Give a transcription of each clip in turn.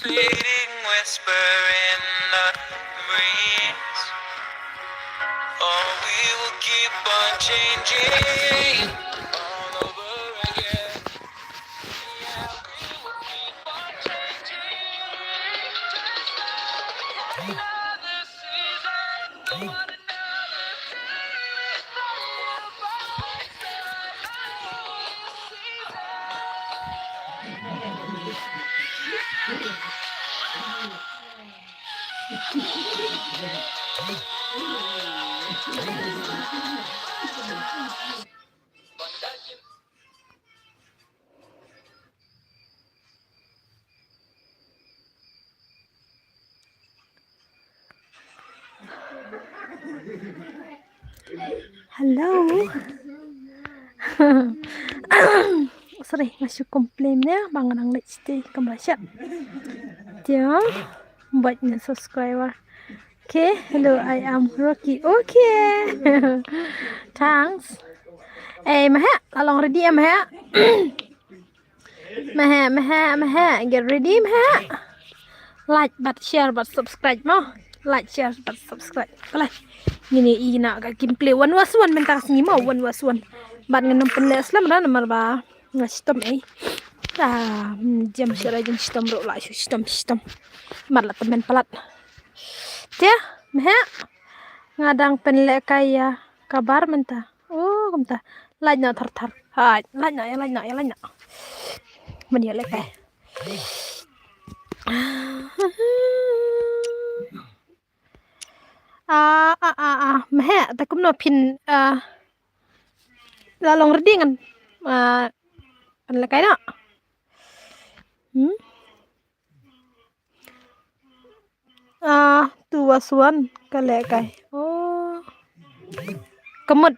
Fleeting whisper in the breeze. Oh, we will keep on changing all over again. Yeah, we will keep on changing. Just like another season, go on another day. Side by side, Hello. Sorry, masuk komplainnya Bang Nang Lexti kembali. Dia buatnya subscriber. Okay, hello, I am Rocky. Okay. Thanks. Maha, along ready ya Maha? Maha, get ready Maha. Like, but share, but subscribe mo. Like, share, but subscribe. Kalay. Ngini ina ka gameplay 1v1 mentas ni mo 1v1. Bat nganong penles lam ra nomor ba. Ngastom jam syara jam sistem ro la sistem. Mat la temen pelat. Dia, Maha. Ngadang penle kaya kabar menta. Oh, kumta. Lanya thar. Hai, lanya. Mania lekay. Maha, takum no pin lalong redingan. Penle kaya na. Tuwasuan kalekay. Oh. Kemud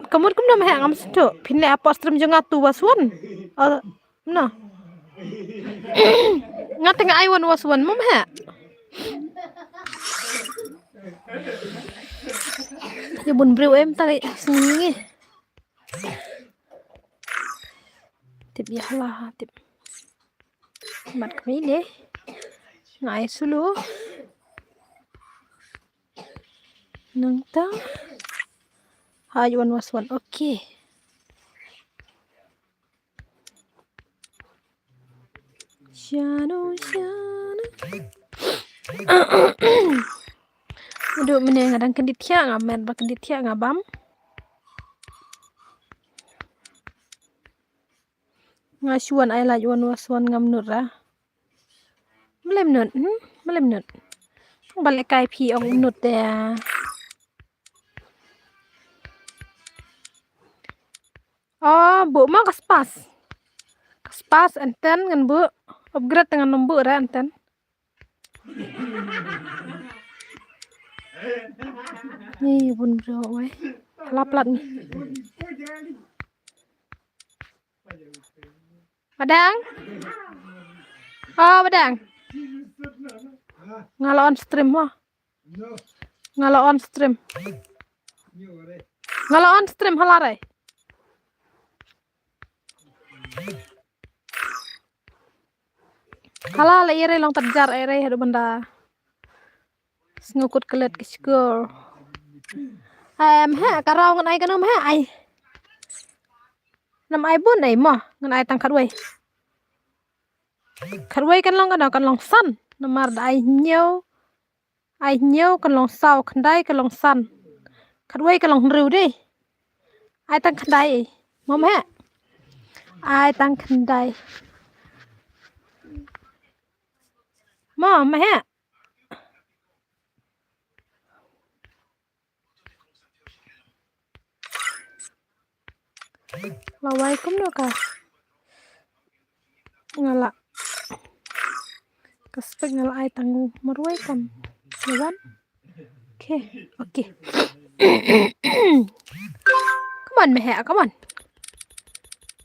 kum na Maha ngam sedo. Pinle apa stream jonga tuwasuan. Na. Ngateng ai 1v1 mo Maha. Dia bun brew em tali sini. Tip ya lah tip. Mat kami deh. Ngai sulu. Nang ta. Hai 1v1. Okay. Shano. Aduh, mene ngadang kendit ya ngamen ba kendit ya ngabam. Ngasuan ay la yuan wasuan ngam nura. Melem nut. Balik kai pi ong nut ya. Oh, bu ma kaspas. Kaspas enten ngan bu. Upgrade dengan nombu ra enten. Nih bun bro we. Laplat nih. Badang. Oh, Badang. Ngalo on stream wah. Ngalo on stream halare. Hala le ire long terjar ire hadu benda ngukut kelet ke school ha karau ngan ai kanom ha ai nam ai bun ai mo ngan ai tang kharwai kan long san namar ai nhiều kan long sau khandai kan long san kharwai kan long riu đi ai tang khandai mom ha ai tang khandai mom ha lawai kum no ka ngala kaspek ngala ai tang marwai kam yawan okay come on meha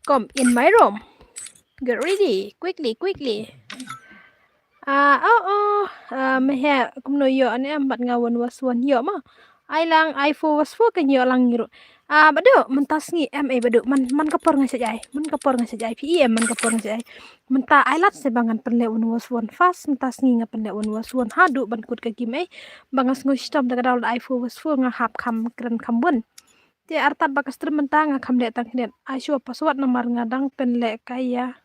come in my room get ready quickly meha kum no yo ane ambat ngawan waswan yo ma ai lang ai fo wasfo kan yo lang ngiru badu mentas ngi badu man kapor ngasajai pem man kapor ngasajai menta ai lat se bangan penle wan waswan fast mentas ngi ngapenle wan waswan hadu ban kut ka kim bangas ngustam daga dal ai fo wasfo nga hap kam kren kambun ti artat bakas menta nga kam le tang knet ai shu paswat namar ngadang penle kaya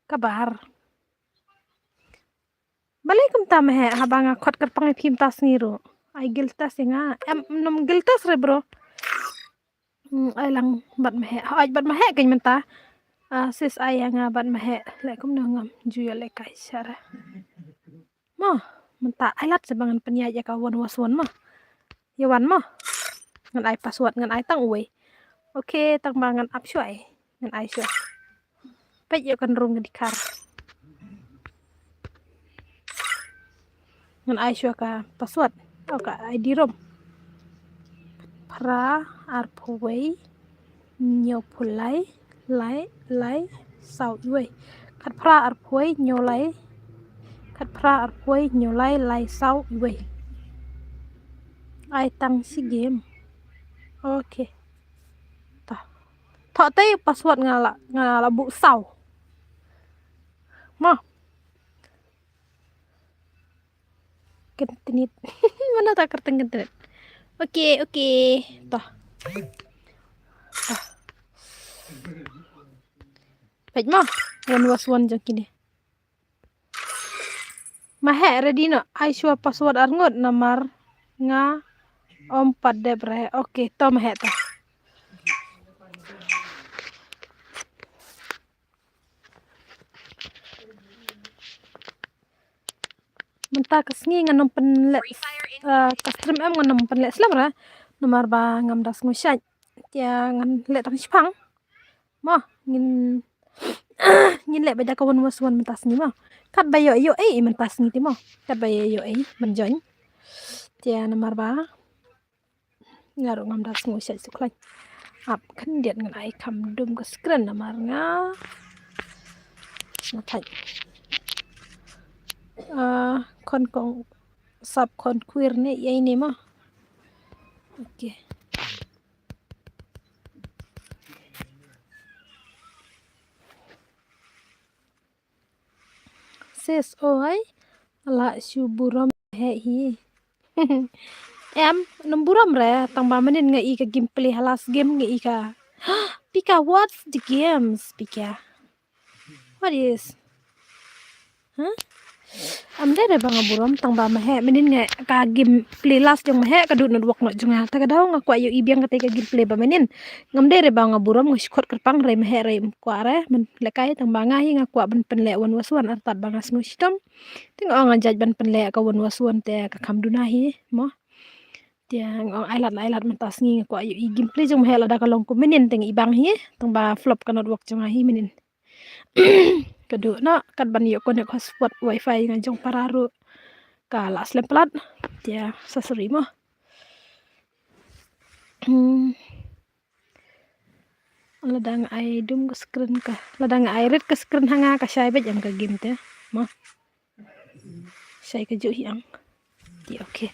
kabar Balikum tama he habanga khot kat pangai phim tas ngiru ai giltas nga nom giltas re bro ai lang bat mahe ai bat mahe kan menta sis ai nga bat mahe le kum no ngam juya le kai sara mo menta ai lat sebangan penya ya kawan waswan mo yawan mo ngan ai password ngan ai tang uwe oke tang bangan up shuai ngan ai shu pet yo kan rung dikar ngan ai shu ka password ka ID rom pra arpowei nyo pulai lai sau uwe kat pra arpowei nyo lai lai sau uwe ai tang si game okay thọ tây password ngala bu sau mo kentinit mana tak kerteng kentinit okay toh pej mo wan waswan jang kini mahe ready no ai shua password arngot namar nga pat debre okay to mahe ta menta kasngi nganom penle kastrim nganom penle slam ra nomar ba ngam das ngusai tia ngan le tang sipang mo ngin le beda kawan waswan mentas ni mo kat bayo yo mentas ni ti mo kat bayo yo menjoin tia nomar ba ngaru ngam das ngusai suklai ap kan diet ngan ai kam dum ke skren nomar nga natai kon kong sub kon queer ni yai ni mo okay sis oi ala suburam he hi em numburam re tang ba menin nga i ka gameplay halas game nga i ka pika what's the games pika what is dere banga buram tang ba mahe menin nga ka game play last jong mahe ka dut nodwak no jonga ta daw nga kwa yo ibiang ka game play ba menin ngam dere banga buram ngi khot kerpang re mahe re kwa re men lekai tang ba nga hi nga kwa ban penle wan waswan artat banga snustam ting ong jaj ban penle ka wan waswan te ka kamduna hi mo tia ong ailat mentas ngi nga kwa yo game play jong mahe la da ka long ko menin teng ibang hi tang ba flop ka nodwak jonga hi menin kadu na kat ban yo konek hotspot wifi ngajong pararu kala slempelat dia sasri mo ladang ai dum ke screen ka ladang ai red ke screen hanga ka sai bet jam ka game te mo sai ka ju hiang di okay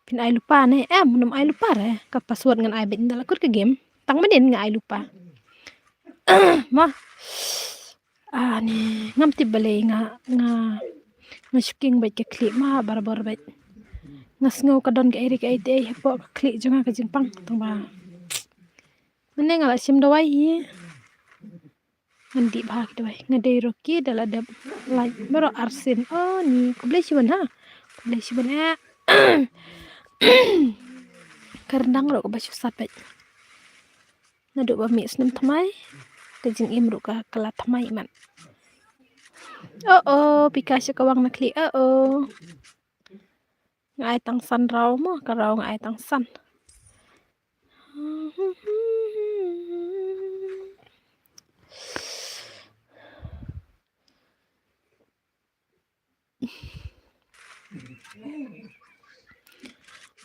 pin ai lupa ne minum ai lupa re ka password ngan ai bet ndala kur ke game tang menin nga ai lupa mah ni ngam ti balay nga shuking bait ke kli ma bar bait ngas ngau kadon ke iri ke ite hepo kli jonga ke jimpang tong ba mene ngala sim dawai hi ngandi bah ki dawai ngadai roki dala dab like bero arsin oh ni kublai siban ha kublai siban karendang ro ko basu sapet nadu ba mi snem thamai ke jing im ro ka kala thamai man oh pika kawang nakli oh ngai tang san rau mo ka rau ngai tang san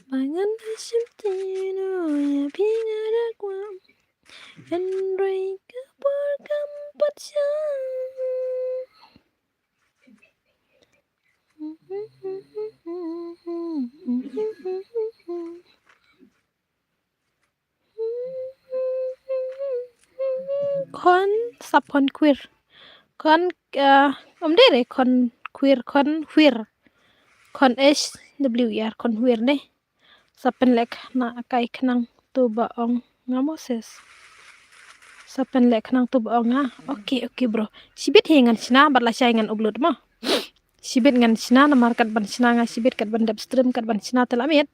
Bangan asyamtino ya pingarakwam Andrei kapal kampat syam Kon sapon queer kon dere kon queer kon queer kon SWR kon queer ne sapen lek na kai knang tu baong nga Moses sapen lek knang tu baong nga oke bro sibit hengan sina barla saingan upload mo sibit ngan sina na markat ban sina nga sibit kat ban dap stream kat ban sina telamit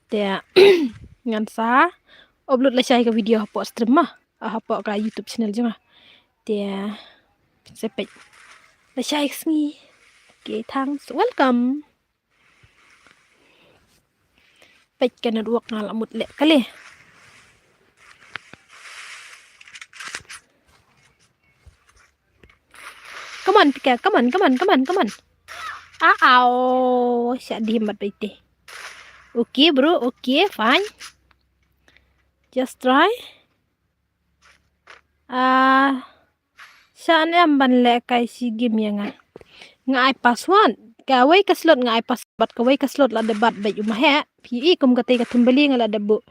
te ngan sa upload la sai ka video hapo stream mah hapo ka YouTube channel jonga te sepet la sai sngi ke thanks welcome pet kana duak ngalamut le kali come on pika come on siya di himbat baite okay bro okay fine just try saan ban le kai si game yang nga ai password kawai ka slot nga ai password kawai ka slot la debat ba yu mahe pi kum ka te ka timbali nga la debu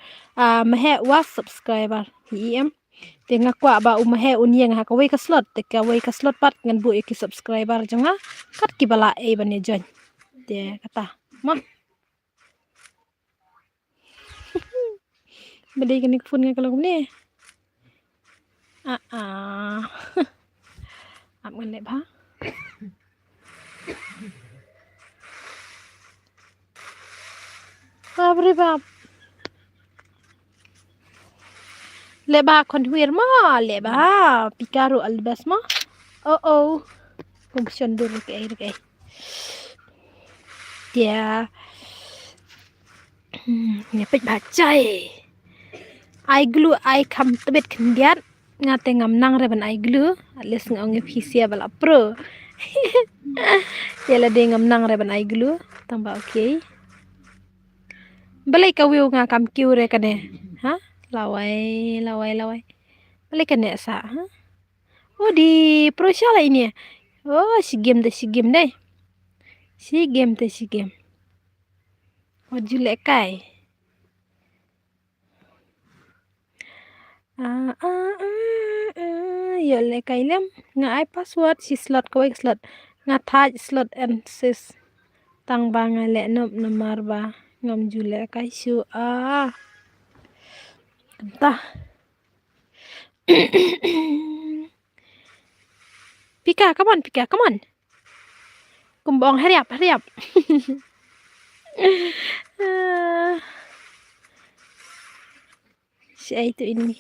mahe was subscriber em te nga kwa ba mahe unyeng ha kawai ka slot te kawai ka slot pat ngan bu ki subscriber jonga kat ki bala e bane join te kata ma bade kenik phone nga kalau ni ap ngan le ba Babri bab leba kon huir ma leba pikaru albas ma oh function dulu ke dia nyepet bacai ai glue ai kam tebet kendiat ngate ngam nang reban ai glue atles ngong fisia bala pro yala de ngam nang reban ai glue tamba okay balai ka wiu nga kam kiu re kane ha lawai balai kane sa ha oh di pro shala ini ya oh si game deh si game oh jule kai ya le kai lem nga ai password si slot kawai slot nga thaj slot and sis tang bang le nop nomar ba ngam jule kai su entah Pika come on kumbong hurry up si itu ini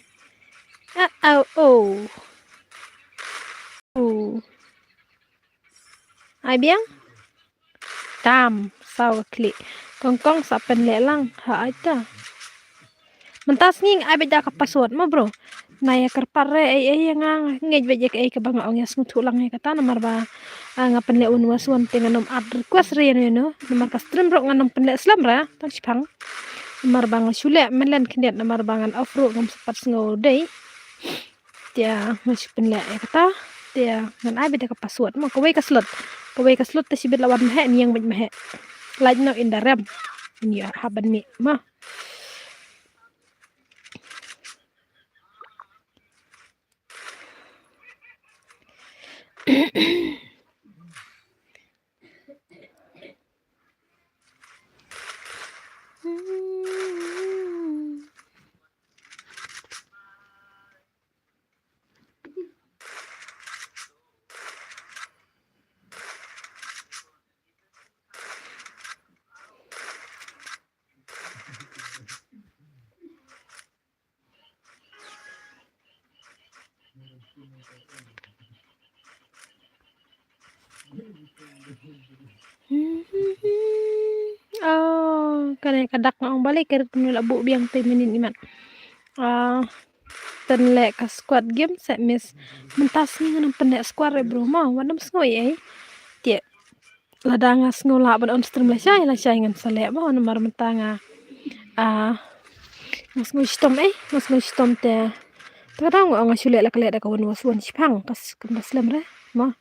ai biang tam sau klik kongkong sapen lelang ha aita mentas nging ai beda ka password mo bro naya kerpare yang ngej beje ke ka banga ong yas ngutu lang kata nomor ba ngapen le un waswan tenganom ad request re no nomor ka stream ro nganom penle slam ra tan sipang nomor bang sule melen kendiat nomor bangan ofro ngam sepat ngo dei dia ngas penle kata dia ngan ai beda ka password mo kawai ka slot te sibet lawan he ni yang mehe like no in the ram ni haban mi ma Oh, kane kadak ngong balik ker penula bu biang te menin iman. Tenlek ka squad game set miss mentas ni ngan pendek squad re bro ma wanam ngoi ai. Tie ladangas ngola ban on stream la syai ngan salek ba nomor mentanga. Mas ngoi stom mas ngoi stom te. Kadang ngong syulek la kelek da kawan waswan sipang kas kemas lem re ma.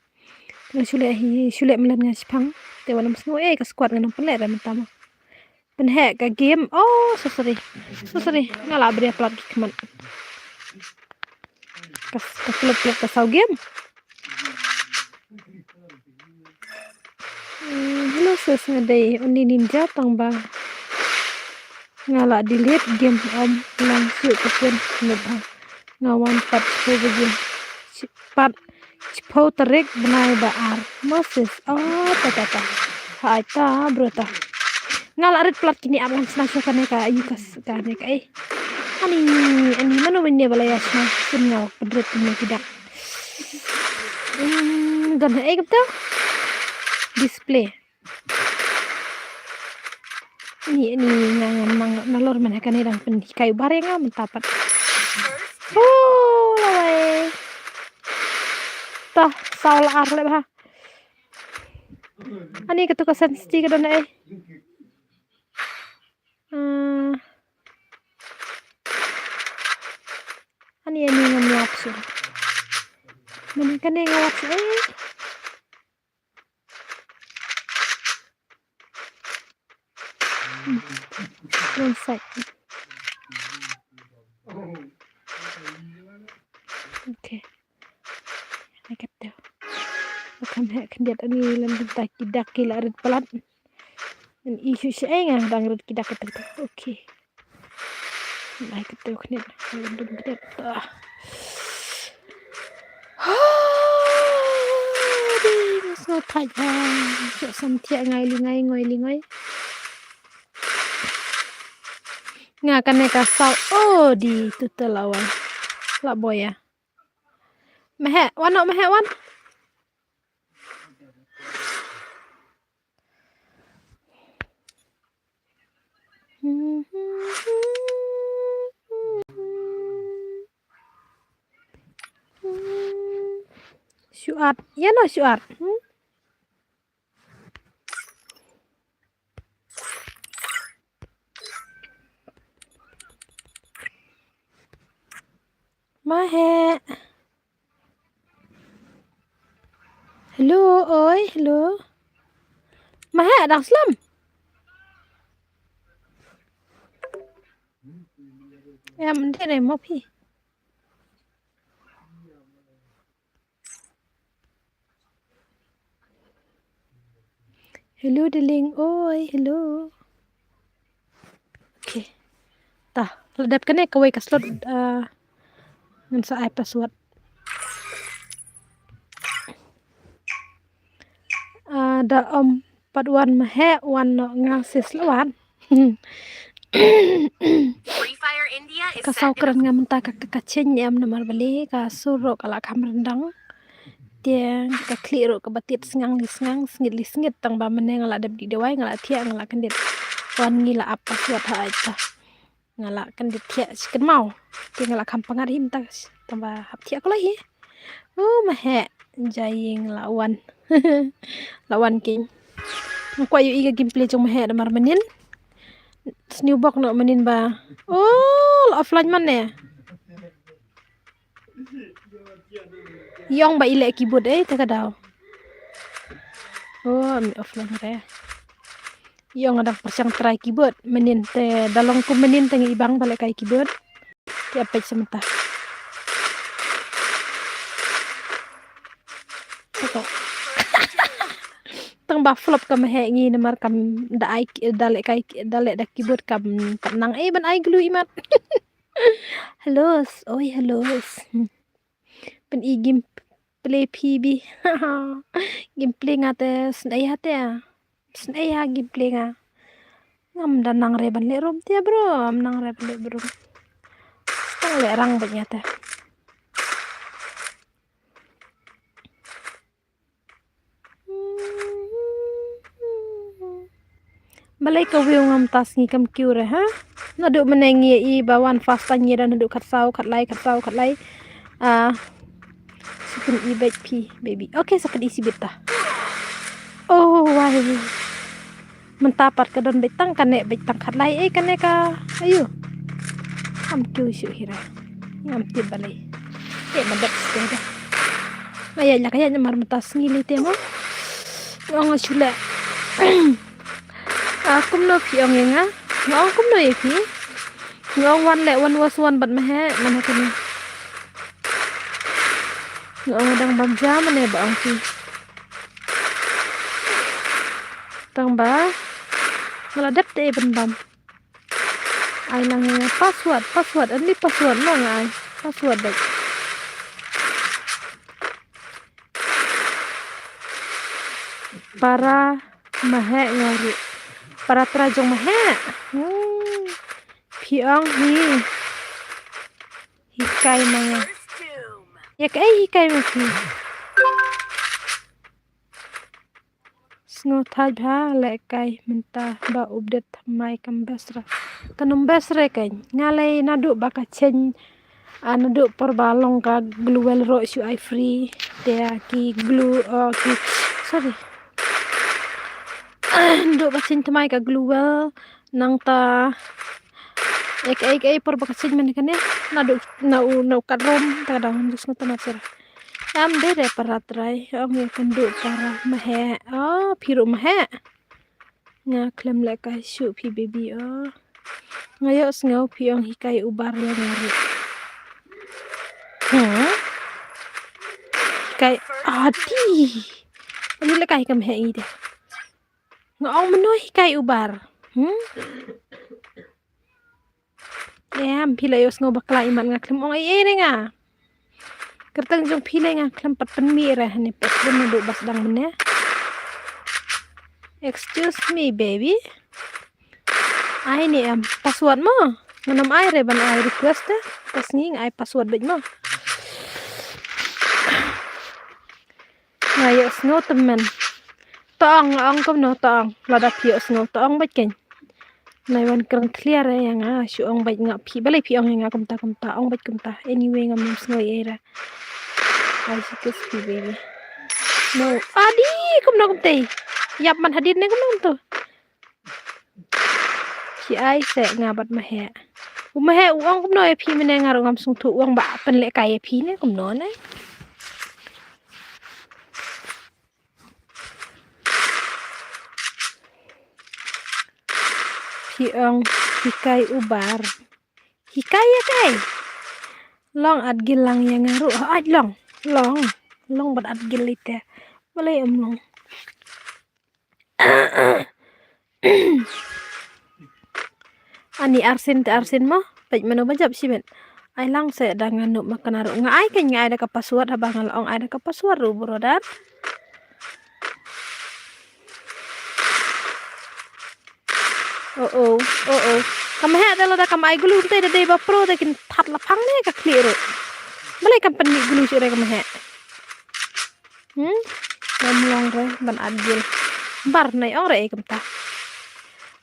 Syulek melan ngan sipang te wanam ngoi ka squad ngan pendek re mentama. Penhek ka game. Oh, so sorry. Ngala beri upload keman. Kas klub kasau game. Hello sis ngadai oni ninja tang ba. Ngala delete game om langsung kepen ngeba. Ngawan pat begin. Pat cipo terik benai baar. Moses. Oh, tata. Hai ta bro ta. Ngala red plat kini abang senasya kane ka yukas kane ka ani mana wenne balaya sna sunyaw pedret ni tidak. Dan kapta display ini ngang nalor mana kane dang pen kayu bareng mentapat. Oh lawai tah saul arle bah ani ketuka sensitif kadon ani ngam sih mana kane ngawat one side. Okay. I get there. Bukan kendiat ani lam bentak kidak kila red pelat. Dan isu saya dang red kidak itu. Okay. I get there kendiat. So tight. Cak samtia ngai lingai. Ngakan neka sau. Oh di tutelawan. Lak boya. Mehek wan. Syuat. Ya no syuat. Mahe. Hello, oi, hello. Mahe dah slam. Ya mending deh mau pi. Hello darling, oi, hello. Okay. Tah, ledap kene kawai ka slot ngan sa ay password. Da om padwan mahe wan no ngasis lawan. Free Fire India is Kasau set in keren ngamenta ka kacen yam namar bali ka suro kala kamrendang. Dia ka kliro ka batit sengang sengit tang ba meneng ngala dab di dewai ngala tia ngala kendit wan ngila apa suat ha aita ngala kendit tia siken mau dia ngala kampang arim ta tamba hap tia ko lahi oh mahe jaying lawan lawan king ko ayu iga gameplay jong mahe damar menin new box no menin ba oh offline man ne Yong ba ile keyboard taka daw. Oh, mi offline re. Yong ada persang try keyboard menin te dalong ku menin teng ibang balik kai keyboard. Ti apek sementara. kok tang ba flop kam he ngi namar kam da ai dalek kai dalek da keyboard kam tenang ban ai glu imat halos oi halos pen I game play PB gameplay ngate snai hate snai ha gameplay nga ngam dan nang re ban le rom tia bro am nang re le bro tang le rang banyak ta balai ka wiu ngam tas ngi kam kiu re ha nadu menengi I bawan fast tanya dan nadu kat sau kat lai Sipin I baik pi baby okay sakit isi beta oh why mentapat ka don betang kane betang kat lai kane ka ayo am kiu isu hira ngam ti balai madap steda ayah kaya nyamar mentas ngili temo ngong chula akum no pi ong nga ngong kum no ye pi ngong one was one but mehe mana kini ngong dang bam jam ne ba ong pi tang ba ngaladap te ben bam ai nang password ani password no ngai password dek para mehe ngari para trajong mehe piang hikai maya ya kai hikai maki snow thaj ha le kai minta ba update mai kam besra kanum besre kai ngalai nadu baka chen nadu perbalong ka gluwel ro su I free te ki glue ki sorry ndu basin tamai ka gluwel nang ta ek por baka chen men kan ya nadu na kadrom ta dang dus na tamasir am de paratrai ang ya kandu para mahe phiru mahe nga klem le ka shu phi baby ngayo ngau phi ang hikai ubar le ngari kai adi ani le kai kam he ide ngong meno hikai ubar pilayos ngo bakla iman nga klem ong ai nga kertang jong pilay nga klem pat penmi ra ni pat ndu bas dang mene excuse me baby ai ni password mo manam ai re ban ai request pas nging ai password bej mo ngayo snow temen tong ong kom no tong lada pio snow tong bej ken nai wan krang clear yang shu ong bej nga pi balai pi ong nga kom ta ong bej kom ta anyway ngam snow era ai sikes pi baby no adi kom no kom te yap man hadin ne kom no to si ai se ngabat mahe umahe uang kom no pi mene ngaro ngam sung thu uang ba pen le kai pi ne kom no ne pi ong hikai ubar hikai ya kai long at gilang yang ngaru aj long bat at gilite balai long ani arsin mo pej mano bajab siben ai lang se dangan no makanaro nga ai kan nga ada ka password habang ong ada ka password ru brother oh kam he dalo da kam ai gulu te de ba pro de kin that la phang ne ka clear balai kam pen gulu si re kam he ngam long re ban adil bar nai ong re kam ta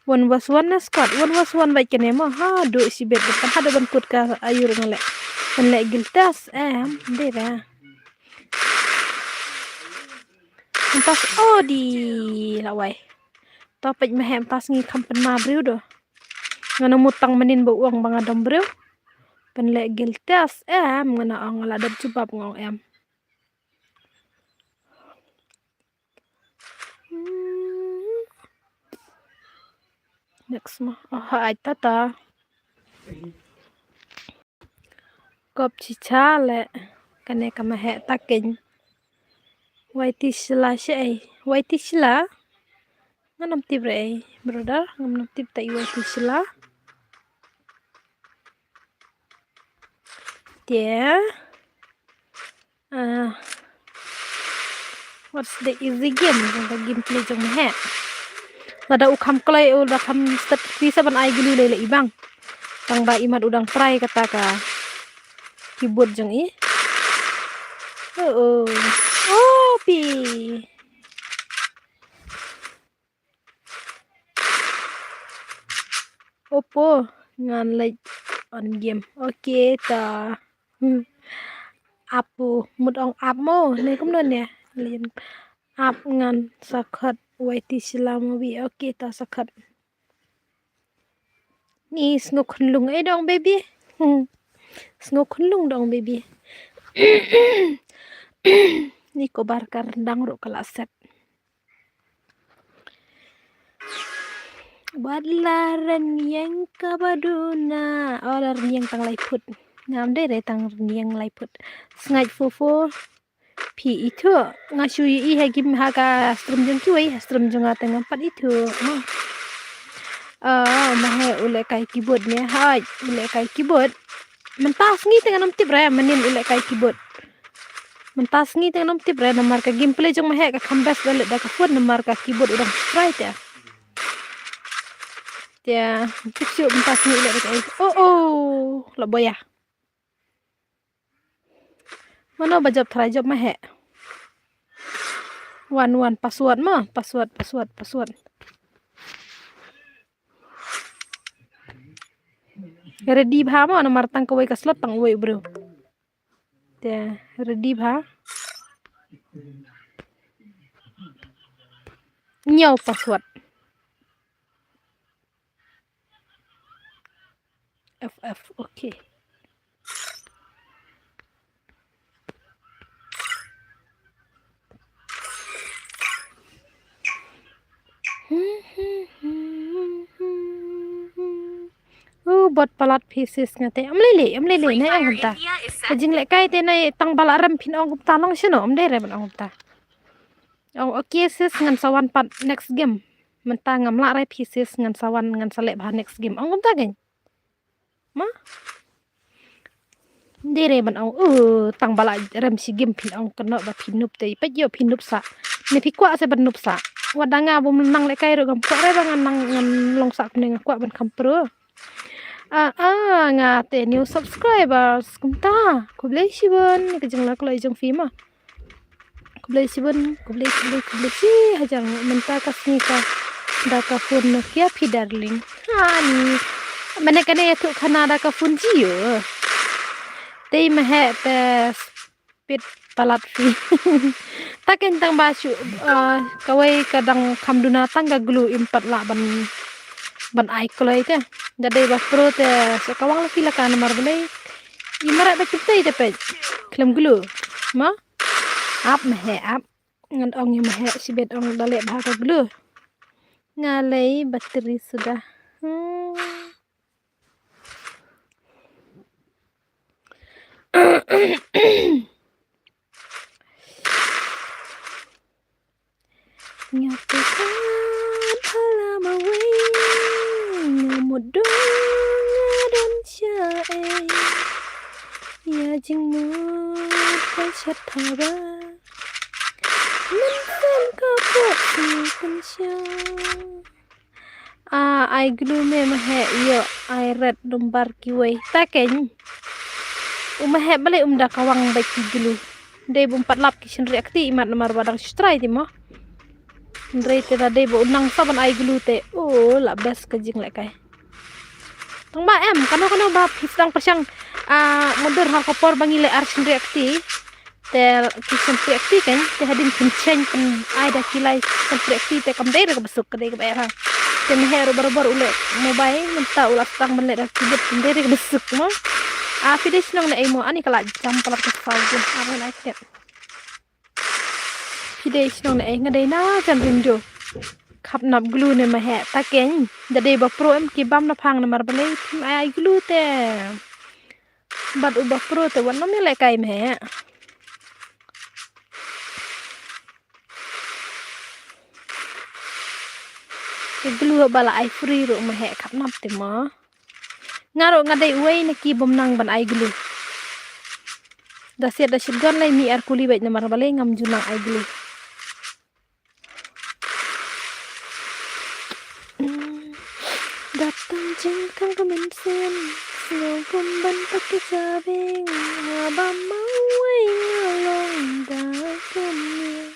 one was one na squad one was one baik kene mo ha do si bet depan ada ban put ka ayur ngale ban le giltas de ra pas di lawai topej mehem pas ngi kampen ma briu do ngana mutang menin bo uang bang adom briu pen le giltas ngana ong la dab cubab ngong next mo ai tata kop chichale kane kamahe takin Whitey sila siya Whitey sila. Nganam tip re brother, nganam tip ta whitey sila. Dia. What's the easy game? The gameplay jong he. Lada ukam klay udah kam start bisa ban ai gulu lele ibang. Tang ba imat udang try kata ka keyboard jong i. Oh. Oh, pi. Opo ngan like on game. Okay ta. Apu mudong ap mo ne kum non ya. Lin ap ngan sakhat whitey sila mo bi. Okay ta sakhat. Ni sngo khunlung ai dong baby. Sngo khunlung dong baby. Ni ko barkar rendang ro kala set. Badlaran yang kabaduna. Oh, laran yang tang laiput. Ngam deh tang yang laiput. Sngai fofo. Pi itu ngasu i hagim haga strum jong kiwai strum jong ateng empat itu. Mahe ule kai keyboard ne. Hai, ule kai keyboard. Mentas ngi tengah nom tip re menin ule kai keyboard. Mentas ngi tengah nom tip re namar ka gameplay jong mahe ka kambas balik da ka phone namar ka keyboard udang right ya. Dia siap mentas ngi ule kai. Oh, la boya. Mana bajab try job mahe. One password mah, password. Ready bha mah nomor tang kawai ka slot tang wei bro. Dia ready bha. Nyau password. FF okay. Bot palat pieces ngate amlele Free na Fire ang ta India is set. kajing le kai te nai tang balaram pin ong ta long sino am de re ban ong ta ong okay sis ngan sawan pat next game menta ngam la rai pieces ngan sawan ngan sale ba next game ong ta gen ma de re ban ong tang bala rem si game pin ong kena ba pinup te pa yo pinup sa ne pi kwa se ban nup sa wadanga bum nang le kai ro gam kwa re ba ngan long sa ne kwa ban kam pro ngate new subscribers kumta kublai sibon ni kajang la kulai jong fi ma kublai sibon kublai si hajang menta kasni ka da ka phone Nokia phi darling hani mane kane tu khana da ka phone jio tei ma he te pit palat fi taken tang ba su kawai kadang kamduna tangga glu impat la ban ai kulai te dade ba pro te so kawang la fila kan mar bele imara ba chupte te pe klem glu ma ap mehe ap ngan ong ye mehe sibet ong dale ba ka glu ngalei bateri sudah nyatakan halaman mudong dan syae ya jing mut kai chat thaba men ka po kan sya ai glu me mahe yo ai red dombar kiwei taken umahe bale da kawang baik glu de bum patlap kishin reakti imat nomor badang strai ti mo Ndrei te da debo unang saban ai glu te la bes kajing le kai tong ba em kano ba pisang pasyang moder ha kopor bangile arsin reakti te kishin reakti kan te hadin kinchen kan ai da kilai kan reakti te kam dei ka besuk ka dei ka era te meher barbar ule mobile menta ulas tang ben le da kibet kan dei ka besuk mo fidesh nong le mo ani kala jam kala ka saujun aran ai ket fidesh nong le ngadei na jan rinjo khap nap glu ne ma he ta ken dade ba pro em ki bam na phang na mar bale tim ai glu te bat u ba pro te wan no me le kai me Glu bala ai free ro mahe kap nap te ma. Ngaro ngadai uai na ki bom nang ban ai glu. Da siat da shotgun lai mi ar kuli bait na mar balai ngam junang ai glu. Datang jengkang kemensen Snow kumban pakai sabing Abang mau ai ngalong dakamnya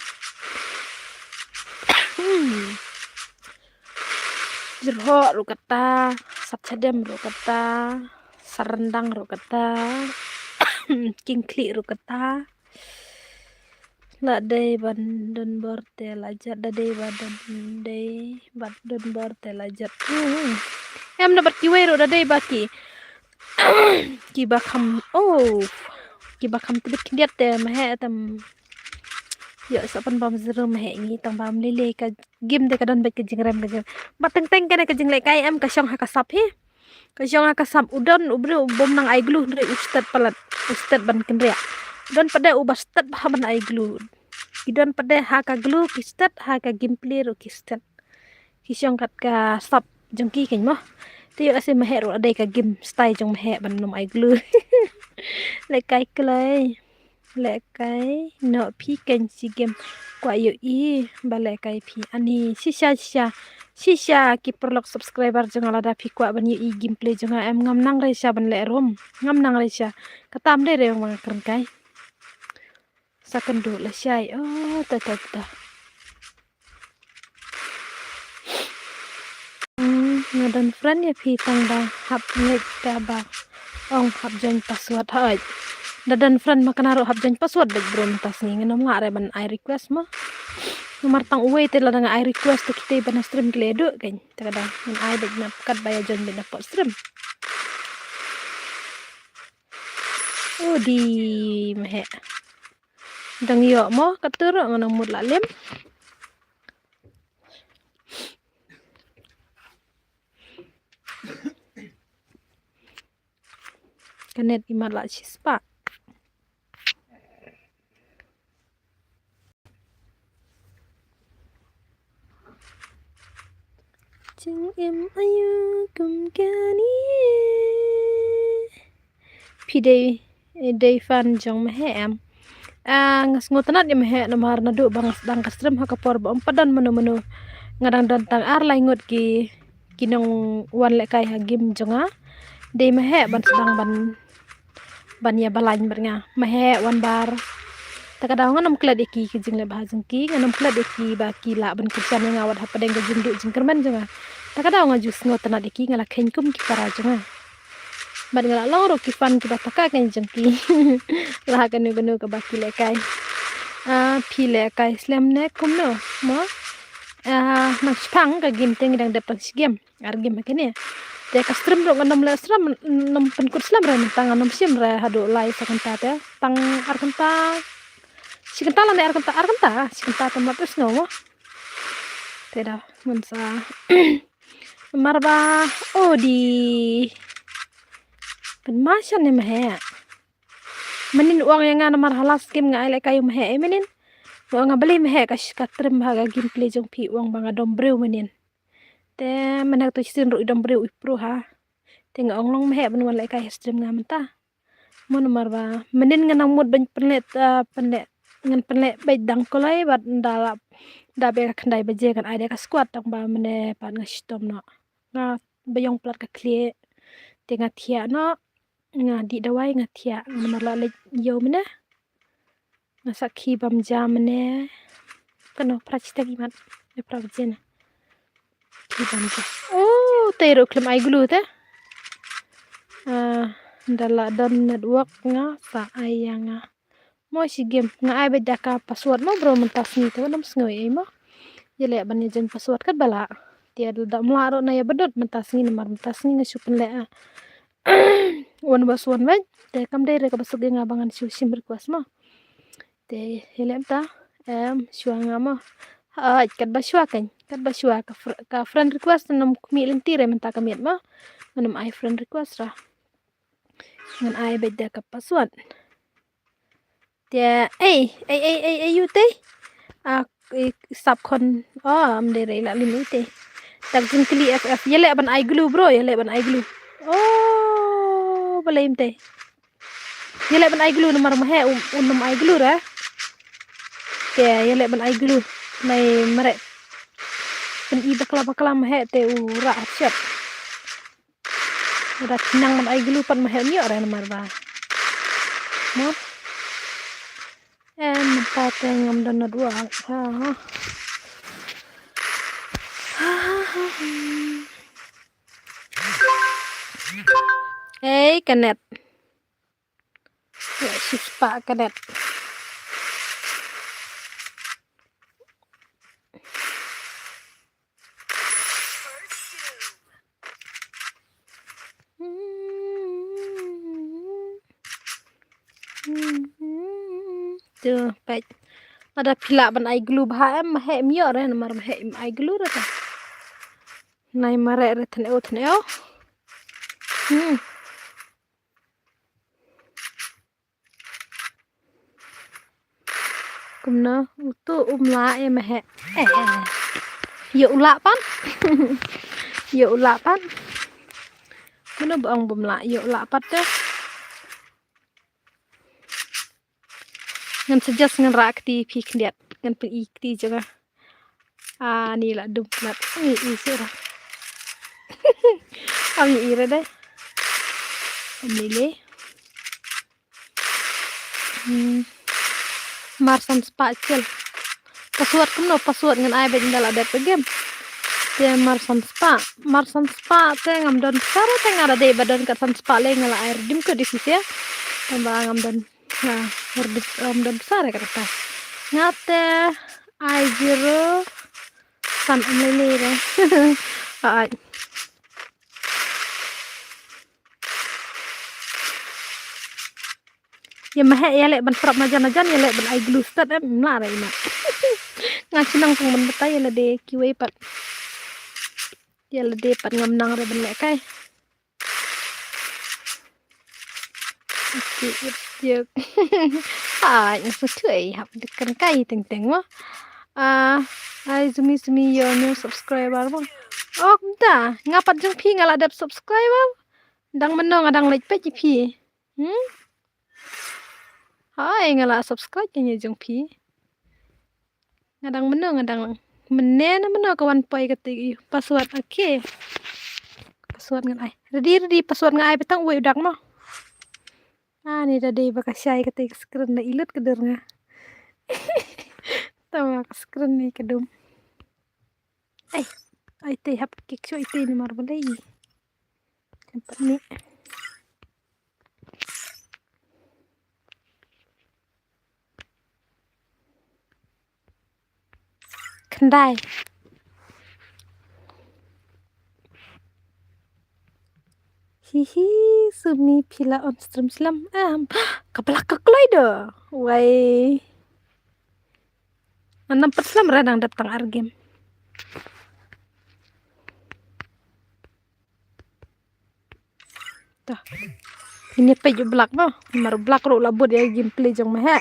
Jerhok ru kata Sat cadem ru kata Sarendang ru kata Kingklik ru kata La day bandun borte lajat da day badan day bandun borte lajat em dapat kiwe ro da day baki ki bakam ki bakam tibit kindiat te mahe tam ya sapan bam zero mahe ngi tang bam lele ka game de kadon bek jingrem ka bateng teng kana ka jingle kai em ka syong ha ka sap he ka syong ha ka sap udon ubru bom nang ai glu ndre ustad palat ustad ban kinria don pada ubastad bahaman ai glu idon pada ha ka glu kistad ha ka gameplay ro kistad kisyong kat ka sap jongki ken mo tiyo ase mahe ro adai ka game style jong mahe ban nom ai glu le kai klai le kai no pi ken si game kwa yo i bale kai pi ani shisha ki perlok subscriber jong ala da pi kwa ban yo i gameplay jong em ngam nang re sha ban le rom ngam nang re sha katam de re mang kern kai sakendu la syai ta ngadan friend ya pi tang ba hap nek ta ba ong hap join password hai dadan friend makan haro hap join password dek bron tas ni ngam ngare ban I request ma nomor tang uwe te la I request te kite ban stream kledo kan kadang ngan ai dek na kat baya join ben pot stream di mahe dang yo mo katur ngan mut la lem kanet imat la chispa Chừng em ayu kum kani Pidei fan jong mahe em ngas ngotanat ya mahe nomor nadu bang dang kastrim ha kapor ba padan menu ngadang dan tang ar lai ngot ki kinong wan le kai ha gim jonga de mahe ban sedang ban ya balain bernga mahe wan bar takadang nganam klad iki ki jingle bah jengki nganam klad iki ba kila ban kerjan ngawat ha padeng ga jindu jingkerman jonga takadang ngajus ngotanat iki ngala khenkum ki para jonga ban ngala loro ki fan ki bataka kan jengki lah kan ganu ka baki le kai pi le kai slam ne kum no mo nak spang ka gim teng dang depan game ar game makene te ka stream ro ngandam le stream nom penkut slam ra tang nom sim ra hado live sakanta te tang ar kanta sikenta la ne ar kanta sikenta tamat us no mo te da mensa marba di penmasan ni mahe menin uang yang ngana mar halas game ngai le kayu mahe menin uang ngabeli mahe kas katrim haga gameplay jong pi uang banga dombreu menin te menak tu sin ru dombreu ipro ha te ngong long mahe ben le kai stream ngamenta mon marba menin ngana mut ben penlet ngan penlet bai dang kolai bat dalap da be khandai beje kan ide ka squad tang ba mene pan ngastom no nga bayong plat ka kle te ngathia no nga di dawai ngathia marla le yo mena ngasakhi bam jam ne kano prachita gimat ne pravjena ki bam ja te ro klem ai glu te dala don network nga sa ayanga mo si game nga ai beda ka password mo bro mentas ni te nam sngoy ai mo yele ban jen password kat bala dia da mlaro na ya bedot mentas ni nomor mentas ni ngasupen le wan bas wan wen te kam dai re ka basuk nga bangan siu sim request mo te helem ta shua nga mo kat basua ka friend request nam kumi lenti re menta kamit mo nam ai friend request ra ngan ai beda ka password te ai you te sap kon am de re la limite tak jin kli ff ye le ban ai glue bro ye le ban ai glue oh balem teh ye le ban ai glue nomor mahe nom ai glue ra te ye le ban ai glue nai mare pen i bakla mahe te ra chat udah tinang man ai glue pan mahe nyo ra nomor ba mo mata ngam dan dua hey kanet ya sispa kanet tuh baik ada pila ban ai glue bah em he myo re nomor he ai glue ra ta nai mare re thne o kumna utu umla ya mehe ya ula pan ya ula pan mana bang bumla ya ula pat deh ngan sejas ngan rakti phik liat ngan pe ikti juga ni la dum nat i sura ami ire deh amile marsan spacel password kumno password ngan ai ben dala det game te marsan spa te ngam don sara te ngara de badan ka san spa le ngala air dim ko di sisi ya tamba ngam don herdip ngam don sara kata ngate ai zero san amele re ai ya mahe ya le ban prap majan ya le ban ai glue stat la re ina ngacinang pung ban betai ya le de kiwe pat ya le de pat ngam nang re ban le kai được nó sẽ thử học được cần cây tình quá ai zumi yo new subscriber bang oh ta ngapat jeng pi ngala dap subscriber dang menong adang like page pi hai ngala subscribe nya jeng pi ngadang menong adang menen menong kawan poi ketik password okay password ngan ai ready password ngan ai petang we udak no ni tadi baka syai ketik screen na ilut kedur nga tama ka screen ni kedum ai te hap kik so ite ni mar balai tempat ni kendai hihi sumi pila on stream slam kapalak kakloi do wai anam perslam radang datang argem tuh ini peju blak no mar blak ro labut ya gameplay jong mehe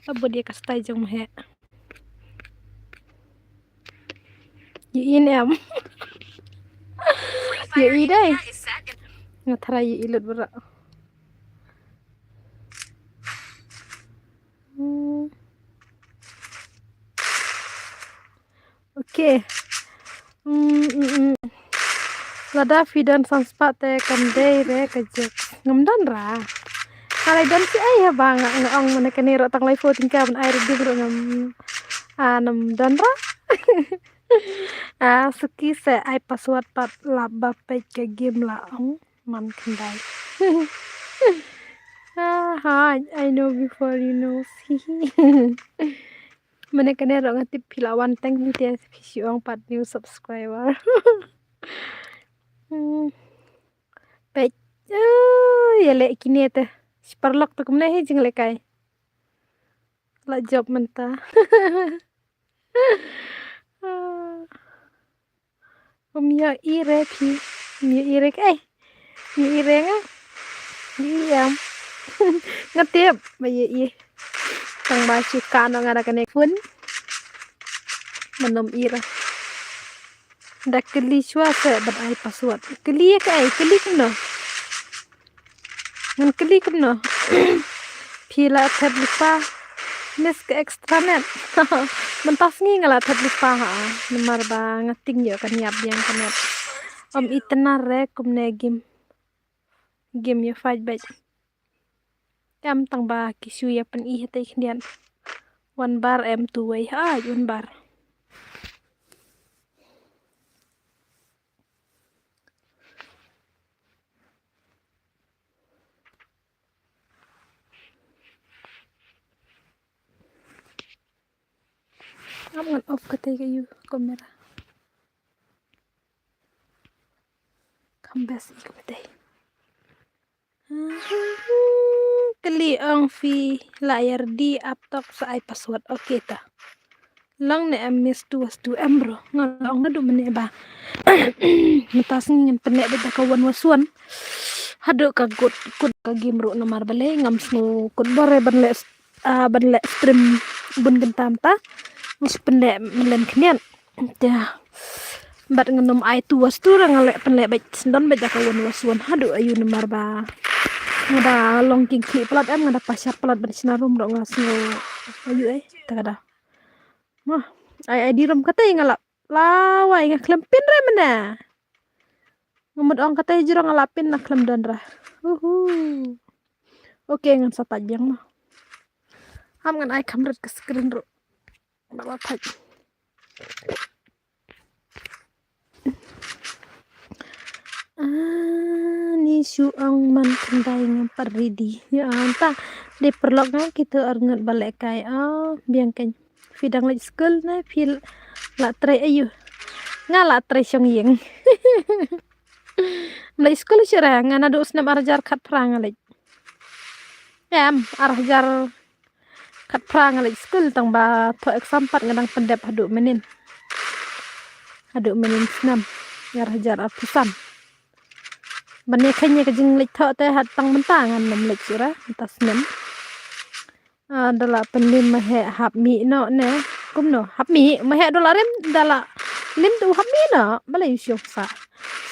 labut ya kastai jong mehe ini am Free Fire dai India is set in ngathara ilut berak oke lada fidan sanspa te kandai re kajek ngamdan ra kalai dan si ai ya bang ngong mana kene ro tang live voting ka air di bro ngam nam dan ra suki se ai password pat laba page ke game la man kendai I know before you know mana kene ro ngatip pilawan thank you te ong pat new subscriber page ya le kini te sparlok to kumne he jing le kai la job menta mio ire pi mio ire mio ire nga diam ngetip bayi tang ba suka no ngara kene pun menom ira dak keli chua se ban ai password keli ka ai keli kuno ngan keli kuno pila tab lupa nes ke extranet mentas ngi ngala tab lupa ha nomor ba ngating yo kan yap yang kan yap itenar re kumne game yo fight back em tang ba kisu ya pen I hete khnian one bar em tu wei ha one bar am ngan off kate ke you kamera kambas I kate keli ang fi layar di laptop sa ai password oke ta lang ne em mis tu em bro ngalong na du mene ba ngetas ngin penek beda kawan wasuan hado ka kut ka game ro nomar bale ngam snu kut bore banle stream bun gentam ta mus pendek melen knian ta bat ngenom ai tu wastu ngale penle baik sendon beda kawan wasuan hado ayu nomar ba ngada longking kli pelat em ngada pasar pelat ban sinarum ro ngasno ayu ta kada mah ai di rom kata ngalap lawai ngaklempin re mana ngamud ong kata jero ngalapin nak klem dan ra oke ngan satajang mah ham ngan ai kamret ke screen ro bawa pat ni su ang man kendai ngam paridi ya anta di perlok kita arngat balik kai biang kan fidang lagi school na fil la tre ayu ngala tre syong yeng lagi school syara ngana do usnam arjar khat prang lagi em arjar khat prang lagi school tang ba to exam pat ngadang pendep hadu menin snam arjar apusan bane khanya ka jing lek tho te hat tang mentangan nam lek sura tas nem dala pendim mahe hap mi no ne kumno hap mi mahe dola rem dala lim tu hap mi no balai syok sa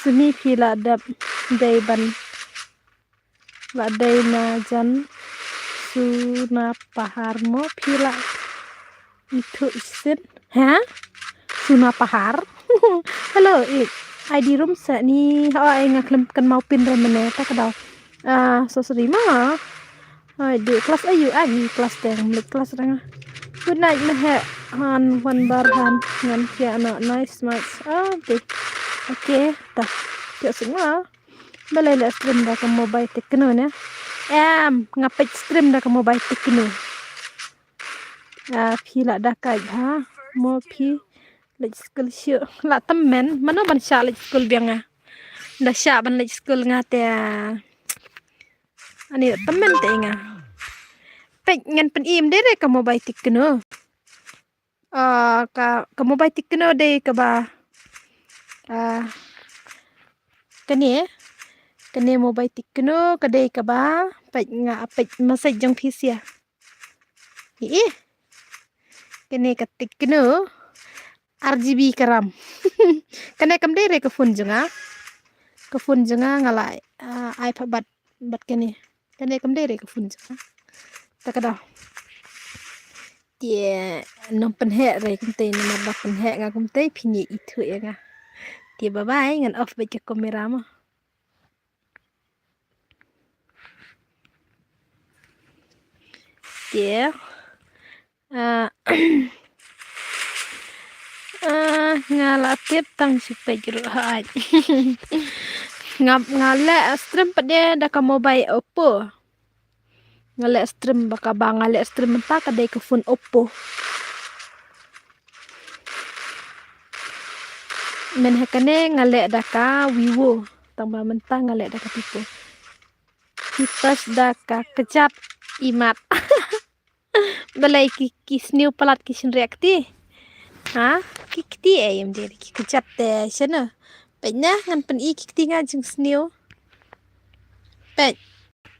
suni pila dab dai ban la dai na jan suna pahar mo pila itu isin ha suna pahar hello ID room sa ni ai ngaklem kan mau pin remene ta kadau so serima di kelas ayu agi kelas teng milik kelas ranga good night mehe han one bar han ngan kia no nice oke ta kyo semua balai la stream da ka mobile tekno ne em ngapet stream da ka mobile tekno phi la da ka ha mo phi lek school syu la temen mana ban sya lek school bianga da sya ban lek school ngate ani temen te nga pek ngan pen im de ka mobile tikno ka mobile tikno de ka ba kene mobile tikno ka de ka ba pek nga pek message jong pisia kene ka tikno RGB karam kene kam de re ka phone jonga ngalai iPad bat kene kam de re ka phone jonga takada dia nom penhe re kumte nomor ba penhe nga kumte phini itu ya nga dia bye bye ngan off baca kamera mah dia ngalatip tang supaya jero haat ngale stream pada da ka mobile Oppo ngale stream baka bang ngale stream ta ka dai ka phone Oppo men hakane ngale da ka Vivo tamba mentah ngale da ka Vivo kipas da ka kejap imat balai ki new pelat kisin reakti kikti ayam dia kejap te sana penya ngan pen kikti ngajeng new pet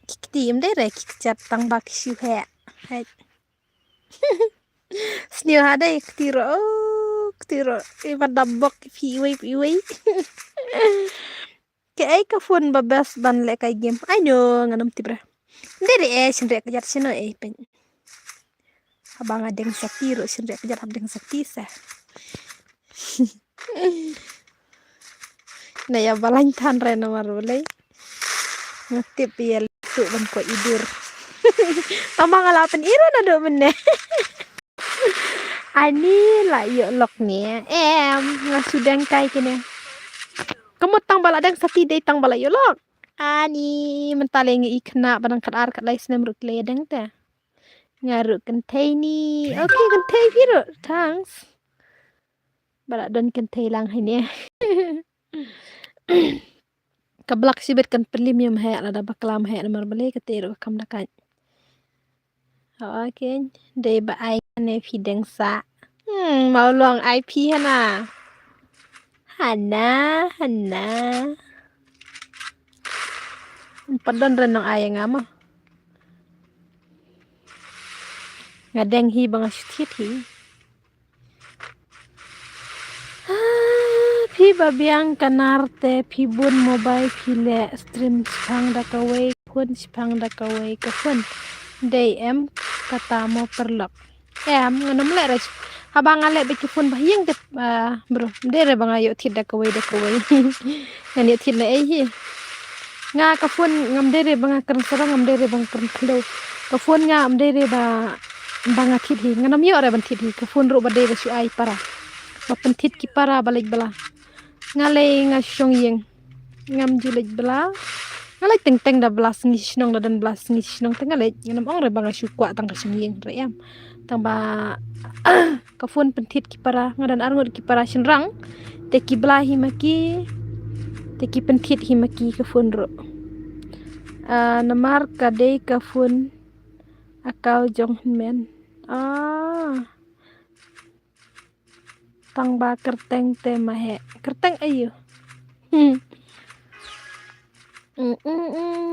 kikti em de re kejap tang bak siu he snew hada kikti ro tiro iba dabok piwi ke ai ka phone babas ban le kai game ai no nganam tibra ndere sindre kejar sino pen abang adeng sakti ro sindre kejar abdeng sakti sa na ya balantan re nomor boleh ngetip ya tu ban ko idur tama ngalapan iro na do meneh ani la yo lok ni ngasudang kai kene kamu tang bala dang sakti dei tang bala yo lok ani mentalengi ikna barang kadar kadai sinem rut ledeng ta ngaru kentei ni oke kentei piro thanks bala don kentei lang hini kablak sibet kan pelim yam hai ada baklam hai nomor bale ketero kam dakan oke dei ba ai ne fideng sa mau luang IP hana hana padon renong ayang ama ngadeng hi bang astit hi phi babiang kanarte phi bun mobile phile stream spang da kawai kun spang da kawai ka kun dm kata mo perlok nganam le res habang ale be fun bahyang de bro dere bang ayo thid da kawai ngani thid na hi nga ka fun ngam dere bang kan sarang ngam dere bang kan khlo ka fun nga am dere ba bang thid hi nganam yo re ban thid hi ka fun ro ba dere su ai para bapen thid ki para balik bala ngalai ngasong yeng ngam julik bala ngalai teng teng da blas ngi snong da dan blas ngi snong tengalai nganam ong re bang su kwa tang kasong yeng re yam tang ba ka fun pentit ki para ngadan arngot ki para shinrang te ki bla hi maki te ki pentit hi maki ka fun ro namar ka dei ka fun akau jong men tang ba kerteng te mahe kerteng ayo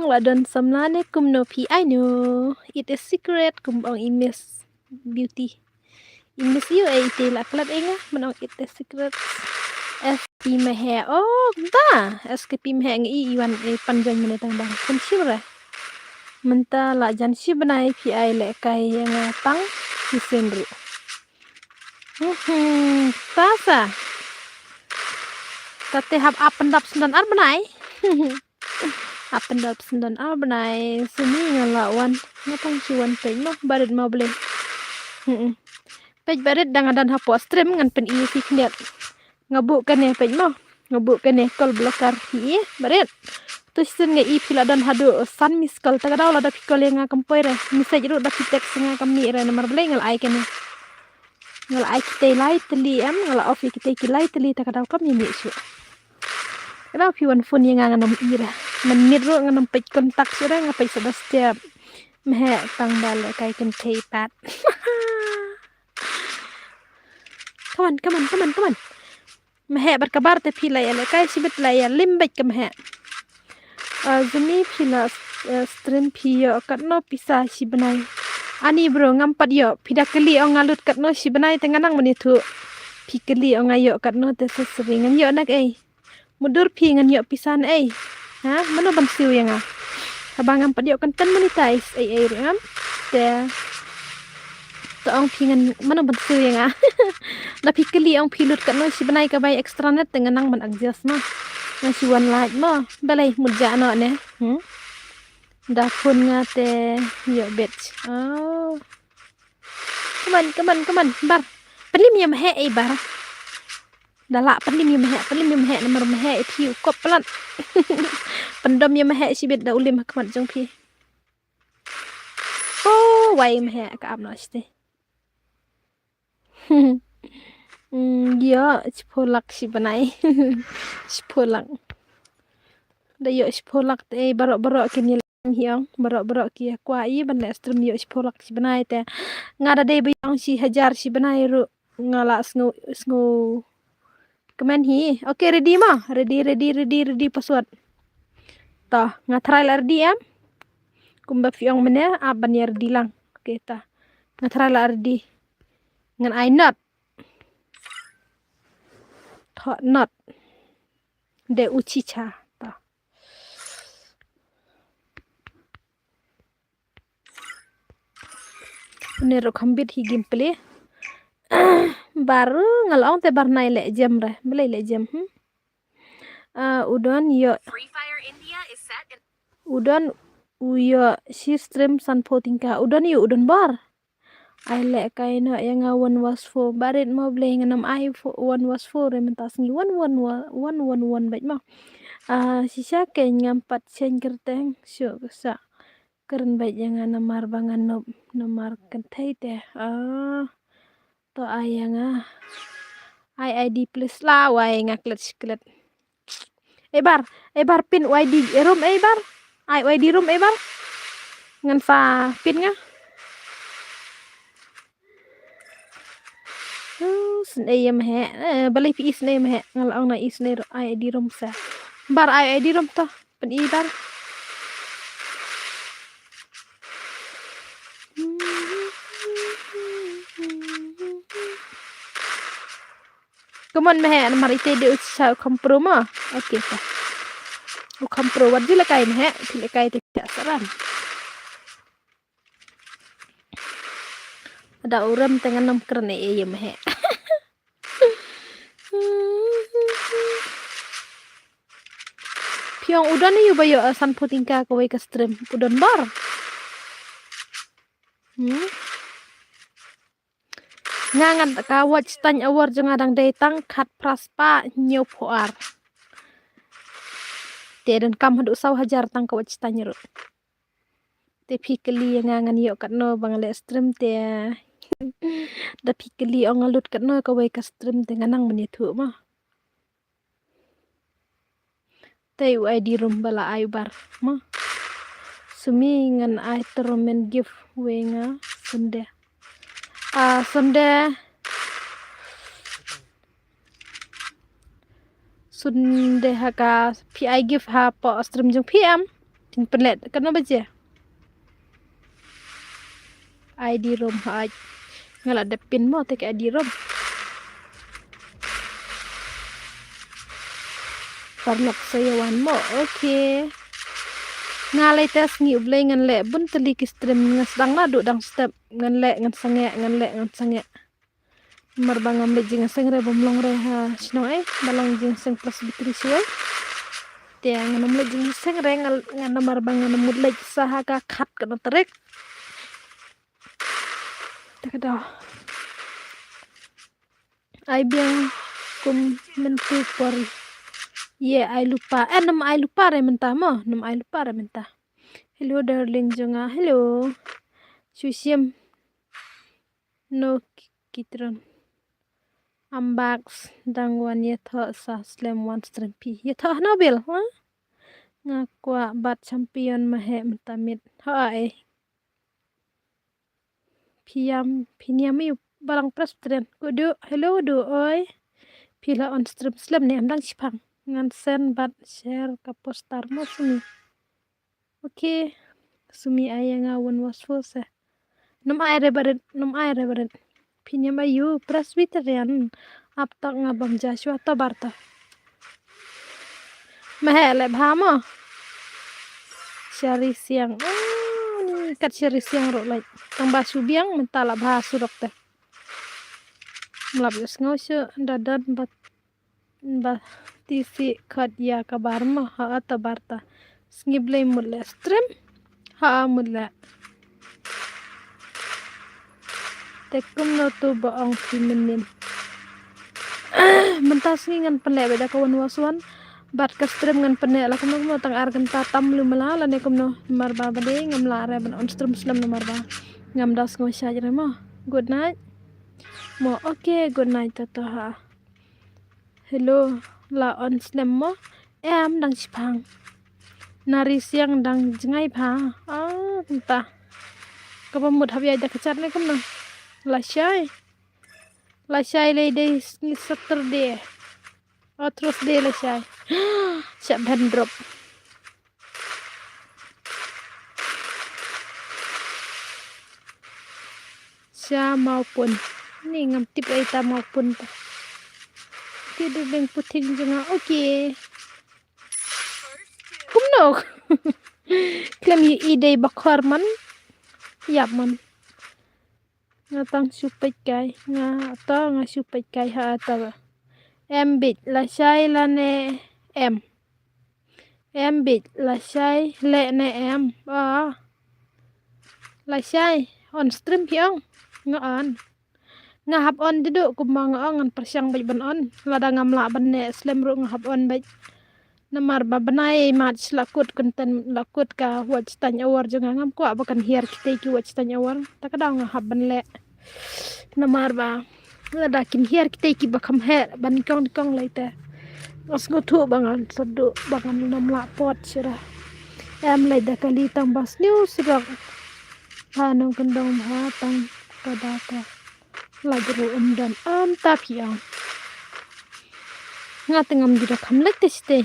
wadon samlane kum no pi I know it is secret kum ong imis beauty imis yo te laklat enga menong it is secret SP mahe da SKP mahe ngi iwan panjang mene tang bang kun sibra menta la jan si benai pi ai le kai yang tang si senru tasa tate hab apendap sendan arbenai apendap sendan arbenai sini ngalawan ngapang siwan pe no barit mau beli pej barit dangadan hapo stream ngan pen i fi kniat ngabuk kan ya pej mo ngabuk kan ya kol blokar hi barit tus sen nge i pila dan hadu san miskal tagadaw la da pikol yang kampoi re message ru da pitek senga kami re nomor beli ngal ai kan ngal ai kita lai teli ngal off kita ki lai teli tagadaw kam ni su kada piwan phone yang nganam ira menit ro nganam pej kontak sura ngapai sebastia mehe tang bale kai kan pat come on mehe berkabar te pila ya kai sibet la ya limbek ke mehe zeni pila stream pio katno pisa si benai ani bro ngampat yo pida keli ong ngalut katno si benai tenganang menitu pi keli ong ayo katno te seseringan yo nak mudur pi ngan yo pisan mana ban siu yang abang ngampat yo kan ten monetize ram te ong pi ngan mana ban siu yang la pi keli ong pilut katno si benai ka bai extranet tenganang man adjust no nasi wan like mo balai muja no ne da pun ngate yo bet come on bar pelim ya mehe bar dala pelim ya mehe nomor mehe piu kop pelan pendom ya mehe si bet da ulim kamat jong pi wai mehe ka am no ste yo spolak si benai spolak da yo spolak te barok kini hiang barok ki kwa i ban stream yo spolak si benai te ngada de biang si hajar si benai ru ngala sngu kemen hi oke ready ma ready password ta ngatrai lar diam kumba fiong mene aban yer dilang oke ta ngatrai lar di ngan I not Thọ not de uchicha ta. Nero khambit higim ple. Baru ngalong te bar nai le jam re. Belai le jam. Udon yo Free Fire India is set in udon uyo si stream sanpo tingka. Udon yo udon bar. Ai le kai no yang one was for barit mo ble nganam ai one was for rementas ngi one baik mo. Sisa ke ngampat sen kerteng syo sa. Keren baik yang namar bangan nomar kentai teh. To ayang ID plus lah wai ngaklet. Ebar pin ID room ebar. ID room ebar. Ngan fa pin nga. Snay he balai pi snay he ngalang na snay ID room sa. Bar ID room to pen ibar. Kumon mehe nomor ite de usa kompro ma. Oke ta. U kompro wat dile kai mehe, dile kai te saran. Ada uram tengan nom krene e mehe. Piong udon yu bayo san putingka ko ke stream udon bar. Ngangan ka watch tany awar jeng adang datang kat praspa nyo poar. Te dan kam hadu saw hajar tang ka watch tany ro. Te pikeli ngangan yo kat no bang le stream te. Da pikeli ong alut kat no ka ke stream te nganang menithu ma. Te ID room bala ayu bar ma. Sumi ngan ai teromen give wenga sunde. Sunde haka PI give ha po stream jeng PM tin pelet kan baje ID room ha ngala de pin mo te ID room parlok sayawan mo okay ngalai tes ngi ublay ngan le bun teli ki stream ngas dang na dang step ngan le ngan sange marbangam le jing sengre bomlong re ha sno balong jing seng plus bitri suai te ngan le jing sengre ngan marbangam mud le saha ka khat ka trek takada ai biang kum mentu por ye ai lupa nam ai lupa re mentah mo nam ai lupa re mentah. Hello darling jonga hello susiam no kitron ambax dangwan ye tho sa slam one stream pi ye tho nabil ha ngakwa bat champion mahe mentamit ha piniam yu balang presiden kudu hello du oi pila on stream slam ne amdang sipang ngan send bat share ka postar mo sumi okay sumi ayang awan was force num ai rebaret piniam ayu presbyterian aptak ngabang Joshua to barta mahele bhamo syari siang ni kat syari siang ro lai tang basu biang mentala bha surok te mlab yus ngosyo dadan bat TV khat ya kabar ma ha ta barta sngible mulle stream ha mulle tekum no tu baong pimenin mentas ngan pele beda kawan waswan bat ka stream ngan pene la kum tang argan tatam lumala la ne kum no nomor ba bade ngam la re ban on stream slam nomor ba ngam das ngo sha jere mo good night mo okay good night ta ha hello la on slam mo em dang sipang nari siang dang jengai pha entah kapamut habya da kacat ne kum no la syai le de Saturday terus de la syai syak ban drop sya maupun ni ngam tip eta maupun ta tidur beng puting juga. Okey. Kumno. Klem ide bakar man. Yap man. Ngatang supet kai. Nga supet kai ha ta. Em bit la sai la ne em. Em bit la sai le ne em. La sai on stream piong. Nga on. Nga hap on duduk kumang ngan persyang bai ban on. Lada ngamla ban ne slem ru nga hap on bai. Namar ba banai mat lakut konten lakut ka watch tanya awar jangan ngam ko abakan hiar kita ki watch tanya awar takadang nga hap ban le. Namar ba lada kin hiar kita ki bakam he ban kong laite. Os ngutu bangan sedu bangan namla pot sira. Em lai da kali tang bas news sira. Hanong kendong hatang kadaka. Lagru dan tapiang. Nga tengam jura kamlek teste.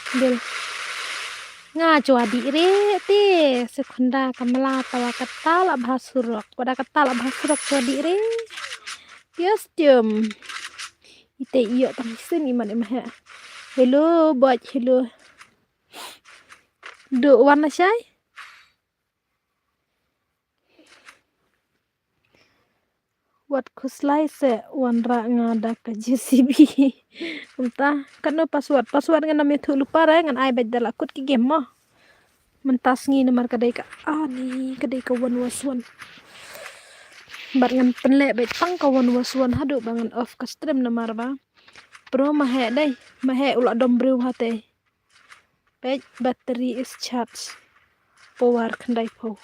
Bil. Nga jua di re te sekunda kamala tawa katala bhasurok. Pada katala bhasurok jua di re. Yes jom. Ite iyo tang sen iman emah. Hello bot hello. Do warna syai. Wat kuslai se wanra ngada ka JCB. Entah kanu password ngan namanya tu lupa re ngan ai bed lakut ki game mah. Mentas ngi nomor kadai ka ni kadai ka wan waswan. Bar ngan penle bed tang ka wan waswan hadu bangan off ka stream nomor ba. Pro mahe dai mahe ula dombru hate. Bed battery is charged. Power kandai po.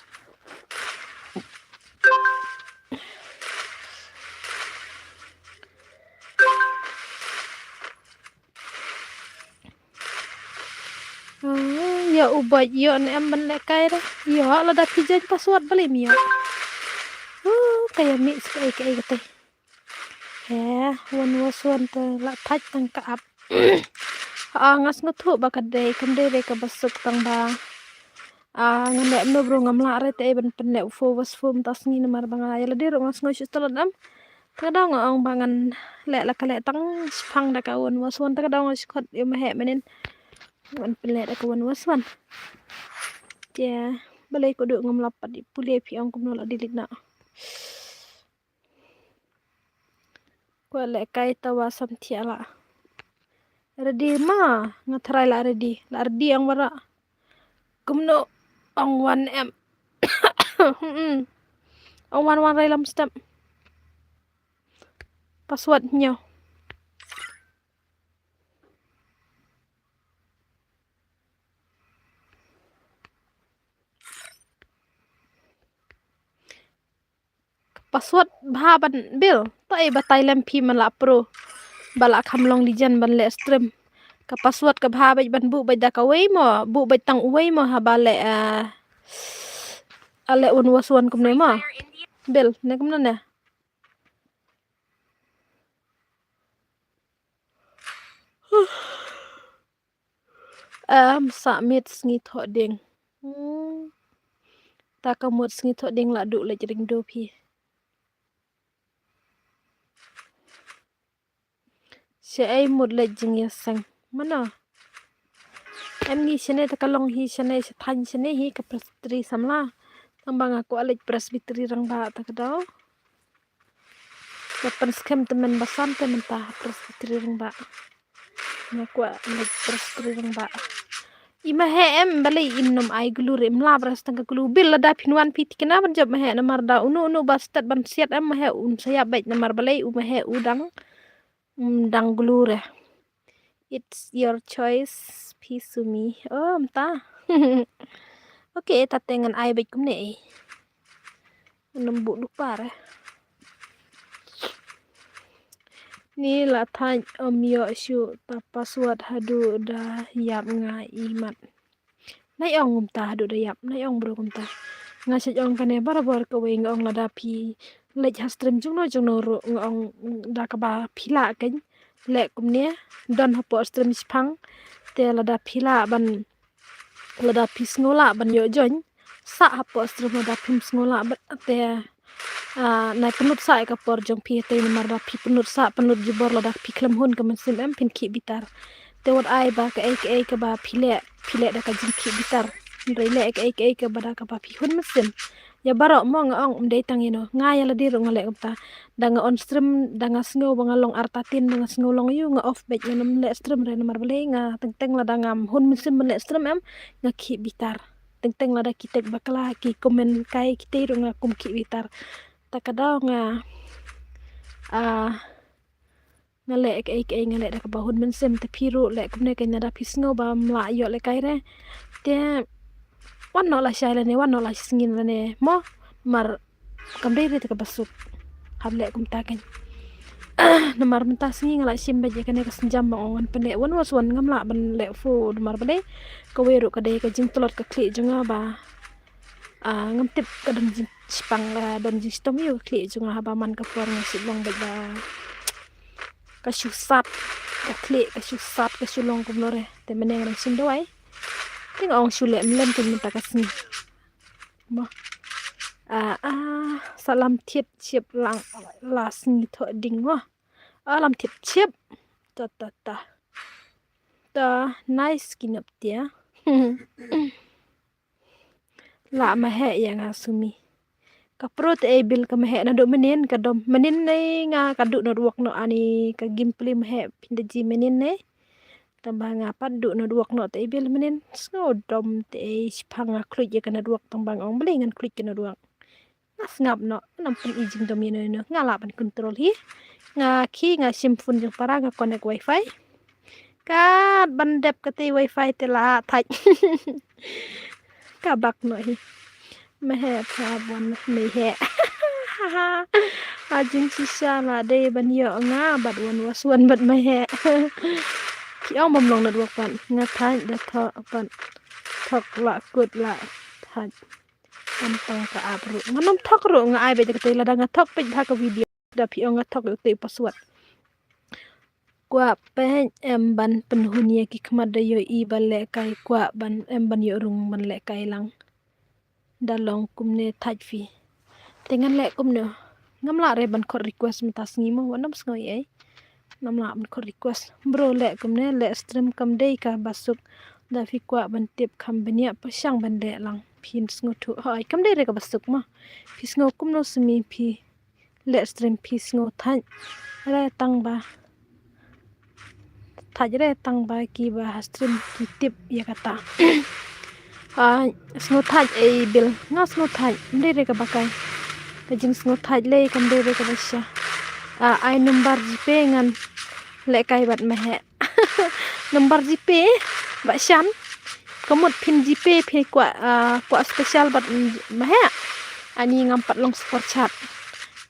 Ya ubat yo ne am ban le kai re. Yo la da pijan password bali mi yo. Kayak mix kai kate. Wan waswan te la thach tang ka ap. Ngas ngutu ba kadai kamde re ka basuk tang ba. Ngane no bro ngamla re te ban penne fo was fom tas ngi namar banga ya le dir ngas ngoy stolan am. Kadang ang bangan le la kale tang spang da ka wan waswan ta kadang skot yo mahe menen. Wan pelet aku wan waswan. Ya, balai ko do ngam lapat di pule pi ang kumno la dilit na. Ko le kai tawa sam tiala. Ready ma, ngatrai la ready. La ready ang wara. Kumno ang 1M. Ang 1 rai lam step. Password nyo. Password bahaban bil to ai batai lampi mala pro bala khamlong dijan ban le stream ka password ka bha bai ban bu bai da ka wei mo bu bai tang wei mo ha bale ale un waswan kum ne ma Fire India bil ne kum ne submit sngi tho ding ta ka mot sngi tho ding la du le jring do phi se ai mot le jing ya sang mana em ngi sene ta kalong hi sene se than sene hi ka presbytery samla tambang aku alej presbytery rang ba ta kadau Kapan scam temen basan temen ta presbytery rang ba ngaku alej presbytery rang ba ima he em balai innom ai glur em la bras tang glu bil la da pinwan pit kena ban job he namar da unu bastat ban siat em he saya bait namar balai he udang dang glure. It's your choice, Pisumi. Entah. Oke, tatengan ai baik kumne. Nembuk lupa re. Ni la than yo syu ta password hadu da yap nga imat. Nai ong ta hadu da yap, nai ong bro kumta. Nga sej ong kane barabar ka we ngong la da pi lej hastrim jungno ro ngong da ka ba phila kan. Le kumne don hapo stream spang te lada phila ban lada pis ngola ban yo join sa hapo stream lada pim ngola ban te nai penut sa ka por jong pi te mar da pi penut sa penut jibor la dak pi klem hun ka men sim em pin ki bitar te wat ai ba ka ai ka ba pile da ka jin ki bitar ndai le ka ai ka ba da ka ba pi hun mesim ya barok mo nga ong umdai tang ino nga ya la dir ngale upta danga on stream danga sngo banga long artatin danga sngo long yu nga off back nga le stream re mar bale nga teng la danga hun mesim le stream em nga ki bitar teng la da kitek bakla ki komen kai kite ro nga kum ki bitar takadaw nga ngale ai ngale da ka ba hun mesim te piru le kumne ka na da pisngo ba mla yo le kai re te wan no la shaila ne wan no la singin ne mo mar kamde re ka basuk hable kum ta kan namar menta singi ngala sim baje kan ka senjam ba ongan pene wan was wan ngamla ban le fu mar bale ka weru ka de ka jing tolot ka kli junga ba ngam tip ka don jing spang la don jing stom yu kli junga ba man ka por ngasi long ba ka shusat ka kli ka shusat ka shulong kum lore te meneng rang sim doai ting ong shule mlem tin minta kasni mo salam thiep chiep lang las ni tho ding wa alam thiep chiep ta nice kinap tia la ma he yang asumi ka prot e bil ka ma he na do menin ka dom menin nei nga ka du no wok no ani ka gimpli ma he pindaji menin nei tambah ngapa du no duak no te bil menin sngo dom te spanga klik ya kana duak tambang ong belingan klik kana duak nas ngap no nampun ijing dom ino ngala pan kontrol hi nga ki nga simpun jeng para nga connect wifi ka bandep kate wifi te la thaj ka bak no hi mehe tha bon mehe ajing sisa la de ban yo nga bat wan waswan bat mehe ki ong bom long na duak pan nga thaj da tho pan thok la kut la thaj antang ka abru nganom thok ro nga ai be te la da nga thok pe ha ka video da pi ong nga thok te password kwa pen em ban penhunia ki khmat da yo i bale kai kwa ban em ban yo rung ban le kai lang da long kumne thaj fi tengan le kumne ngamla re ban khot request mitas ngimo wanam sngo ai namla ban khot request bro le kumne le stream kam dei ka basuk da fi kwa ban tip kham bania pasang ban le lang phin sngo thu hai kam dei re ka basuk ma fi sngo kumno smi phi le stream phi sngo than re tang ba thajre tang ba ki ba stream ki tip ya kata sngo thaj e bil nga sngo thaj dei re ka bakai ka jing sngo thaj le kam dei re ka basya ai number gp ngan le kai bat mehe number gp ba shan kamut pin gp phe kwa special bat mehe ani ngam pat long super chat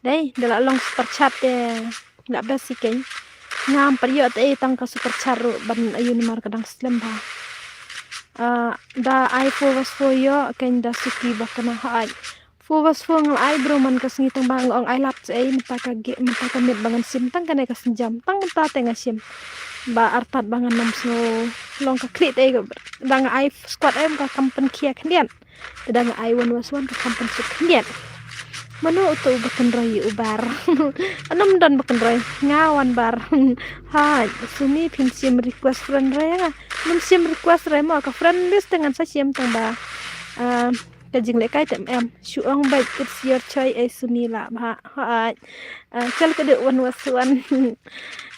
dei dala long super chat te la basiken ngam period e tang ka super chat ro ban ayun mar kadang slam ba da ai was for yo ken da suki bakana hai was for ngal ai bro man ka singi tang bang ong ai lap ai mata ka met bangan sim tang kana ka senjam tang mata tenga sim ba artat bangan nam sno long ka klit ai dang ai squad em ka kampen kia khndian dang ai was one ka kampen suk khndian mano utu bakan roy ubar anam dan bakan roy ngawan bar hai sumi pin sim request friend re num sim request re mo ka friend list dengan sa sim tang ba kajing le kai tem em shuang bai it's your choice ai sumi la ba hai kal ka de one was one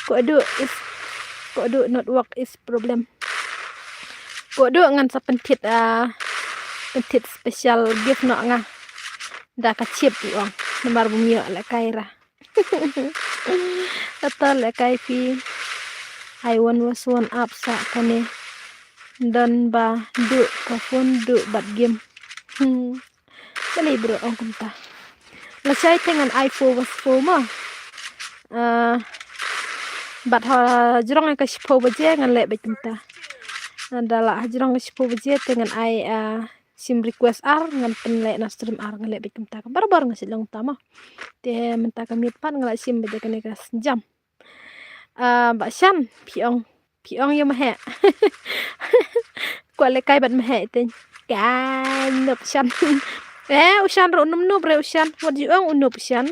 ko do not work is problem ko do ngan sa pentit pentit special gift no nga da ka chip uang nomor bumio la kaira atau le kai fi I was one up sa kane dan ba du ka phone du bat game kali bro ong kumta la sai tengan iPhone was for ma bat ha jrong ka sipo baje ngan le be kumta dala jrong sipo baje tengan ai sim request ar ngan penle na stream ar ngale be kumta ka barbar ngasi long tama te menta ka mit pan ngala sim be kane ka jam ba shan piong yo mahe kwa le kai bat mahe te ka nop shan Usian ro num bre usian. What you unup usian?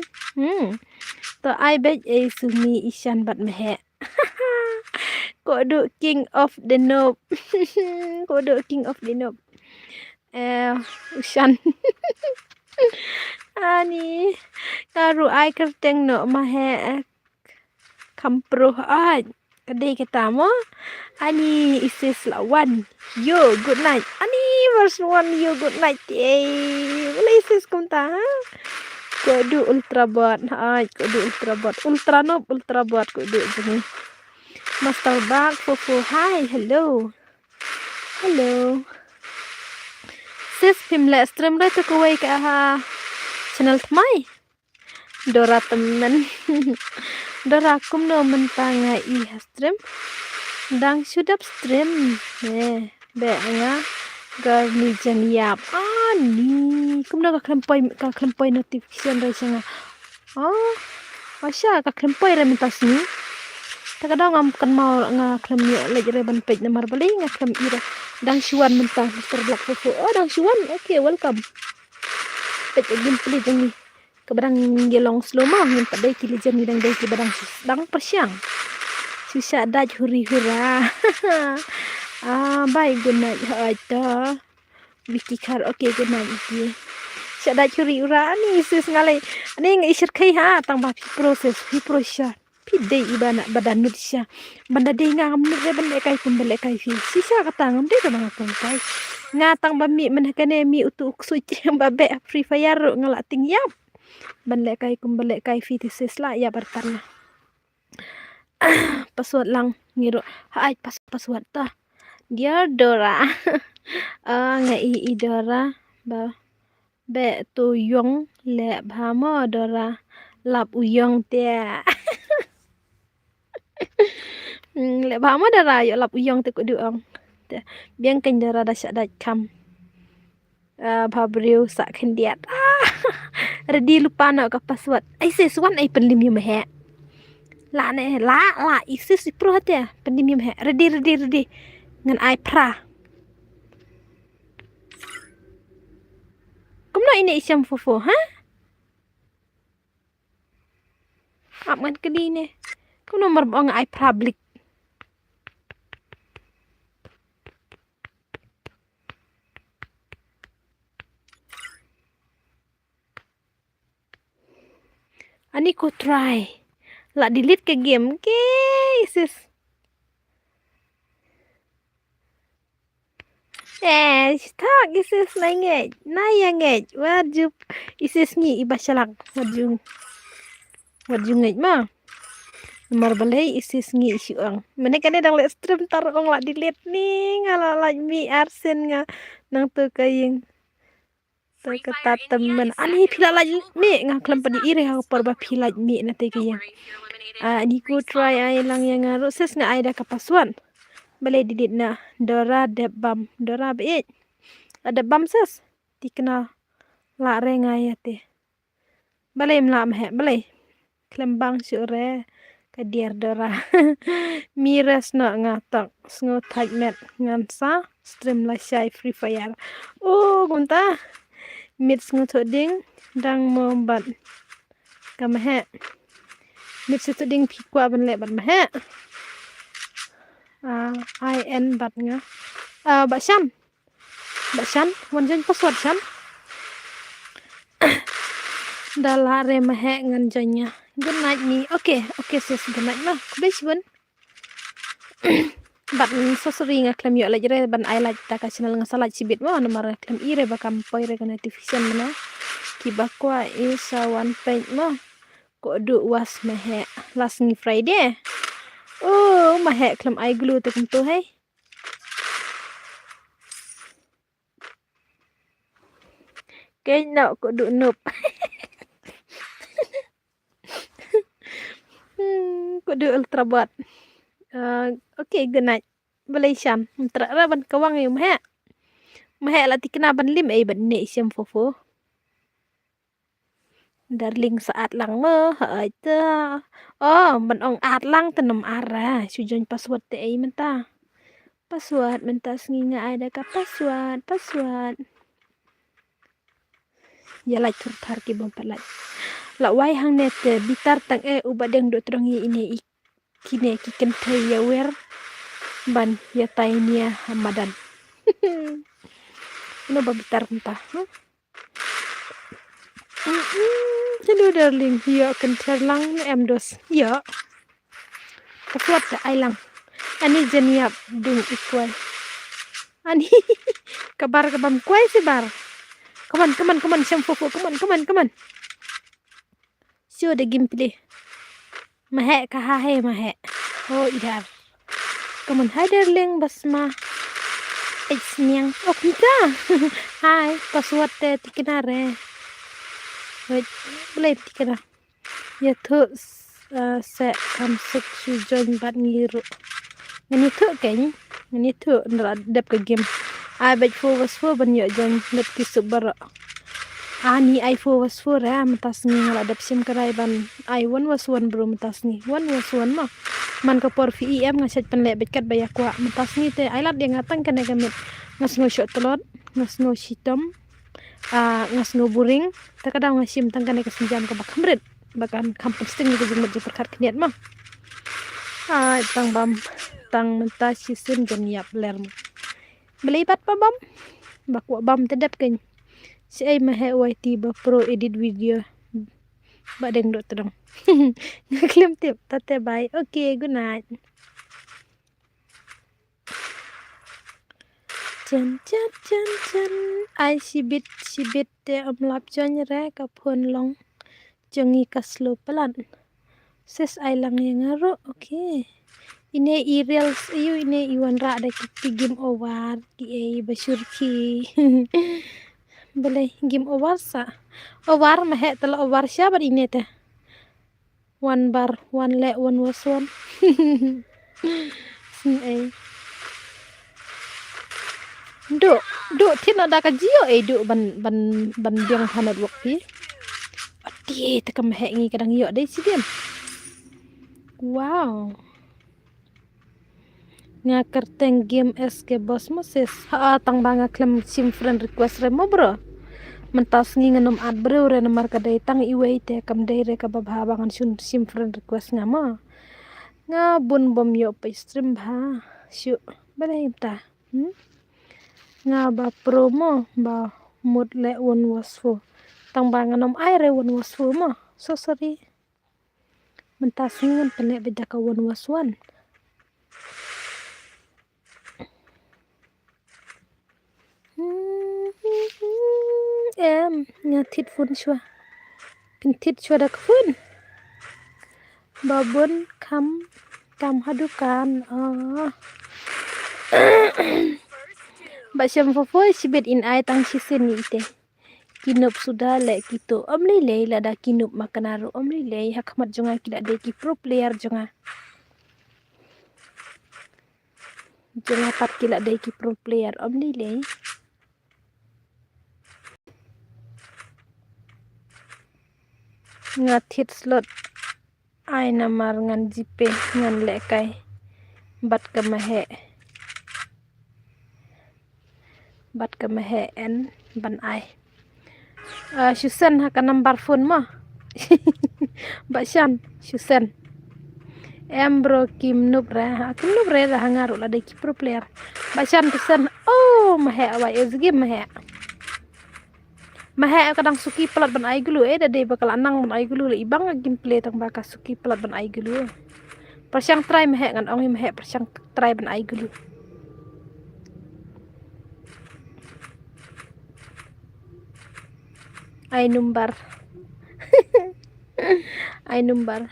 To I bet sumi isan bat mehe. Kodok king of the noob. Kodok king of the noob. Usian. Ani karu ai kerteng no mahe kampruh ai. Kadai kita mo. Ani isis lawan. Yo good night. Ani verse 1 yo good night. Wala isis kumta. Kodu ultra bot. Ai kodu ultra bot. Ultra noob ultra bot kodu jeni. Master Bug Fufu. Hi, hello. Hello. Sis pimle stream re tu kuwai ka channel tmai. Dora temen. Dora kum no mentanga I stream. Dang sudap stream. Be nga garni jan yap. Ni kum no ka klempoi notification re sanga. Masya ka klempoi re mentas ni. Kadang ngam kan mau nga klem yo lagi re ban page nomor bali nga klem ira. Dang Shuan mentah Mr. Black Fufu. Dang Shuan. Okay, welcome. Page gameplay jangi. Kebarang gelong slow mo ngin padai kili jang dang dai ki barang dang persiang. Susah daj huri hura. Bye good night aja. Wiki kar okay good night iki. Syadaj huri hura ni sis ngalai. Ani ngisir kai ha tang ba proses sya. Pidai ibana badan nutsya. Banda dei ngam re banda kai kumbele kai fi. Sisa katang de bang kai. Ngatang ba mi menakane mi utu uksuci ba be free fire ngalak ting yap. Banda kai kumbele kai fi sis la ya bertarna. Password lang ngiro. Hai password ta. Dear Dora. Ngai Dora ba be tu yong le bhamo Dora lap uyong tia. Lek bama dara yo lap uyong te kuduang. Biang kan dara da syak dat kam. Babriu sak kendiat. Redi lupa nak ka password. Isis wan ai pendim yum he. La ne la isis pro hate pendim yum he. Redi ngan ai pra. Kumno ini isyam fufu, ha? Aman kedi ne. Kumno merbong ai public. Ani ko try. La delete ke game ke sis. Tak isis nainget. Nayanget. Wajib isis ni ibasyalak. Wajib nget ma. Nomor balai isis ngi isyuang. Mana kane dang let stream tar ong la delete ni ngala la mi arsen nga nang tu kaying. Ketat temen ani pila lagi mi nga klem padi ire ha par ba pila mi na te kayang. Ni ku try ai lang yang ngaru ses nga ai da kapasuan. Balai didit na Dora debam. Dora be. Ada bam ses. Ti kena la re ngai te. Balai mla mhe balai. Klem bang syure kadiar Dora. Miras na ngatak sngo tag met ngansa stream la syai free fire. Gunta. Mit sngo ding dang mombat kamahe. Mit ding pikwa ban le ban mahe. IN bat nga. Baksan wanjan password san. Dala re mahe ngan janya. Good night ni. Okay sis good night lah. Kubesh bun. Bat so sering ngaklam yo la jere ban ai la ta ka channel ngasalat sibit mo nomor ngaklam ire bakam poi re notification mana. Ki bakwa isa one page mo. Ko du was mahe last ni Friday. Mahe klam ai glue te kum tu hai. Kay no ko du noob. Ko du ultra bot. Okay, good night. Balay syam. Tra ban kawang yung mahe. Mahe la ti kena ban lim ai ban ne syam fofo. Darling saat lang mo. Haita. Ban ong at lang tanam ara. Sujon password te ai menta. Password menta nginga ada ka password. ya lai thar ki bom palat la wai hang net bitar tang ubat yang do trong ye ine kine ki ken ya wer ban ya tainia hamadan no babitar entah hello darling ya ken terlang em dos ya kuat ta ai lang ani jeniap dung ikwai ani kabar kabam kuai si bar come on sam fofo come on show the gameplay mahe ka ha he mahe oh idar come on hi darling basma it's niang oh kita hi password te tikinare wait boleh tikina ya thu sẽ kam suk su join bat ngiru ngani thu keng ngani thu ndra dep ke game ai bet fo was fo ban yo join net ki subara ani ai fo was fo ra matas ni ngala dep sim karai ban ai one was one bro matas ni one was one ma man ka por fi em ngaset pen le bet kat baya kwa matas ni te ai lat dia ngatang kan gamit ngas no shot telot ngas no shitom ngas no buring takadang ngasim tang kan ke sinjam ka bakamret bakan kampung sting ni jeng je perkat kniat mah tang bam tang menta sisun jeniap ler belibat pa bam bakwa bam tedap ken si ai mahe waiti ba pro edit video badeng do terang ngaklim tip tate bye okay good night chan ai sibit te omlap jan re ka phon long jongi kaslo pelan ses ai lang yang ngaro okay ine reels ayu ine iwan ra da ki game over ki basur ki boleh game over sa over mah tela over siapa ine teh one bar one le one was one sin ai do tin ada ka jio do ban diang hanat waktu ati tekam ngi kadang yo dai si diam wow nga kerteng game SK Boss Moses tang banga klem sim friend request re mo bro mentas ngi nganom ad bro re nomor ka dai tang iwe te kam dai re ka babha bangan sim friend request ngama nga bun bom yo pe stream bha shu balai ta nga ba promo ba mod le one was for tang banga nom ai re one was for mo so sorry mentas ngi ngan pele beda ka one was one em nga thit phun chua pin thit chua dak phun babon kam hadukan basam fofoi sibet in ai tang sisen ni ite kinup sudah le kito omli le lada kinup makanaru omli le hakmat jonga kila de ki pro player jonga pat kila de ki pro player omli le ngathit slot ai namar ngan jipe ngan lekai bat ka mahe en ban ai Susan ha ka number phone ma bashan Susan em bro kim nup ra hangaru la de ki pro player bashan Susan oh mahe awai ezgi mahe kadang suki pelat ban ai gulu da de bakal anang ban ai gulu le ibang gameplay tang baka suki pelat ban ai gulu persyang try mahe ngan ong mahe persyang try ban ai gulu ai numbar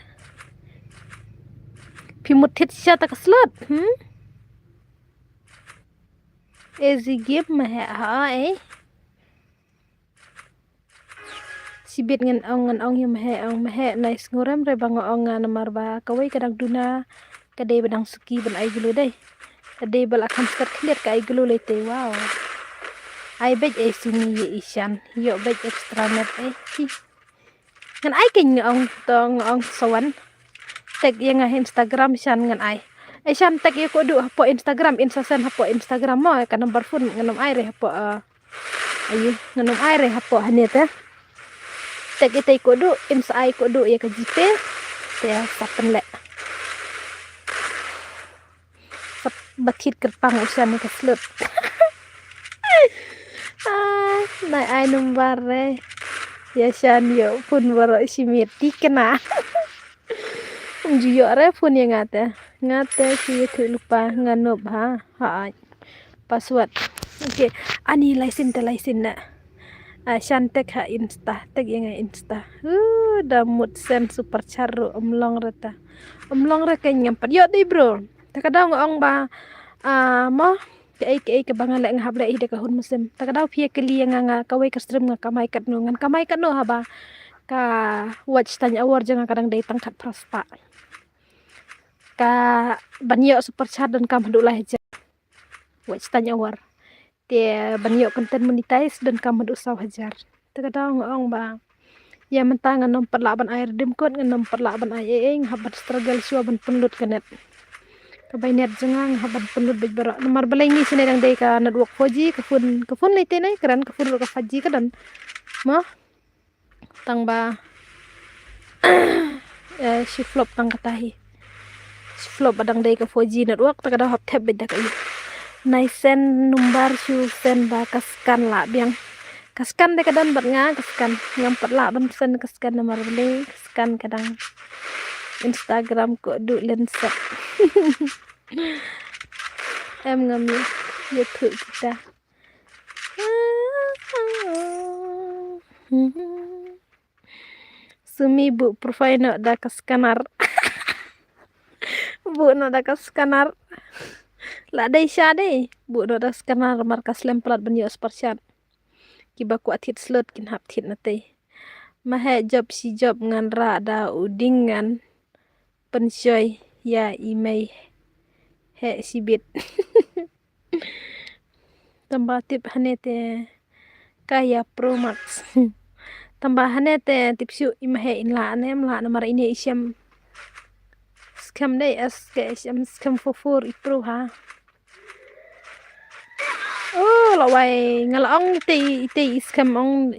pimutit siya ta kaslot easy game mahe sibit ngan ong yang mahe nice ngorem re bang ong namar ba kawai kadang duna kadai badang suki ban ai gulu dai kadai bal akan skat clear ka ai gulu lete wow ai bet sini ye isyan yo bet extra net ngan ai king ong sawan tag yang Instagram syan ngan ai syan tag ye ko du hapo Instagram hapo Instagram mo ka number phone nganom ai re hapo ayu nganom ai re hapo haneta tek itay ko do insai ko do ya ka jipe ya sapen le sap bathit kerpang usan ka slut nai ai numbar re ya shan yo pun waro simit kena juyo re pun ya ngate si tu lupa nganop ha password oke ani laisin na shantek ha insta tag yang insta damut sen super charu omlong re kanyam pat yo di bro takadang ong ba mo ke bangal le ngahab le ide kahun musim takadang pia keli yang nga kawai kastrim nga kamai kat no haba ka watch tanya awar jangan kadang dai tangkat prospa ka banyo super chat dan kam hadu lah aja watch tanya awar te banyo konten monetize dan kam hadu saw hajar takadang ong ba ya mentang nom perlaban air dim kot nom perlaban air habat struggle sua ban penlut kanet kabainet jengang habat penlut bejbara nomor balai ni sini dang dai ka network 4G kefun lite nai keran kefun ka 5G kadan mah tang ba si flop tang katahi si flop badang dai ka 4G network takada hop tab beda ka nai sen numbar su sen ba kaskan la biang kaskan de kadan bat nga kaskan ngampat la ban sen kaskan nomor balai kaskan kadang Instagram ko du lensa em ngam YouTube kita sumi bu profile no da kaskanar bu no da kaskanar la dai sha dai bu no da skanar markas lemplat banyo sparchat kiba ku atit slot kin hap tit nate mahe job si job ngan ra da udingan pensoi ya email he sibit tambah tip hanete kaya pro max tambah hanete tip su imahe in la nomor ini isyam scam dai as ke isyam scam fofur ipro ha lawai ngalaong ti scam ong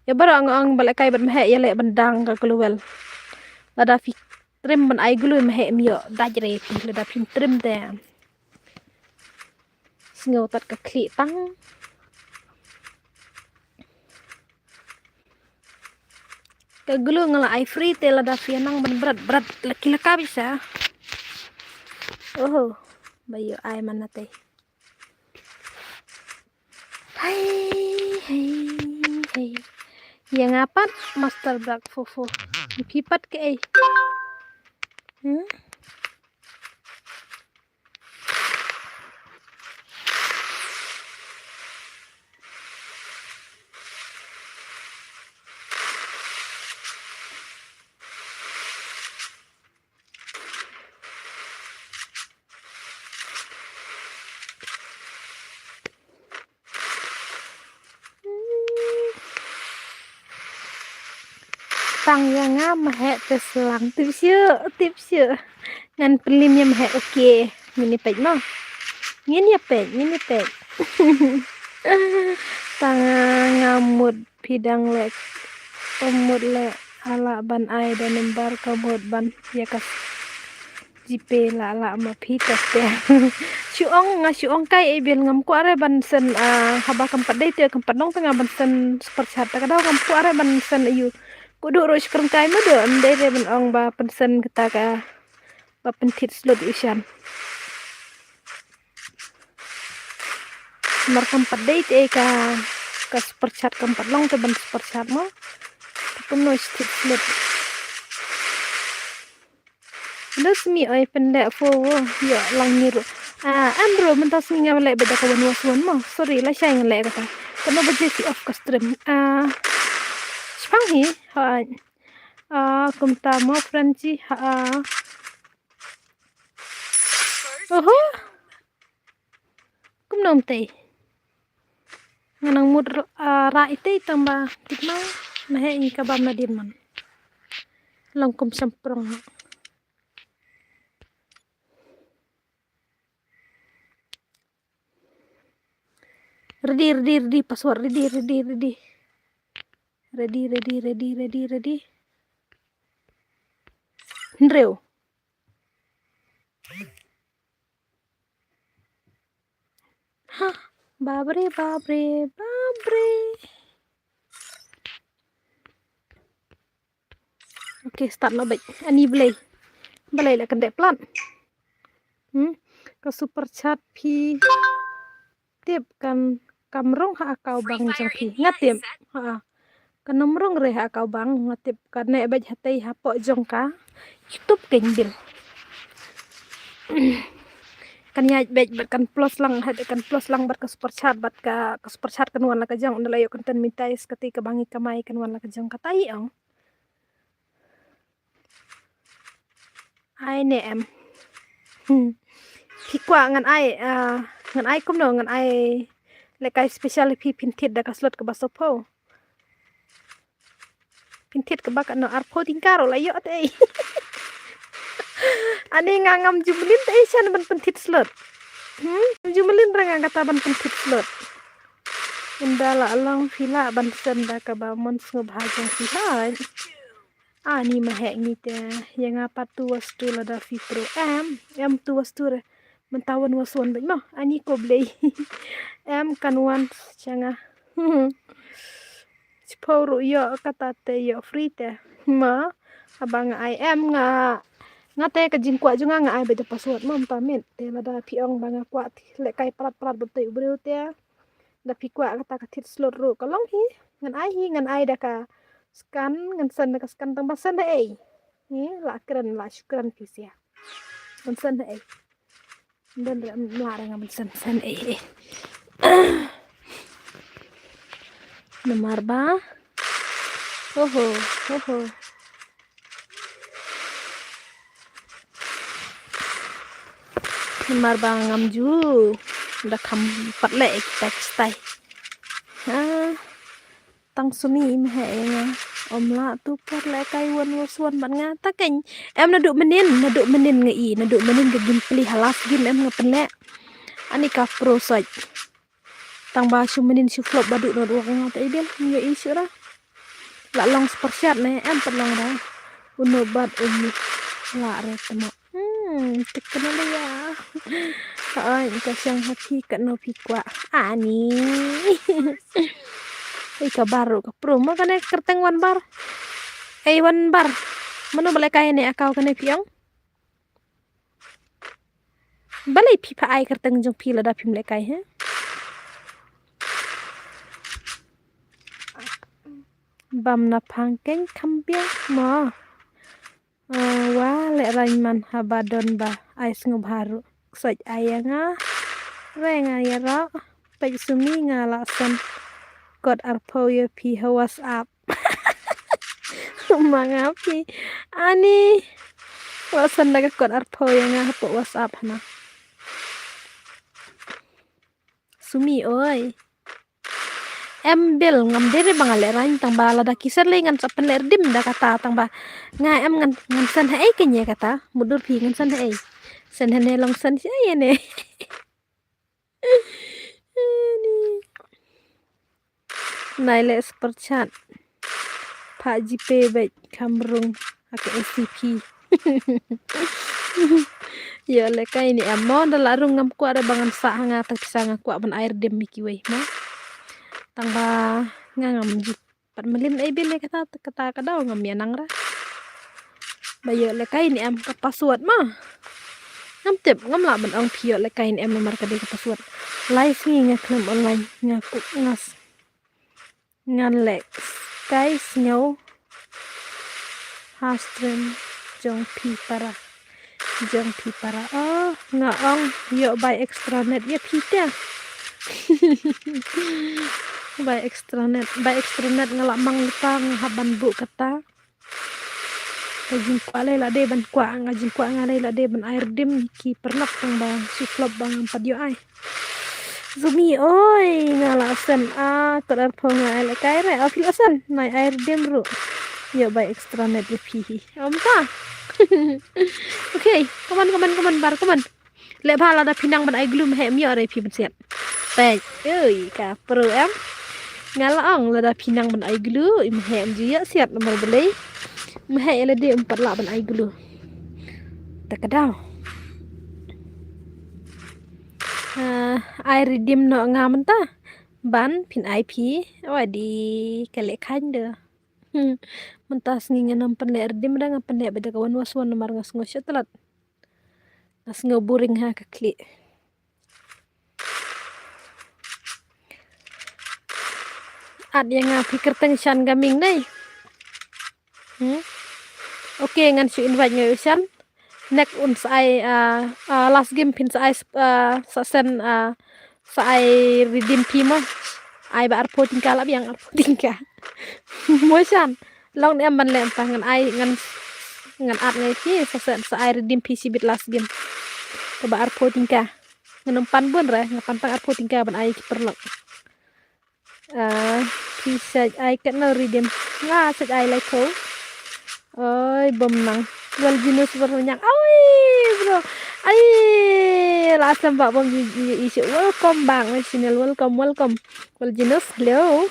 ya bara ang balak kai ban mahe ya le bandang ka keluel lada fi trim ban ai gulu mahe mio dajre pi lada pin trim te singo tat ka kli tang ka gulu ngala ai free te lada fi nang ban berat laki laka bisa bayo ai manate hai yang apa master black fofo kipat ke tang yang mahe terselang tips ya ngan pelimnya mahe oke ngini pek no ngini pek tang ngamut pidang lek pemut le ala ban ai dan nembar kamut ban ya kas jipe la ma pitas te syuong kai bil ngam ku are ban sen haba kampat dai te kampat nong tengah ban sen sepercat kadang ngam ku are ban sen ayu kudu rosh kereng kai mo do ndai re ban ong ba pensen kita ka ba pentit slot usan mar kampat dai te ka sepercat kampat long te ban sepercat mo penuh stit slot Lus mi oi pendek fo ya lang niru andro mentas mi ngale beda kawan waswan mo sorry la shay ngale kata kono baje si off ka stream spang hi kumta mo franci kum nom te nganang mud ra ite tambah tikma mahe ni kabam na din man langkum samprong Redi password redi ready Hendreu hah babre oke start no baik ani belai lah kendek pelan ke super chat pi tiap kan kamrong ha kau bang jong pi ngatip ha kanomrong re ha kau bang ngatip karena baj hatai hapok jong ka youtube kenbil kan ya baj kan plus lang had kan plus lang bar ka super chat bat ka super chat kan wan la ka jong unda layo konten mitais ketika bangi kamai kan wan la ka jong katai ong ai ne em pi kwa ngan ai kum no ngan ai le kai special pi pintit da ka slot ka basopo pintit ke bak no arpo tingkaro layo te ani ngangam jumlin te sian ban pintit slot jumlin rang kata ban pintit slot indala alang vila ban senda ka ba mon sngub hajang fihan ani mahek ni te yang apa tu wastu lada fipro em tu wastu re mentawan waswan baik mah ani ko blei em kanwan changa Cipauru yo kata te yo free te ma abang ai em nga te ka jingkwa junga nga ai beja password mam pamit te lada piong banga kwa le kai prat betul breu te da pi kwa kata ka tit slot ro kalong hi ngan ai da ka scan ngan san da ka scan tang basan da ei la syukran pisia ngan san da ei dan la ngan san ei nomor ba oho nomor ba ngam ju da kham pat le kita stai tang sumi im he nga omla tu par le kai won waswan ban nga ta keng em na duk menin ngai na duk menin ke gim pli halas gim em ngapen le ani ka pro soj tang ba su menin su flop badu no do nga ta idel ngai isu ra la long spesiat ne em pelong ra uno bat umi la re temo tekena le ya ai ka siang hati ka no pi kwa ani ka baru ka pro ma kane kerteng wan bar wan bar manu balai kai ne akau kane piang balai pi pa ai kerteng jong pi lada pim le kai he bam na pangkeng kambiang ma wa le rainman habadon ba ai sngub haru soj ayanga renga ya ra pai sumi ngala san god arpo ya pi whatsapp mangapi ani wasan daga god arpo ya nga po whatsapp na sumi oi em bel ngam dere bangale rain tang bala da kisar le ngan sapen ler dim da kata tang ba nga em ngan san hai kenya kata mudur pi ngan san hai san hene long san si ai ne nai le superchat Pak JP baik kamrung ake SCP ya le kai ni amon da larung ngam ku ada bangan sa nga ta bisa ngaku ban air dem miki we ma tang ba ngam ji pat melin ai bele kata kadau ngam yanang ra bayo le kai ni am ka password ma ngam tip ngam la ban ong pio le kai ni am nomor ka de ka password live ni ngaklem online ngaku ngas ngan le guys nhau stream jong pi para nga ong yo by extranet ya pi te by extranet ngala mang tang haban bu kata kajin kwa la de ban kwa ngajin kwa ngale la de ban air dim ki pernap tang ba su flop bang padio ai zumi oi ngala sen kadar ponga ele kaire afilasan nai air dim ru yo by extranet ya pi omta okay kaman bar le bhala da pinang ban ai glum he mi ore pi bensiat tai oi ka pro em ngalaang lada pinang ban ai glu imhe mjia siat nomor beli mhe ele de empat la ban ai glu takadau ai redeem no ngam ta ban pin IP wadi kale khande mentas ngingen nam pen le redeem dang pen le beda kawan waswan nomor ngas ngos telat ngas ngoburing ha ka kli ad yang pikir teng shan gaming dai oke ngan su invite ngai shan nek uns ai last game pin sa ai sa sen sa ai redeem pima ai ba arpo tingka lab yang arpo tingka mo shan long em ban lem tangan ai ngan at ngai pi sa sen sa ai redeem PC bit last game ke ba arpo tingka ngan pan bun re ngapan tang arpo tingka ban ai perlok bisa ai kan no redeem nga sa ai like ko oi bom nang wal jinus berbanyak ai bro ai lasam mbak bang isu welcome bang channel welcome wal jinus hello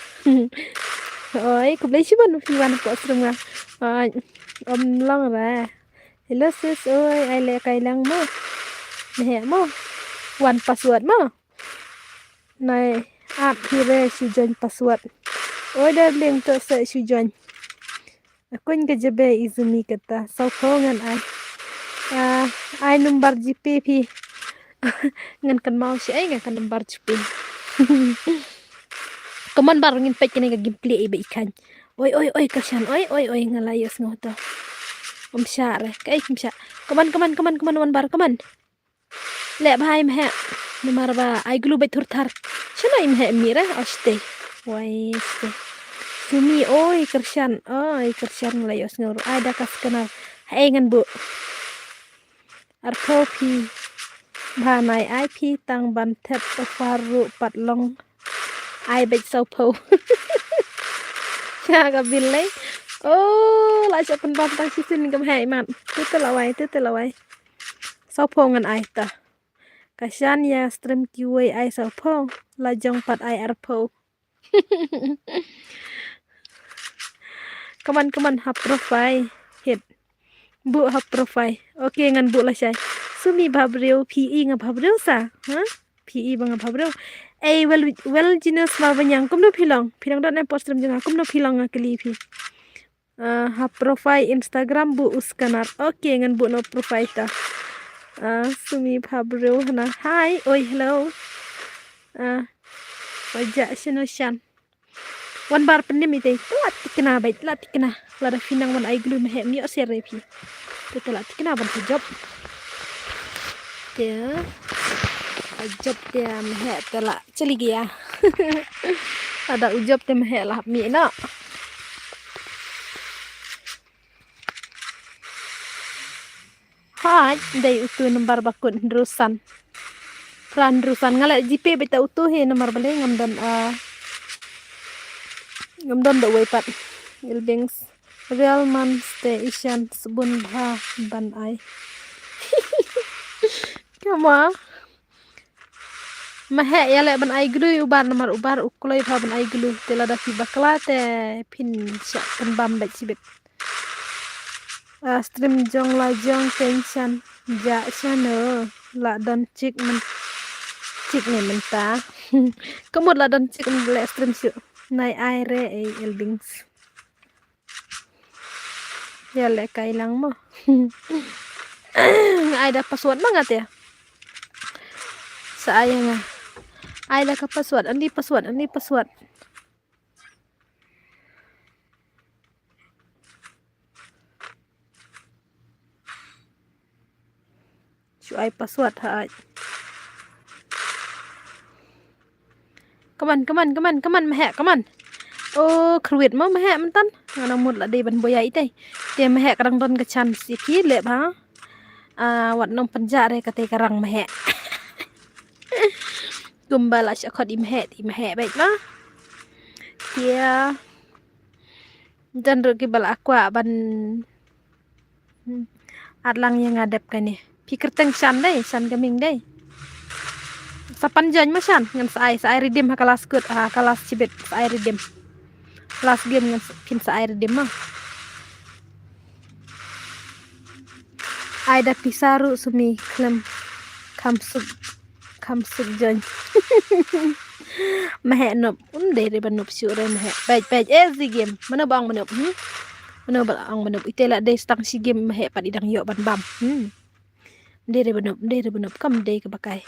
oi ku beli siban fiwan ko asrama ai om long ra hello sis oi ai le kai lang mo ne mo one password mo này app hire si join password oi darling to sa si join akun ke jabe izumi kata sau ngan ai number GP pi ngan kan mau si ai ngan kan number GP kaman bar ngin pek kene ga gameplay ibe ikan oi kashan oi ngalayos ngoto syare kai sya kaman wan bar kaman le bhai mhe number ba ai glu be thar chana im he mira aste wai ste sumi oi kershan ngalayos ngoro ada kas kenal hai ngan bu arpo pi banai IP tang ban tep faru pat long ai bet sau po cha ga bille lại sẽ phân ban tăng xin cầm hệ mặn tức là vậy sau po ngan ai ta kasian ya stream QA ai sau po la jong pat ai arpo kaman hap profile hit bu hap profile oke ngan bu la syai sumi babreu PE nga babreu sa ha PE bang babreu ai well jinus mal banyang kum no philang dot na post ram jang kum no philang akli phi hap profile Instagram bu uskanar oke ngan bu no profile ta sumi babreu hana hi oi hello wajak shan wan bar pendim ite telat tikna lada finang wan ai glu mehe mi ose repi telat tikna ban job dia job dia mehe telat celi gia ada ujob dia mehe lah mi na hai dai utu nomor bakun rusan ngala GP beta utu he nomor bale ngamdon do wepat ilbings real man station sebun bha ban ai kama mahe ya le ban ai glu ubar nomor ubar ukulai bha ban ai glu tela da fi bakla te pin sha kan bam bet sibet stream jong la jong tension ja channel la don chik ne menta kamut la don chik le stream syu nai ai re elbings ya le kai lang mo ai da password banget ya sayang ai da ka password andi password ai password hai kaman mehe kaman oh kruit mo mehe mentan ngana mut la de ban boya ite te mehe kadang don kechan si pi le ba wat nong penja re kate karang mehe gumbala syakot imhe baik lah dia dan rugi bal aqua ban adlang yang ngadep kan ni pikir teng shan gaming dai Sapan jan macam ngan sai redeem kelas good kelas cibet sai redeem. Kelas game ngan pin sai redeem mah. Ai da pisaru sumi klem kamsuk jan. Meh nop dere banop syure meh. Baik zi game. Mana bang manop? Mana bang manop itela de stang si game meh pad idang yo ban bam. Dere banop kam de ke bakai.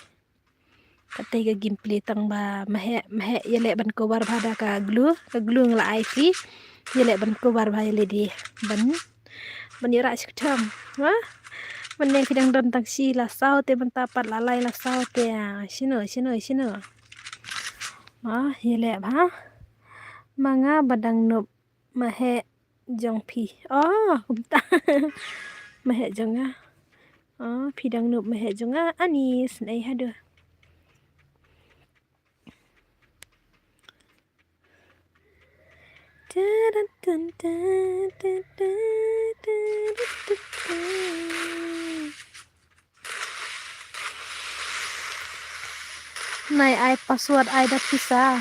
Katai ke gameplay tang ba meh yele ban ko bar bada ka glue ngla IP yele ban ko bar ba yele di ban yara siktam ha meneng kidang don tang si la sao te ban tapat lalai la sao te sino yele ba manga badang nop meh jong pi kumta meh jonga pidang nop meh jonga anis nei hado. Nai ai password ai da pisa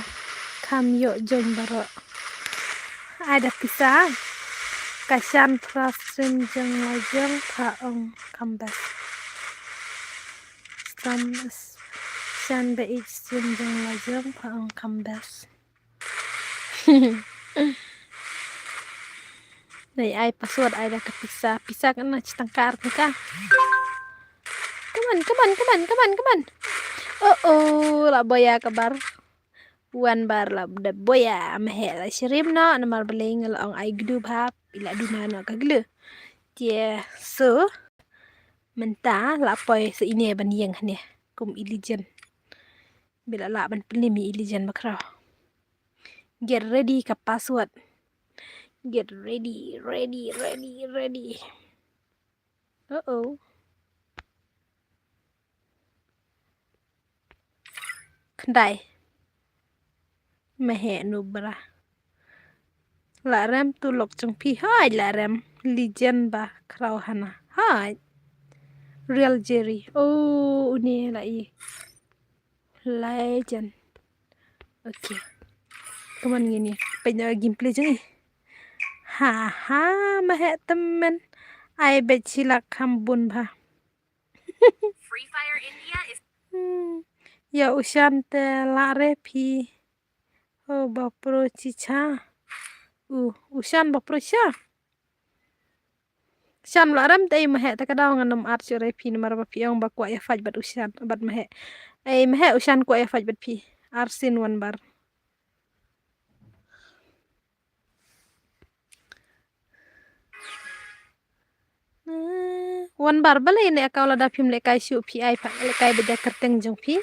kam yo join baro ai da pisa kasan prastrim jeng lajeng paong kambas san be stream jeng lajeng paong kambas. Nai ai password ai da pisa kan na citangkar ka. Come on. La boya kabar. Wan bar la da boya meh la shirim no namar beling la ong ai gdu bhap ila duma no ka glu. Tie so menta la poi se ini ban yeng hne kum ilijen. Bila la ban pelimi ilijen bakrao. Get ready ka password. Get ready. Kendai mehe nubra la rem tu lok chung pi hai la rem legend ba krau hana hai real jerry ini la i legend. Okay kaman gini penya gameplay jeng mehe temen ai bet silak hambun ba. Free Fire India is Ya usian te la re pi bapro chicha usian bapro cha sian la ram te meh ta kadaw nganam art re pi mar ba pi ong ba kwa ya faj bat usian bat meh usian kwa ya faj bat pi arsin wan bar. Wan bar bale ne ka la da phim le kai shu pi ai pha le kai beda kerteng jong pi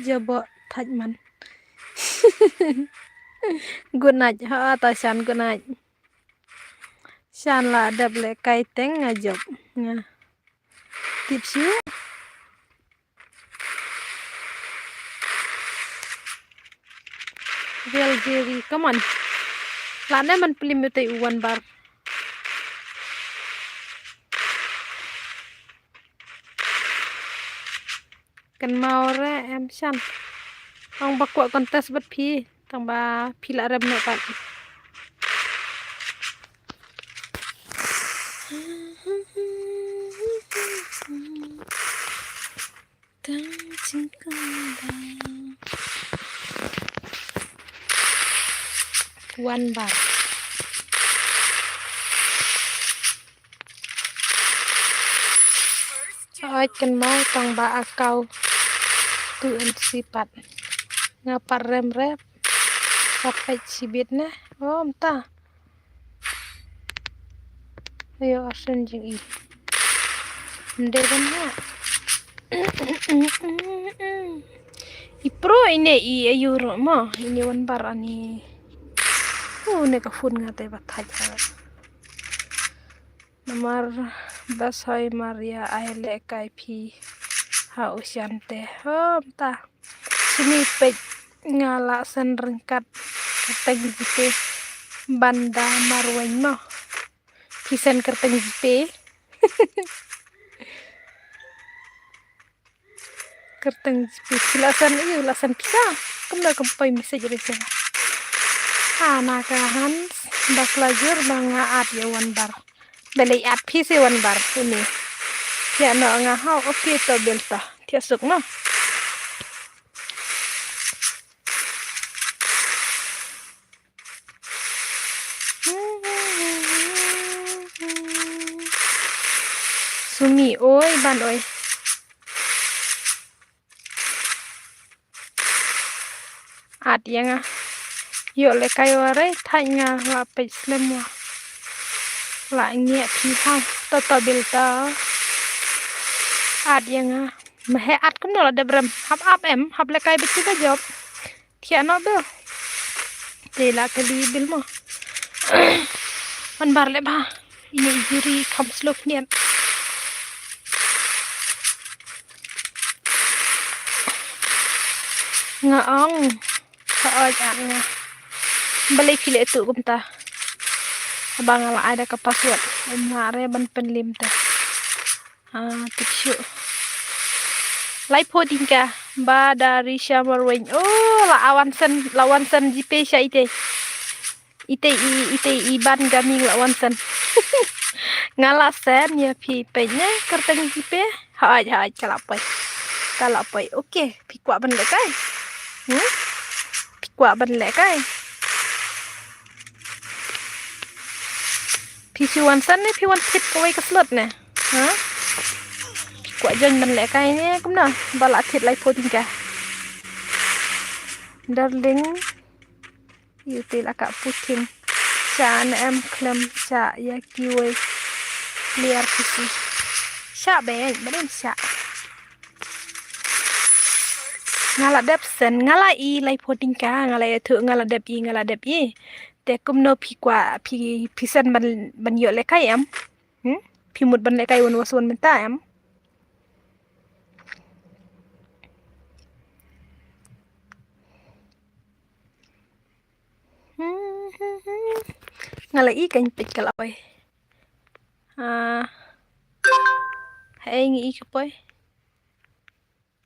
jabo thaj man. Good night ta shan good night shan la dab le kai teng ngajob nga tips you real jerry come on la ne man pelim te wan bar kan mau re em shan ong bakwa kontes bat pi tang ba pi la rem no pat one bar oi kan mau tang ba akau tu en sipat ngapar rem rep sampai sibit nah entah ayo asen jeng i ndek kan ha ipro ini i ayuro mo ini wan bar ani ne ka fun ngate bathaj namar bas hoy maria aile kai phi ha usyante ta sini pe ngala sen rengkat teng jipe banda marwen no pisen kerteng jipe kerteng pilasan iyo lasan pisa kemna kempai message re sela anaka Hans baklajur banga at ya wan bar beli at pisi wan bar ini ya no nga hau oke to belta tiasuk no Sumi oi ban oi at yang yo le kai ware thanya la pe slemwa la nge phi ha to belta at yang mehe at kum no la debram hap em hap le kai betu ka job thia no bel te la kali bil mo man bar le ba ini juri kam slok nian ngaong saoj at nga balik pile tu kumta abang ala ada ke password mare ban penlim ta tikshu live coding ka ba dari shamarwen oh lawan sen jipe sya ite iban gaming lawan sen ngala sen ya pi penya kerteng jipe haj kalapai oke pikwa ban le kai pikwa ban le kai PC wan san ne pi wan tip kawai ka slot ne pikwa jon ban le kai ne kumna bala thit lai coding ka darling yutil aka putin cha na em klem cha ya kiwe liar PC cha be baden cha ngala dep sen ngala i lai coding ka ngala thu ngala dep i te kumno pikwa pisan ban yo le kai em pi mut ban le kai won wason menta em ngala i kan pit kala oi hai ngi i kapoy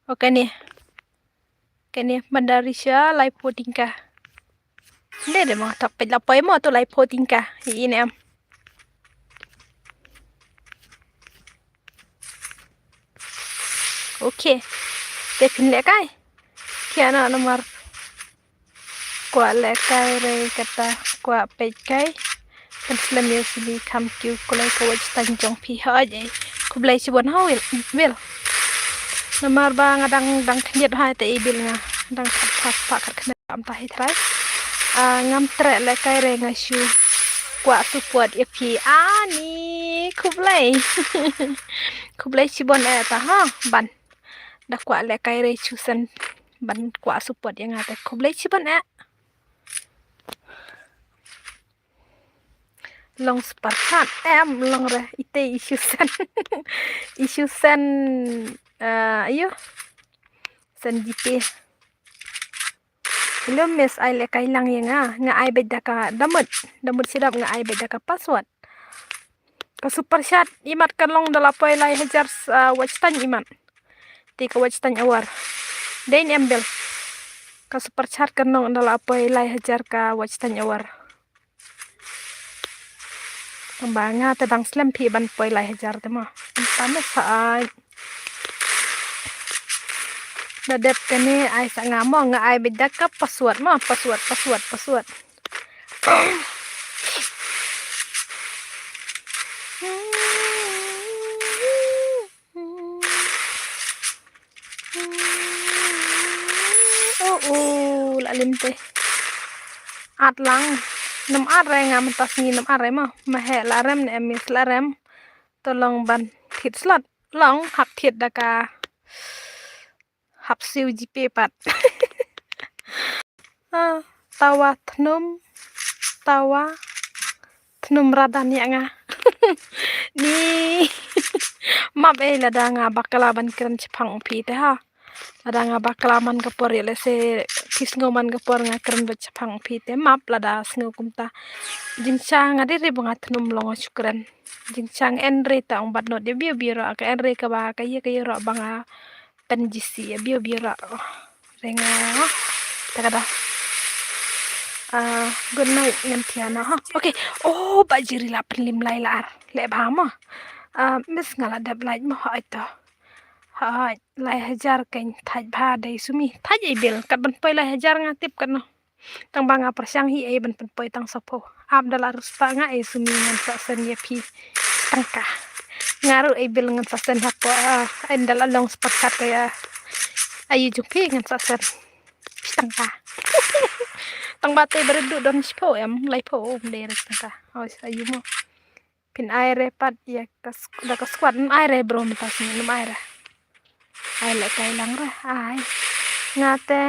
oke nih Bandarisha live voting ka de mo tapet la poy mo to live voting ka ini em oke defin le kai kiana nomor kwa le kai re kata kwa pej kai kan slam yo sili kam kiu kulai ko waj tanjong pi haje kublai sibon hawil wil nomor ba ngadang khnit hai te ibil nga dang khat pak khat am ta hitrai ngam tre le kai re ngashu kwa support ep ani kublai sibon ta ha ban da kwa le kai re chusan ban kwa support yang ate kublai sibon long spartan em long re ite isusan ayo san jipe hello miss ai le kai lang yang nga ai beda ka damut sidap nga ai beda ka password ka super chat imat kan long dalapoy lai hajar watch tan imat ti ka watch tan awar dain embel ka super chat kan long dalapoy lai hajar ka watch tan awar Tambanga tadang slam pi ban poi lai hajar tema. Panas saai. Dadep kene ai sa ngamo nga ai beda ka password mo password. Lalim teh. Atlang น้ำอะไรงามันตัดงี้น้ำอะไรมาแห่ละเรมเนี่ยมีละเรมตัวลองบันถิดสลัดลองหักถิดดากาหับซิวจีเปปัด tawa tnum radan ya nga ni map lada nga bakalaban keren Jepang pi teh ha lada nga bakalaman kapor ya se kisngoman kapor nga keren ba Jepang pi teh map lada sngokumta jingchang ade re bunga tnum longo syukran jingchang enre ta umbat no de biu ro ka enre ka ba ka ye ro banga penjisi ya bio renga takada good night ngan tiana ha okay oh bajiri la penlim lai lar le bhama miss ngala dab lai mo ha ito ha lai hajar kan thaj bha dai sumi thaj ai bil kat ban poi lai hajar ngatip kan no tang banga persang hi ai ban poi tang sapo abdal arus pa nga ai sumi ngan sa sen ya pi tangka ngaru ai bil ngan sa sen hapo endal along sepakat kaya ayu jumpi ngan sa sen tangka tang bate beredu don sipo em lai po der tangka ayu mo pin aire pat ya da squad aire bro mitas minum aire ai le kai lang ra ai ngate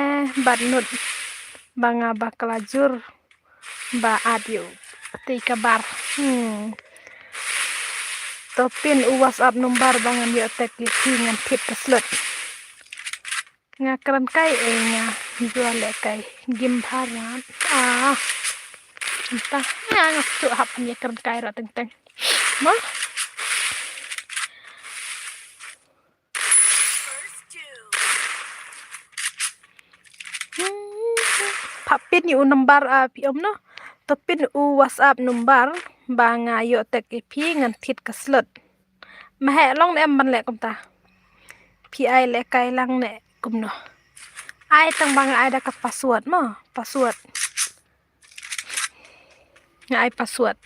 badnut banga baklajur ba adio te kabar topin WhatsApp nomor bangan yo tek ngan tip keslut ngakran kai nya jual le kai gim haran entah ngak tu hap nya kran kai ra teng mo papin yu nomor pi no topin WhatsApp nomor banga yo tek pi ngan tit keslut mahe long ne man le kom ta pi ai le kai lang ne kum no ai tang banga ai da ka password mo password ai password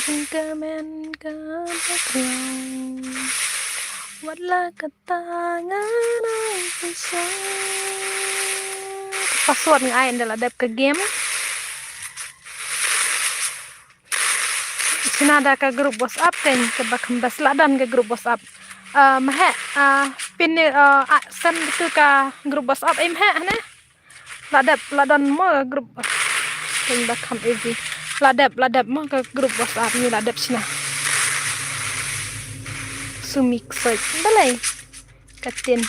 jingga men kabakrang wala katangan ay bisa password ng ay adalah dap ke game sinada ka grup WhatsApp ten ke bakambas ladan ke grup WhatsApp mahe pin sen itu ka grup WhatsApp mahe ne ladan mo grup ten bakam easy ladap mo ke grup WhatsApp ni ladap sina sumik search balai katin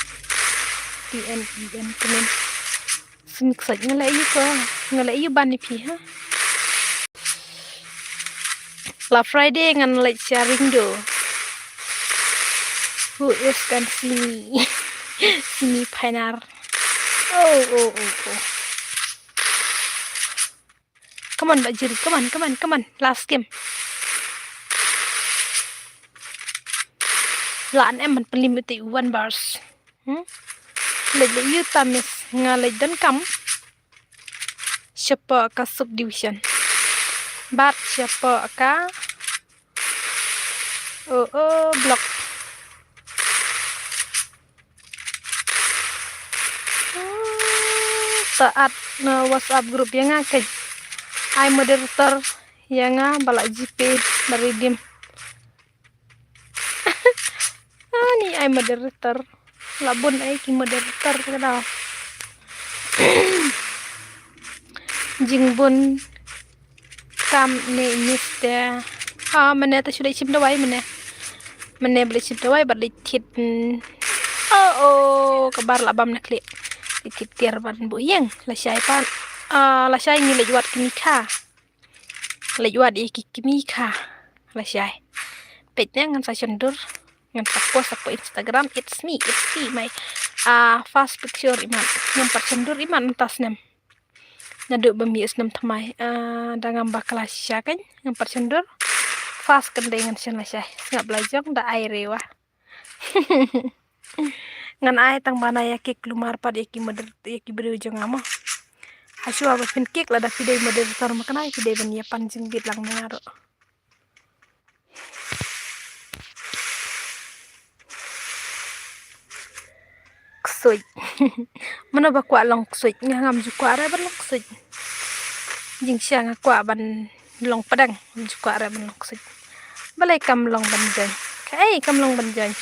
TNEN kemen sumik search ngalai yu ban ni pi ha la Friday ngan like sharing do who is can see me painar oh come on bajiri come on last game laan em man penlimiti 1 bars le yu tamis ngalai dan kam siapa ka subdivision bat siapa ka blok saat WhatsApp grup yang ngakej ai moderator yang balak GP dari game ni ai moderator labun ai ki moderator kada jingbun kam ne miste mane ta sudah sim dawai mane beli sim dawai balik tit kabar labam nak klik tit tiar ban bu yang la syai pan la syai ni lejwat kimika lejwat kimika la syai petnya ngan sa sendur ngan post aku Instagram it's me my fast picture iman yang persendur iman entas nem naduk bemius nem thamai dengan bakal sya kan yang persendur fast kan dengan sen la syai ngap belajar da aire wah ngan ai tang bana ya kek lumar pad eki moder eki berujung ama hasu aba pin kek la da video moderator makana video ban ya panjing bit lang ngaro ksoi mana ba kwa long ksoi ngam ju kwa ra ban long ksoi jing sia nga kwa ban long padang ju kwa ra ban long ksoi balai kam long ban jan kai kam long ban jan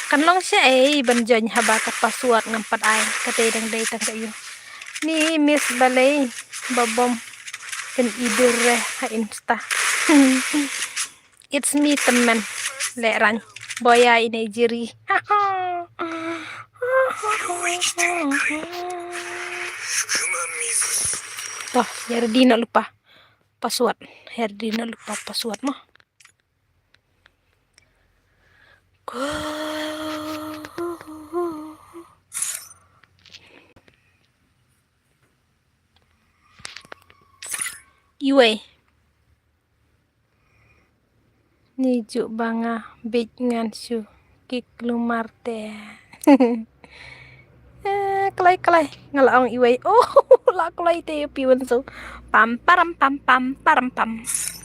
kan long sia ban jan haba ka password ngampat ai kate dang dai tang kayu ni miss balai babom pen idur ha insta it's me teman leran boya ini jiri Toh, Herdina lupa password. Herdina lupa password mah. Iwe. Nijuk banga big ngan su kik lumarte. Kelai ngalaong iwe. Oh, la kelai te piwen so. Pam param pam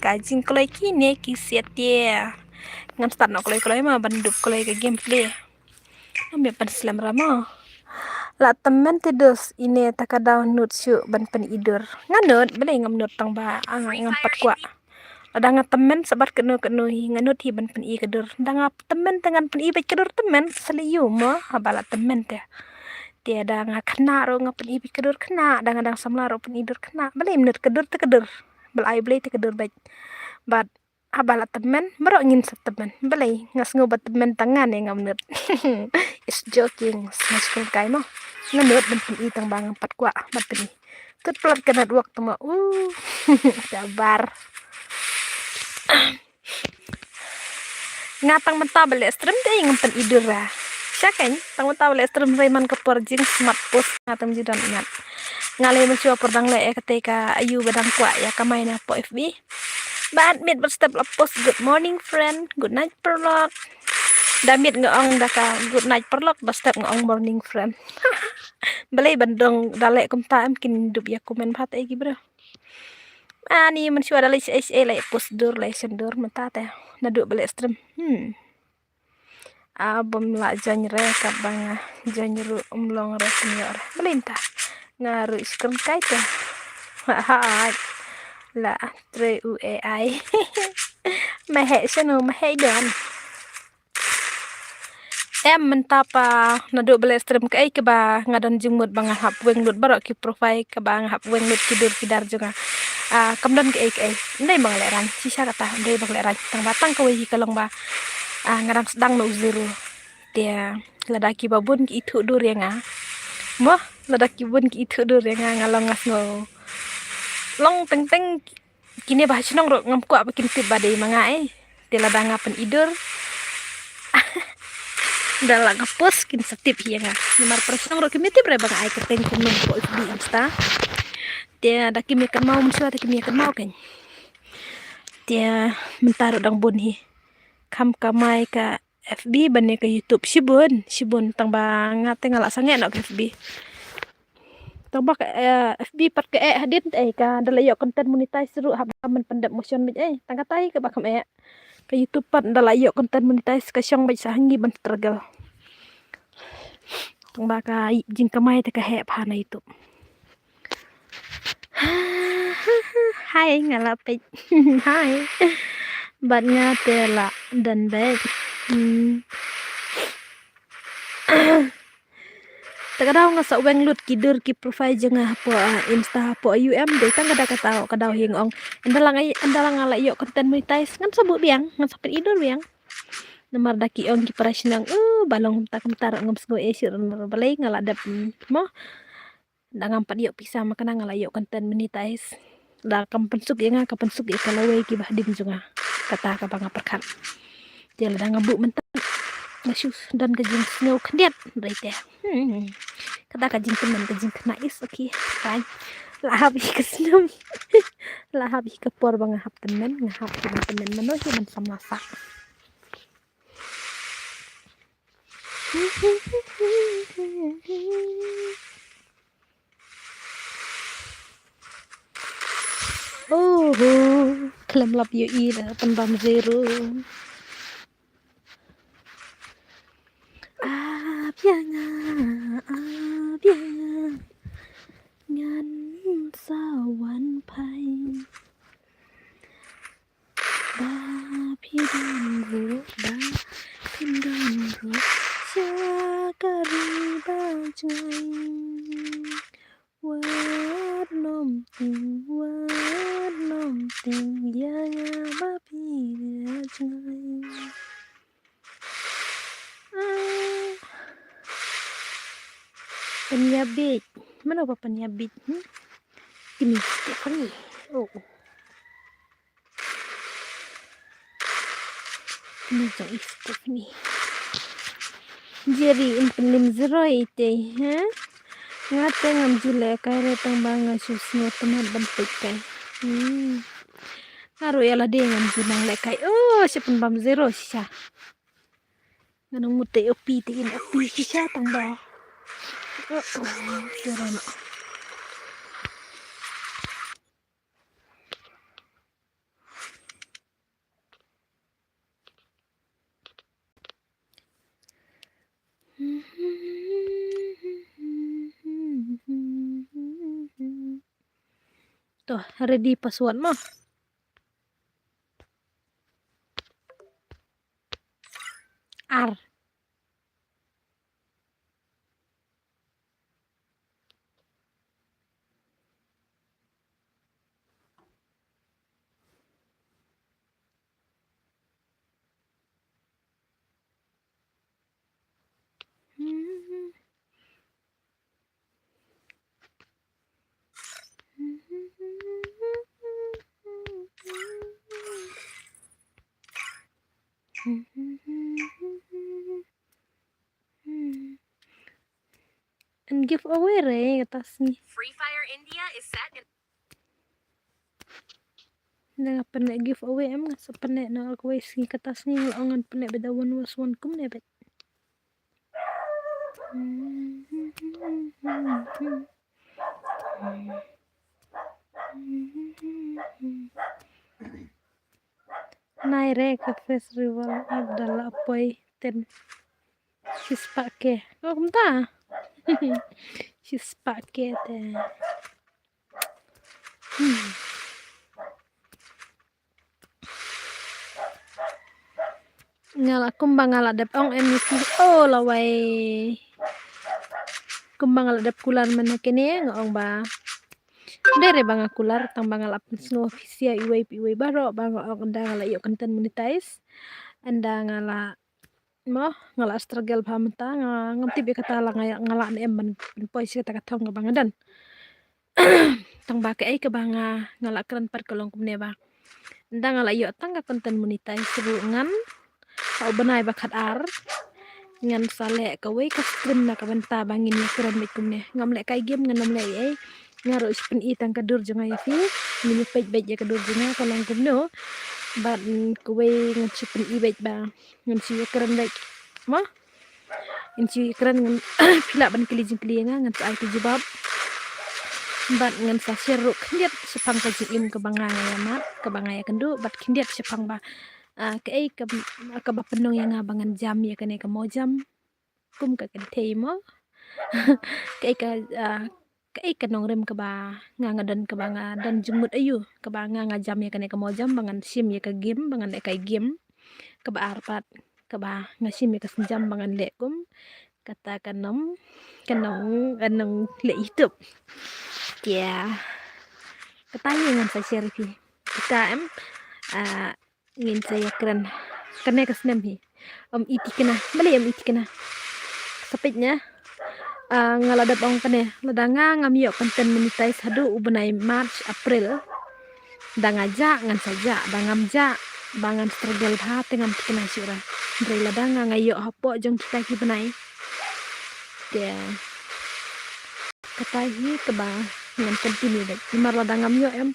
Kajing kelai kini kisiat dia. Ngan start no kelai mah bandup kelai ke gameplay. Ambil pan selam rama. La temen tidus ini taka download syuk ban pen idur. Nganut boleh ngamnut tang ba ngampat kuat. Ada nga temen sabar kenu nganut hi ban pen i kedur. Ada temen dengan pen i baik kedur temen seliu mo habala temen teh. Dia ada nga kena ro nga pen i baik kedur kena. Ada nga samla ro pen idur kena. Boleh menut kedur te kedur. Belai boleh te kedur baik. But habala temen merok ngin sa temen. Boleh ngas ngobat temen tangan yang ngamnut. Is joking. Mas kai mo. Nganut ban pen i tang bang empat kuat ban pen i. Tut pelat kena waktu mo. Sabar. Ngatang menta balik stream deh ngumpen idur lah. Siakan tang menta balik stream Rayman ke porjing smart post ngatam jidan ingat. Ngalih mencoba perdang le ketika ayu badang kuat ya kamain apa FB. Bad mid berstep post good morning friend, good night perlok. Damit ngeong daka good night perlok berstep ngeong morning friend. Balai bandong dalek kumta mungkin hidup ya komen pat lagi bro. Ani mencoba dalek like post dur like sendur menta teh. Naduk balik stream. Abom la janyre ka banga janyru umlong re senior. Belintah. Ngaru iskon kaita. Hai. La 3 UAI. Mahe seno mahe don. Mentapa naduk balik stream ke ba ngadon jumut banga hap weng lut barok ki profile ke bang hap weng lut kidur kidar juga. Kamdon ke ndai bang leran sisa kata ndai bang leran tang batang ke wi kalong ba ngadang sedang no zero dia ladaki babun ki itu dur yang moh ladaki bun ki itu dur yang ngalong ngas no long teng kini bah cenong ro ngam kuat bikin tip badai mangai dia ladang ngapen idur dalam ngapus kin setip ya nomor persen ro kimi tip re bang ai keteng kuno ko di insta dia ada kimi kan mau musuh ada kimi kan mau kan dia mentaruh dang bun hi kam kamai ka FB bane ke YouTube sibun tang bang ngate ngalak sange nak FB tang bak FB pat ke hadin ka dalayo konten monetize seru hab men pendap motion mit tang katai ke bakam ke YouTube pat dalayo konten monetize ke syong bai sahangi ban struggle tang baka jing kamai te ka he phana YouTube. Hai ngalapit. Hai. Batnya tela dan baik. Takadaw nga sa uweng lut kidur ki profile janga po insta po UM de tang kada katao kadaw hingong andalang ala iyo konten monetize ngan sabu biang ngan sapit idur biang namar daki ong ki parasinang balong tak mentar ngom sgo esir balai ngaladap mo dangang pat iyo pisa makana ngala iyo konten monetize da kam pensuk ya nga kapensuk ya kalawai ki bahdim junga kata ka banga perkat dia ladang ngabu mentar masyus dan kajing snow kendiat right ya kata kajing teman kajing kena is oke kan lah habis ke snow lah habis ke por bang hap temen ngahap temen mano himan samasa Klem lap yo ida pendam zero Abianga ngan sawan pai ba pidon ru syakari bajai wat nom ting yang bapi bajai penyabit Mana papanya bit? Ini Stephanie. Oh. Ini jang Stephanie. Jadi impelim zero ite, ha? Ngate ngam jule kay retang banga susno teman bempik kay. Ngaru yala dia ngam junang lekay. Oh, siapun bam zero siya. Nganong mute opi tiin opi siya tang ba. Oh, zero na. Tuh, ready pasuan mah. R. And giveaway re atas nih. Free Fire India is set in Nga pene giveaway em nga sa pene na ako sing katas ni laongan pene bedawan waswan kum ne bet. Naire ke festival adalah apoy ten sispake. Oh kumta. Sispake te. Ngala kumbang ngala dep ong emisi oh lawai kumbang ngala dep kular mana kene ngong ba dere banga kular tang banga lapin snow ofisia iwai baro banga ong anda ngala yo konten monetize anda ngala mo ngala struggle pamata ngamti be kata la ngala ne emban poisi kata kata banga dan tang ba ke ai ke banga ngala kran par kolong kumne ba anda ngala yo tang konten monetize seru ngan kau benai bakat ar ngan sale kawai ka stream na ka banta bangin ya keren bet kumne ngam le kai game ngan le ai ngaro spin itang kadur janga ya fi mini page bet ya kadur janga kolong kumno bat kawai ngan spin i bet ba ngan si ya keren bet ma in si keren ngan pila ban kili jing kili ngan sa ai jibab bat ngan sa seruk kindiat sepang ka jing ke banga ya mat ke banga ya kendu bat kindiat sepang ba ke ka bapenong yang abangan jam ya kene ka mo jam kum ka kente mo ke ka nong rem ka ba nga dan ka ba nga dan jumut ayu ka ba nga jam ya kene ka mo jam bangan sim ya ka game bangan le kai game ka ba arpat ka ba nga sim ya ka jam bangan le kum kata kanong anong le youtube ya katanya ngan sa share fi kita ngin saya keren karena kesenam hi iti kena beli iti kena sepitnya ngaladap ong kene ladanga ngam yo konten monetize hadu ubenai March April dangaja ngan saja bangam ja bangan struggle ha dengan kena syura ndai ladanga ngayo hapo jong kita ki benai dia katahi ke ba ngan continue dek mar ladangam yo em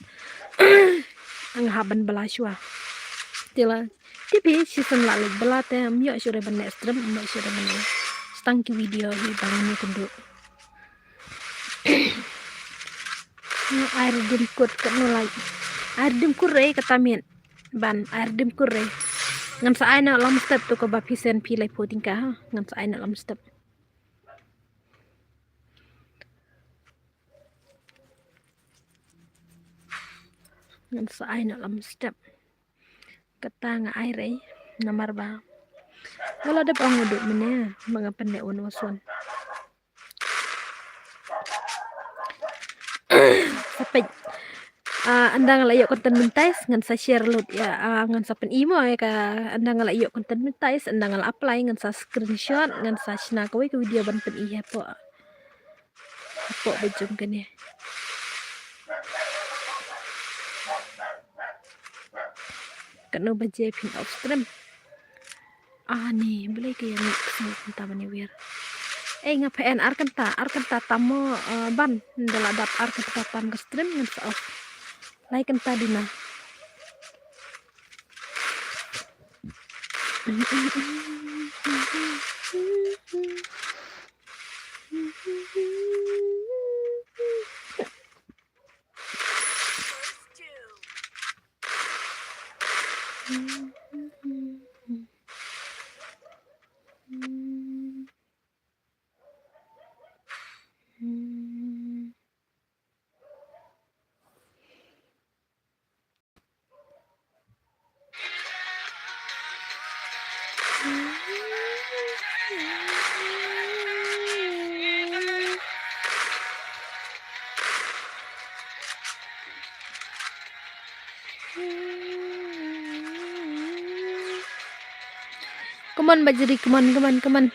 ang haban belaswa tila tipi season lalu belate myo sure bane stream myo sure bane stangki video hi bangun kundu air dim kut kan mulai air dim kurre katamin ban air dim kurre ngan sa aina lam step to ko ba pisen pi lai poting ka ngan sa aina lam step ngan sa aina lam step kata nga aire namar ba wala ada pang uduk mene mga pande waswan sampai anda ngalayo konten monetize ngan sa share load ya ngan sa pen imo ya ka anda ngalayo konten monetize anda ngal apply ngan sa screenshot ngan sa shna ko video ban pen iya po Kok bejum kan ya. Kanu baje pin off stream. Nih beli kayak kesal kenta bani wir. Ngapain ar kenta tamo ban daladap ar kenta pan ke stream ngan off. Lai kenta dina. Come on Bajri, come on.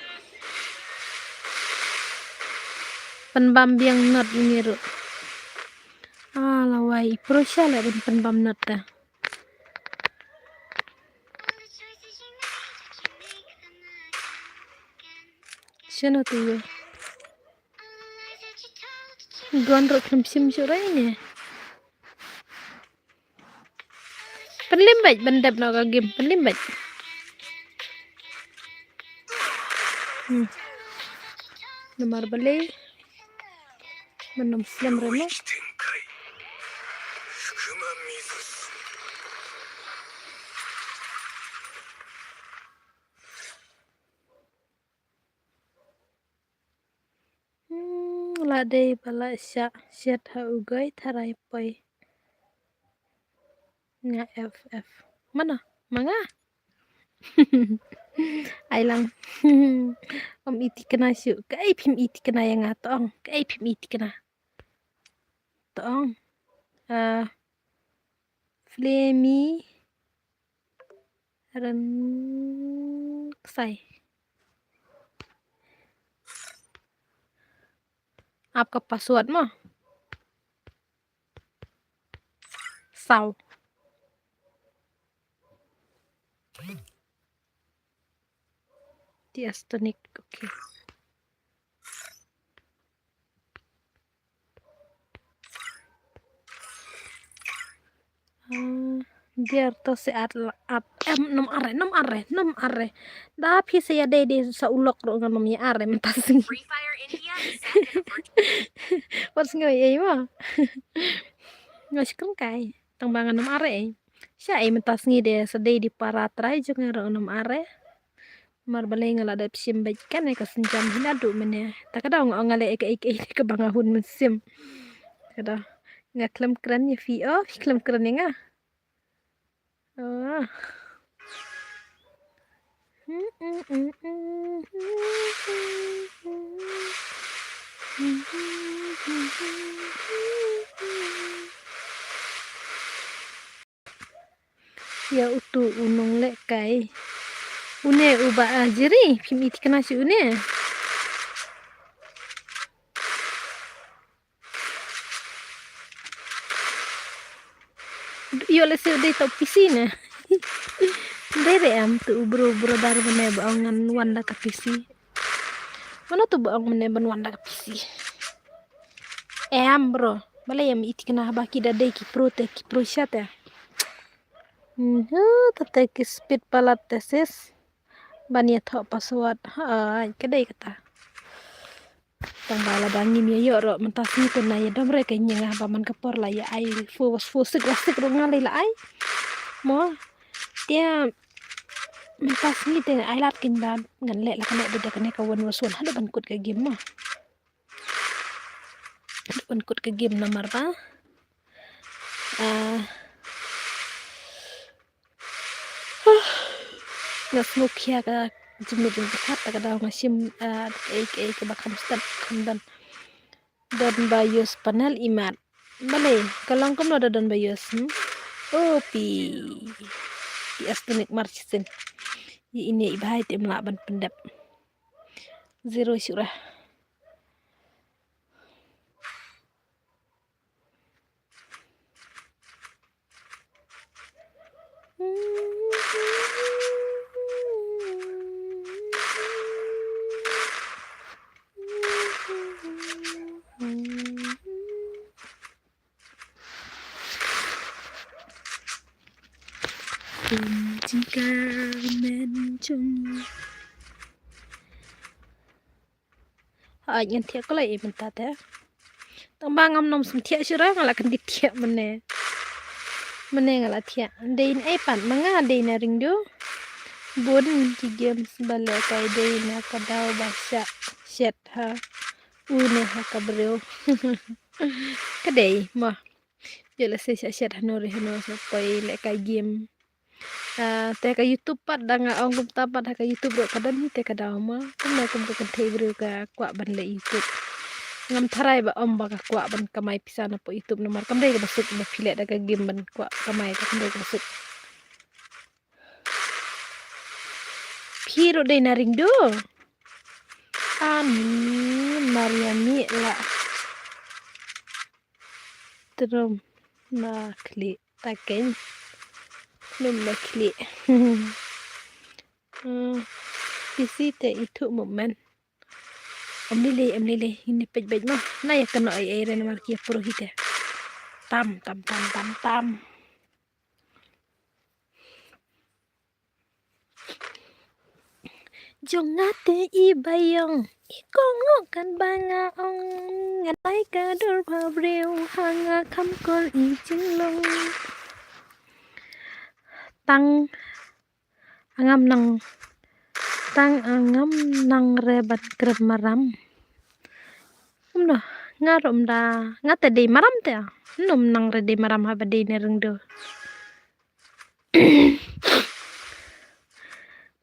Penbam biang not ngiru. Lawai prosya lah penbam not dah. Siapa tu ya? Gondrok sim surainya. Penlimbaj bendap nak game penlimbaj. Nomor beli. Menom slam remo. Ladai bala syat ha ugai tharai poi. Nga FF. Mana? Manga? Ailang. Om iti kena syuk. Kai pim iti kena yang atong. Kai pim iti kena. Tong. Flemi. Ren. Sai. आपका पासवर्ड में Sao diastonik oke. Biar to se at nom are da phi se ya de sa ulok ro ngam mi are mentasi Free Fire India is set in a virtual pas ngoy ai ma ngas kan kai tambangan nom are sya ai mentas ngi de sedai di paratrai jeung ro nom are mar baleng ngala da sim baik kan ka senjam hinadu mene takada ngale ke bangahun musim kada ngaklem keren ya fi klem keren ya ya utu unong lek kai une uba ajiri pim iti kena si une yo le se de to piscina dere am tu bro dar bene baangan wanda ka pisi mana tu baang mene ban wanda ka pisi am bro bale yam iti kena baki da de ki pro syata tata ki speed palat tesis bania tho password kedai kata tanggala bangin ya yo ro mentasi tu na ya domre ke nyengah paman kepor la ya ai fusik lasik ro ngali la ai mo dia mentas ni te ai lat kin ban ngan le la kane beda kane kawan wasun hada ban kut ke game mah ban kut ke game nomor ba ngas mukia ka jumit kata kada ngasim ke bakam start kandan don bayus panel imat bale kalang kom ada don bayus pi astonik marchisen ini ibahai tim laban pendap zero surah Jika mencung ngan thiệt có lại mình ta thế tông ba ngâm nông sum thiệt chứ đó là cần thiệt mình nè là thiệt đây này bạn mà ngã đây nè ring do bốn chị games balik kay đây nè có đau basa set ha nè ha ka bro cái đây mà giờ là sẽ set hanoi sampai lại kay game te ka YouTube pat danga ong kum tapat ka YouTube ro kadan ni te ka dama kum kum ka thei bro ka kwa ban le YouTube ngam tharai ba om ba ka kwa ban kamai pisana po YouTube nomor kam dai ka basuk ba phile da ka game ban kwa kamai ka dai ka basuk phiro dai na ring do ani Mariani la trom na kli taken num na kli PC te itu momen em lele ini pej mah na ya kena ai ren mar kia pro hite tam jongate i bayong ikongo kan banga ong ngai ka dor pa breu hanga kham kol i jinglong tang angam nang rebat grab maram ngarom da ngate de maram te num nang re de maram ha de ne reng do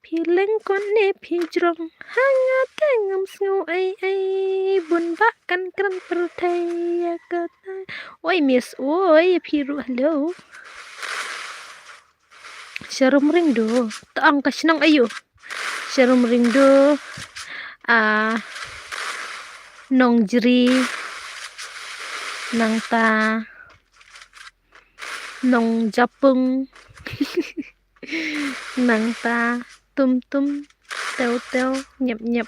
Piling kon ne pijrong hanga tengam sngu ai bun bakan kran perthaya kata oi miss oi piru hello Sharum ring do taang kasnang ayo Sharum ring do nong jri nang ta nong japung nang ta tum teo nyep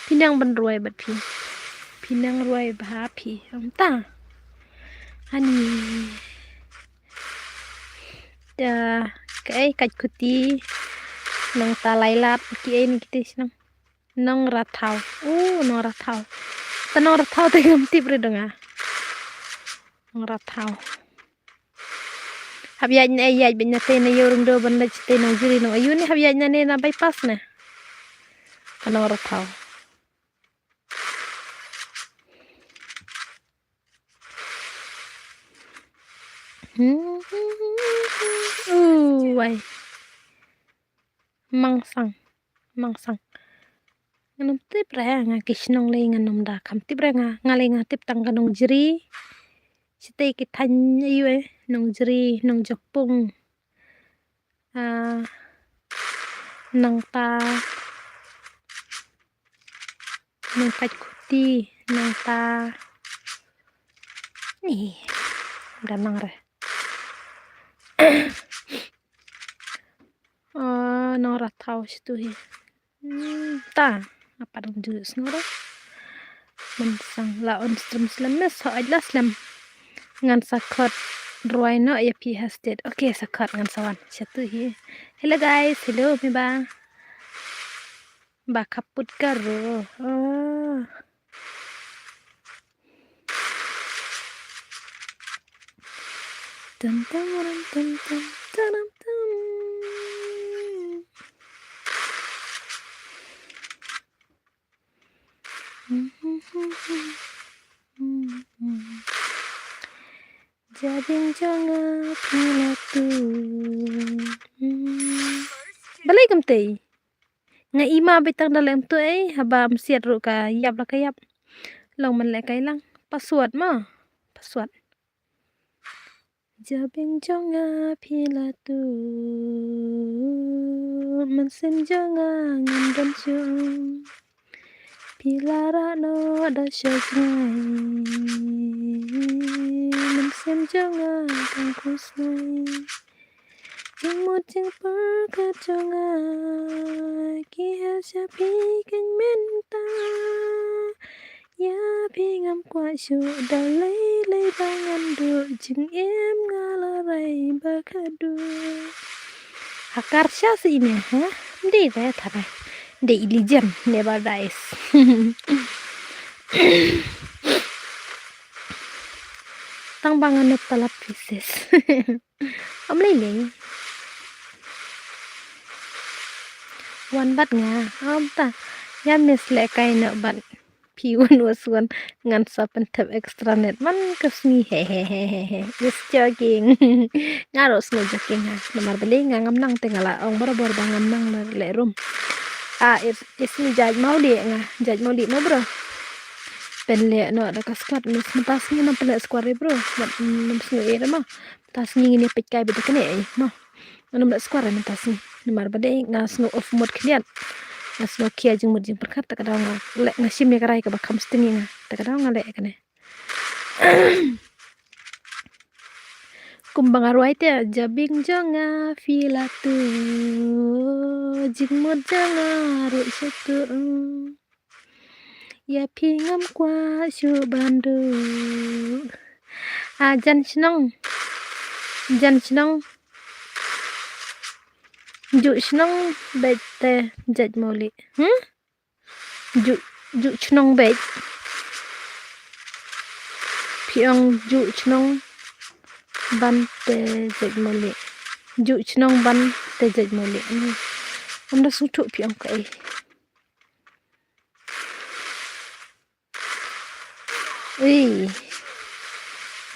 pinang ban ruai bat pinang ruai ba pi ta ani cái cách kuti nang ta lailat ki ai ni kitis nang rathau nang rathau te gam tip re danga nang rathau hab ya ne ya bin te ne yorum do ban lech te nang jiri nang ayu ni hab ya ne na bypass ne nang rathau wai mangsang nganam tip ra nga kisnong le nganam da kam tip ra nga le nga tip tang kanong jiri site ki than ayu nong jiri nong japung nang ta nang kaj kuti nang ta ni ganang re nang rathau situ hi ta apa dong jus ngoro mensang laon strum slames ho ajla slam ngan sakot ruai no ya pi hasted okay sakot ngan sawan situ hi hello guys hello mi ba kaput karo Tum Jabing jonga pilatu balai kamtei nga ima bitang dalam tu habam siat ru ka yap la kayap long man le kai lang password Jabing jonga pilatu mansen jonga ngandon chung pilara no da shagnai mansen jonga kang kusnai Jing một jing perkacunga kia sapi kan menta ya pingam kwa shu dalai lai bangan du jing em ngalarai bakadu Hakarsha sih ini ha ndi deh thara ndi ilijan never dies tang bangan talap pieces am lele wan bat nga am ta ya mis le kai na ban piun waswan ngan sapan tab extra net man kasni he just jogging ngaros no jogging ha namar beli ngam nang tengala ong bor bangam nang le rum is ni jaj mau li no bro pen le no da kaskat mis tas ni na pen square bro nam snu era ma tas ni ni pit kai bit kene ma nam da square ni tas ni namar bade ngas no off mod kliat ngas no kia jing mod jing perkat ta kadang le ngasim ya karai ka bakam stingi nga ta kadang le kene kumbang arwai te jabing jonga filatu jing mod jonga ru satu ya pingam kwa shu bandu jan chnong ju chnong bete jaj moli ju chnong bet piang ju chnong ban te jaj moli ju chnong ban te jaj moli amda sutu piang kai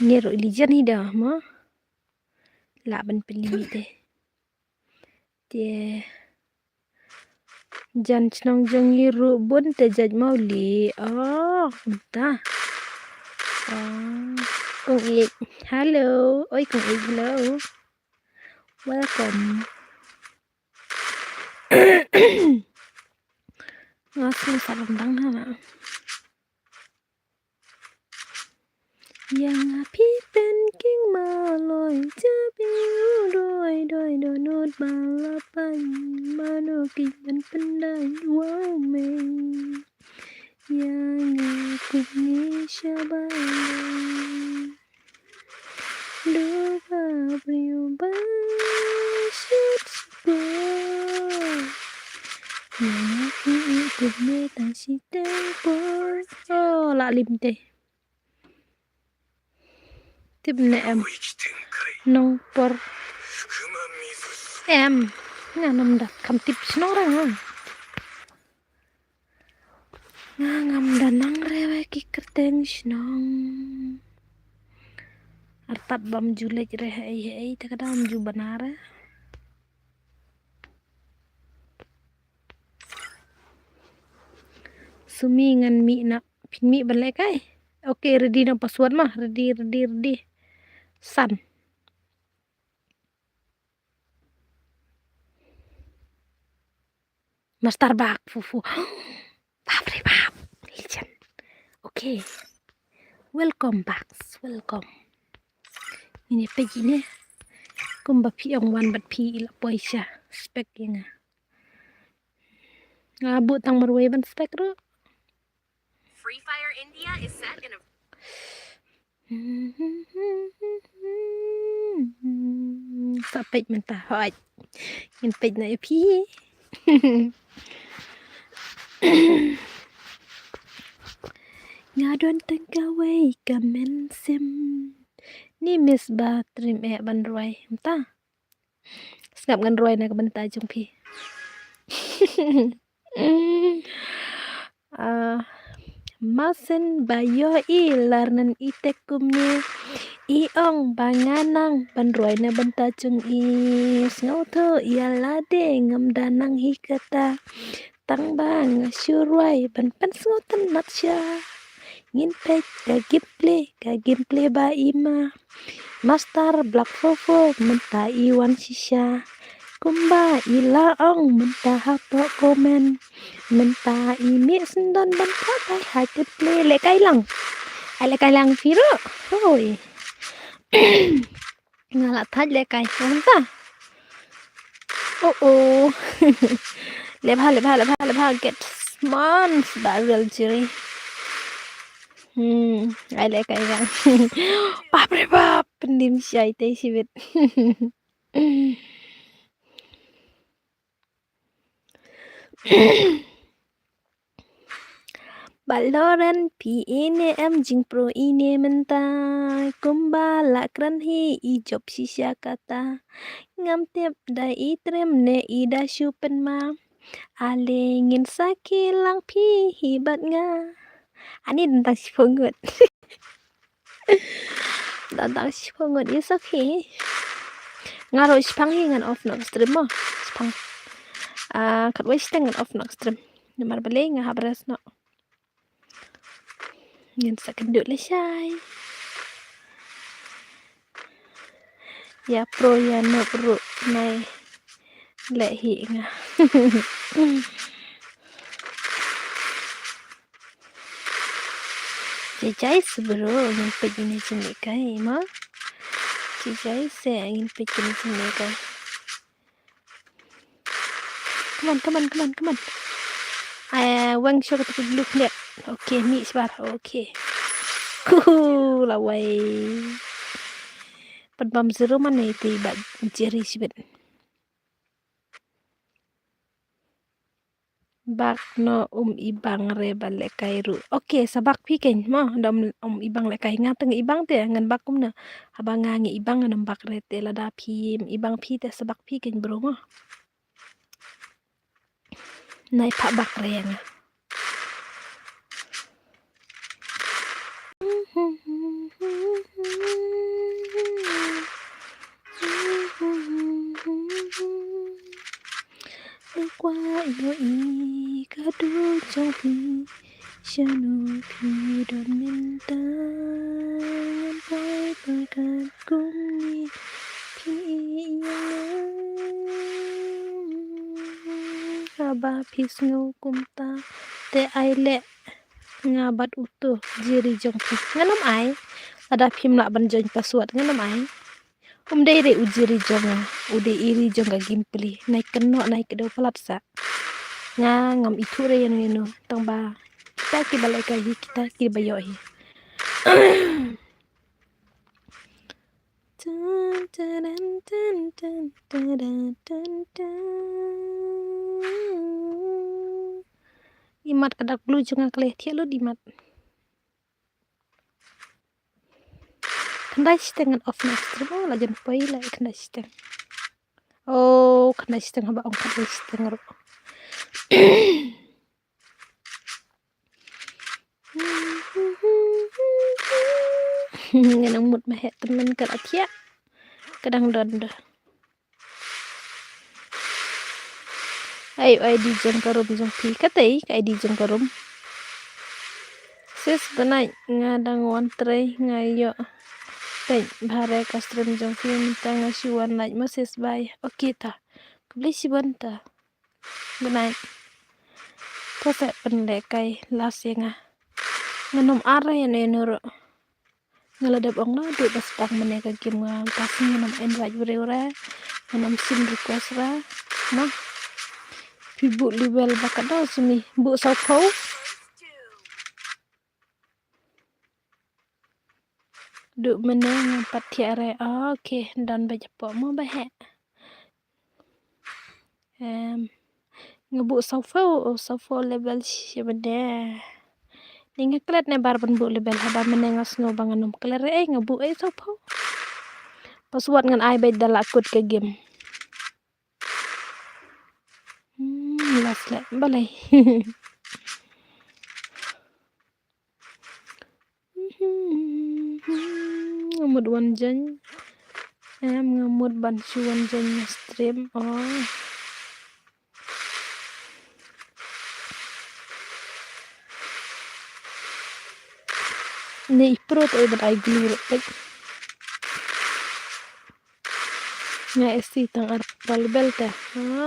ngero ilijan hida ma laban pelimi deh dia jan chnong jongi ru bun te jaj mauli entah kung ik hello oi kung ik hello welcome ngasih salam dang hana yang api pen king maloi jabiu doi donut balapan mano king pendai wow meng yang aku ni syabai doa priuba shit yang aku ikut meta si tempo lạ lim tê tiếp nè nông por em nga nam da kam tip snong ra nga ngam da nang rewe ki kerteng snong artat bam julej re hei ta kadam ju banara sumi ngan mi na pin mi ban le kai oke ready na password mah ready san master bak fufu babre bab lijan oke welcome ini page ini kumba pi ang wan bat pi ila poisha spek nga ngabu tang marway ban spek ro Free Fire India is set in a sa page man ta hoy in page na pi ngadon tengkawai kamen sim ni miss ba trim ban roy ta ngap ngan roy na kaban ta jung pi masen bayo larnan itekumnya iong banganang ban roy na banta jung ngau tho lade ngam danang hikata tang bang syurwai ban pan ngotan matsya ngin pek ka gameplay ba ima master black fofo menta iwan sisha kumba ila ong menta hapo komen menta imi sendan ban pakai hati play le kai lang piro hoi ngala thaj le kai menta Oh. Lebha get months barrel jiri. Ai lại cái gang. Bap re bap pendim syai tei sibit. Baloran pi ini jing pro ini mentai kumbala kran hi ijop sisya kata ngam tiap dai itrem ne ida syupen ma alingin sakilang pi hibat nga. Ani tentang si pungut. Tentang si pungut is okay. Ngaro sipang hi ngan off nok stream mo. Sipang. Kat wais ngan off nok stream. Namar balik nga habras no. Ngin sa kendut le syai. Ya pro ya no pro nai le hi nga. Cicai sebro ngin pejini sini kai ma. Cicai se ngin pejini sini kai. Come on. Wang syok tu look net. Okay, mi sebar. Okay. Lawai. Padbam zero mana itu bag jeri sibet. Bak no ibang re balik kairu. Okay, sabak pi ken mo dom ibang le kai ngateng ibang te ngan bakum na. Abang ngangi ibang ngan bak re te lada pi ibang pi te sabak pi ken bro mo. Nai pak bak re nga. Qua yêu y cả đôi trong khi cho nụ khi đón mình ta bye bye cả cùng đi khi aba pisngu kumta te ai le ngabat utuh jiri jong pi nganom ai ada phim la ban jong password nganom ai dei re ujiri jonga ude iri jonga gimpli naik keno naik kedo pelat sa ngam itu re yeno tong ba kita ki balai kai kita ki bayo hi imat kadak blue jonga kle thielo dimat kandai steng off next terus la jon poi la kandai steng kandai steng haba ong kandai steng ro nganang mut mahe temen kat atia kadang dondo ai di jong karum jong pi katai kai di jong karum sis banai ngadang wan tray ngayo pen bhare kastram jong pi minta ngasiwan like masis bye okay ta kubli siban ta banai kose pendek kai las yang nganom ara ya nenuro ngaladap ong na du bas tak meneka game nga pas nganom invite ure nganom sim request ra no pibu libel bakado sumi bu sapo du meneng patiare okay dan bajapo mo bahe ngebu sapo level sibade ninga klet ne bar ban bu level haba menengas no banganum klere ngebu sapo password ngan ai bay dala kut ke game las le balai ngamud wan jan ngamud ban wan jan stream ne pro to ban ai glue like nga esti tang ar balbel ta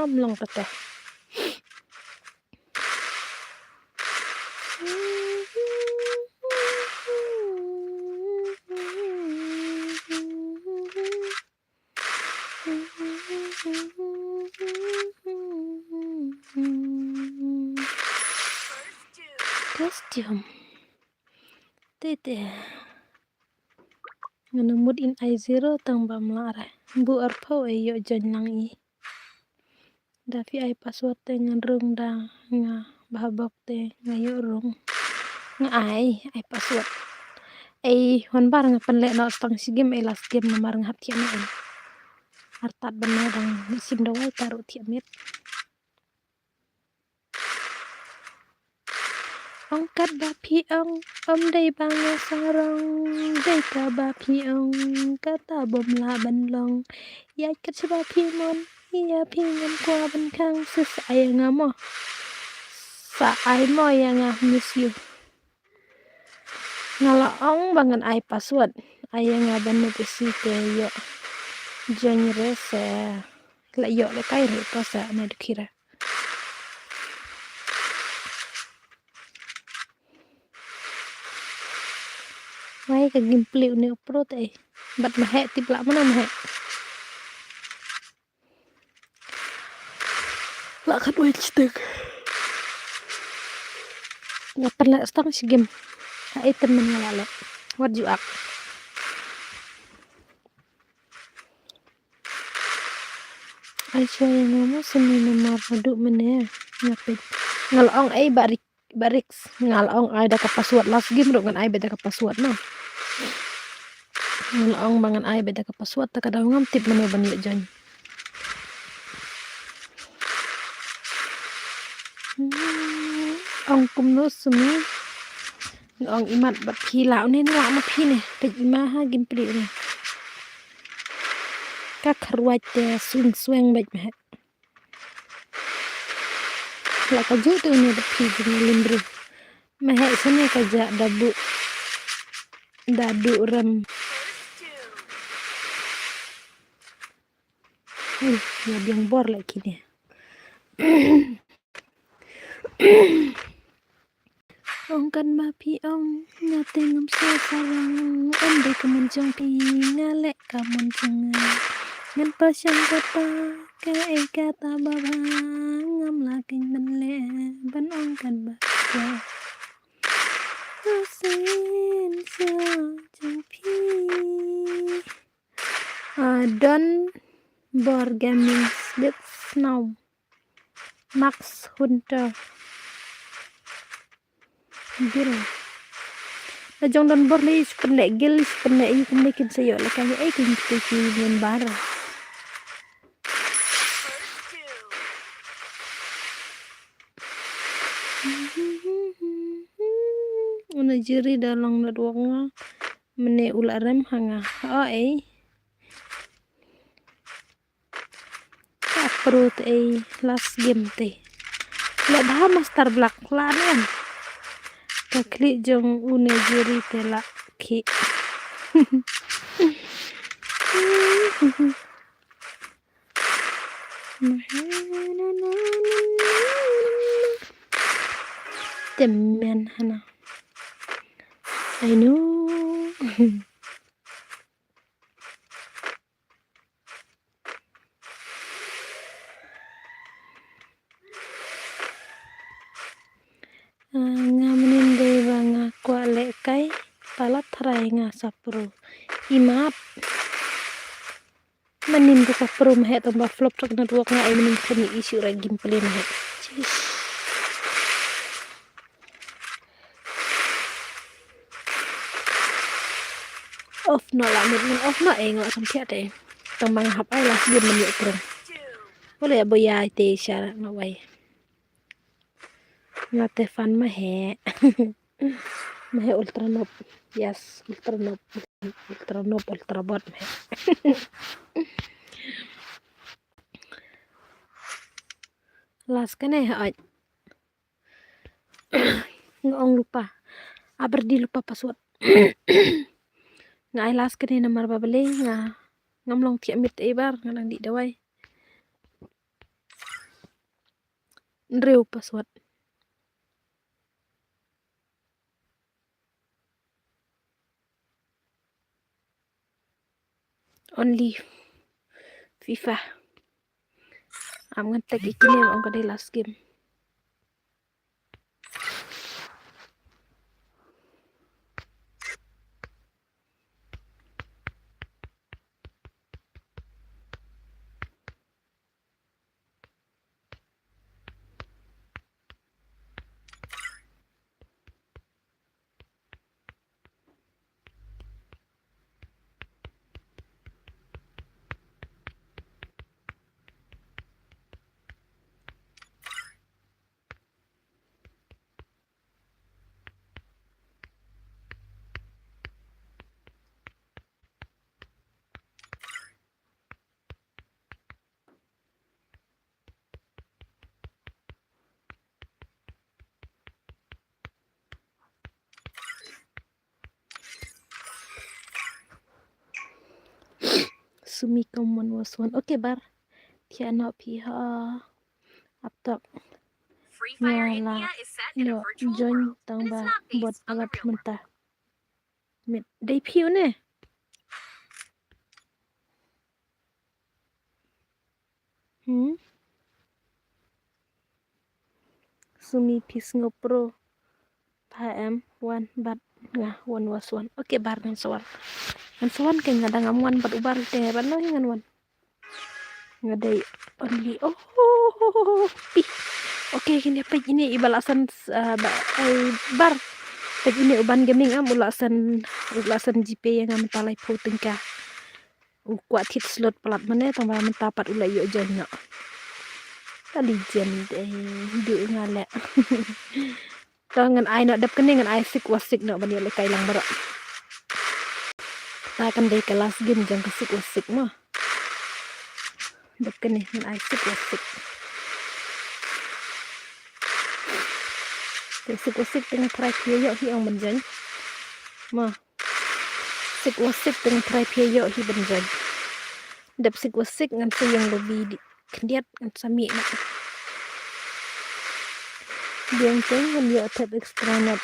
mlong ta Costume. Tete. Ngenemut in I0 tambah melarah. Bu arpau ayo janlang i. Davi ai password te ngerung da nga bahabok te ngayo rung. Nga ai password. Ai hon bar nga penlek na stang sigim ai last game na mar ngap tiam ai. Hartat benar dang sim dawai taruh tiamit. Ong kat ba pi ong day banga sarong day ka ba pi ong kata bom la ban long ya kat ba pi mon ya pi ngam kwa ban kang sus ay nga mo sa ay mo ya nga miss you ngala ong bangan ay password ay nga ban no pesi te yo join rese la yo le kai re ko sa na dikira Wai ka gimpli uni upro te bat mahe tipla mana mahe la kat wai stek ngapan la stang sigim ha item men ngala wat juak Aisyah yang ngomong seni nomor duduk mana ngapit ngalong ai barik ngalong ai da ka password last game ro ngan ai beda ka password no ngalong bangan ai beda ka password ta kadang ngam tip mana ban yo jon ong kum no sumi ong imat bat phi lão nên la ma phi ne pe ma ha gim pri ne ka kharwai te swing baj ma la ka ju tu ne bat phi ne limbru ma he sene ka ja dabu dadu ram ya biang bor lagi ni ong kan ba pi ong nga tengam sa sarang ande kamun jong pi ngale kamun jong ngan pa siyang kata ka e kata baba ngam laking benle ban ong kan ba ya asin sa jong pi don bor gaming let's now Max Hunter Gil na jong don bor le spende gil spende i kum lekin sayo le kaya ai kin ki ngen bar una jiri dalong na duwanga mene ularem hanga ai perut last game te le dah master black la nen ka klik jong une jiri te la ki temen hana I know ngamenin dei banga kwa le kai palat harai nga sapro imap manin ko ka pro mahe tamba flop tak na duak nga ay manin kani issue ra gameplay mahe off no la min off no ay nga sam thiat ay tambang hap ay las game man yo pro boleh ya boya te syara no way ngate fan mahe mahe ultra noob yes ultra noob ultra bot mahe las kene ay ngong lupa aberdi lupa password ngai las kene nomor babele nga ngamlong tiap mit ebar ngang di dawai ndreu password only FIFA am ngetek ikine ang kade last game Sumi common was one. Okay, bar. Tiana piha. Aptok. Free Fire Ngala. India is set in a No, virtual join world, but tang it's ba. not Bot based on the palat real world. mentah. Mit. Day piu ne. Sumi pis ngopro. PM one bat ngah one was one. Okay, bar ngan soal. Ngan soal kayak ngadang amuan bat ubar teh ban lo ngan one. Ngadai only. Oh. Ih. Oke, kini apa ini ibalasan bar. Pag ini uban gaming am ulasan GP yang am talay po tingka. Kuat hit slot pelat mana tambah mentapat ulai yo jonna. Tali jen du ngale. Tangan ai nak dap kene ngan ai sik wasik nak bani le kai lang bara. Ta kan dei kelas game jang kesik wasik mah. Dap kene ngan ai sik wasik. Sik wasik tengah try pia yo hi ang benjan. Mah. Sik wasik tengah try pia yo hi benjan. Dap sik wasik ngan yang lebih di kendiat ngan sami nak. Biang ceng ngan yo tap extra nat.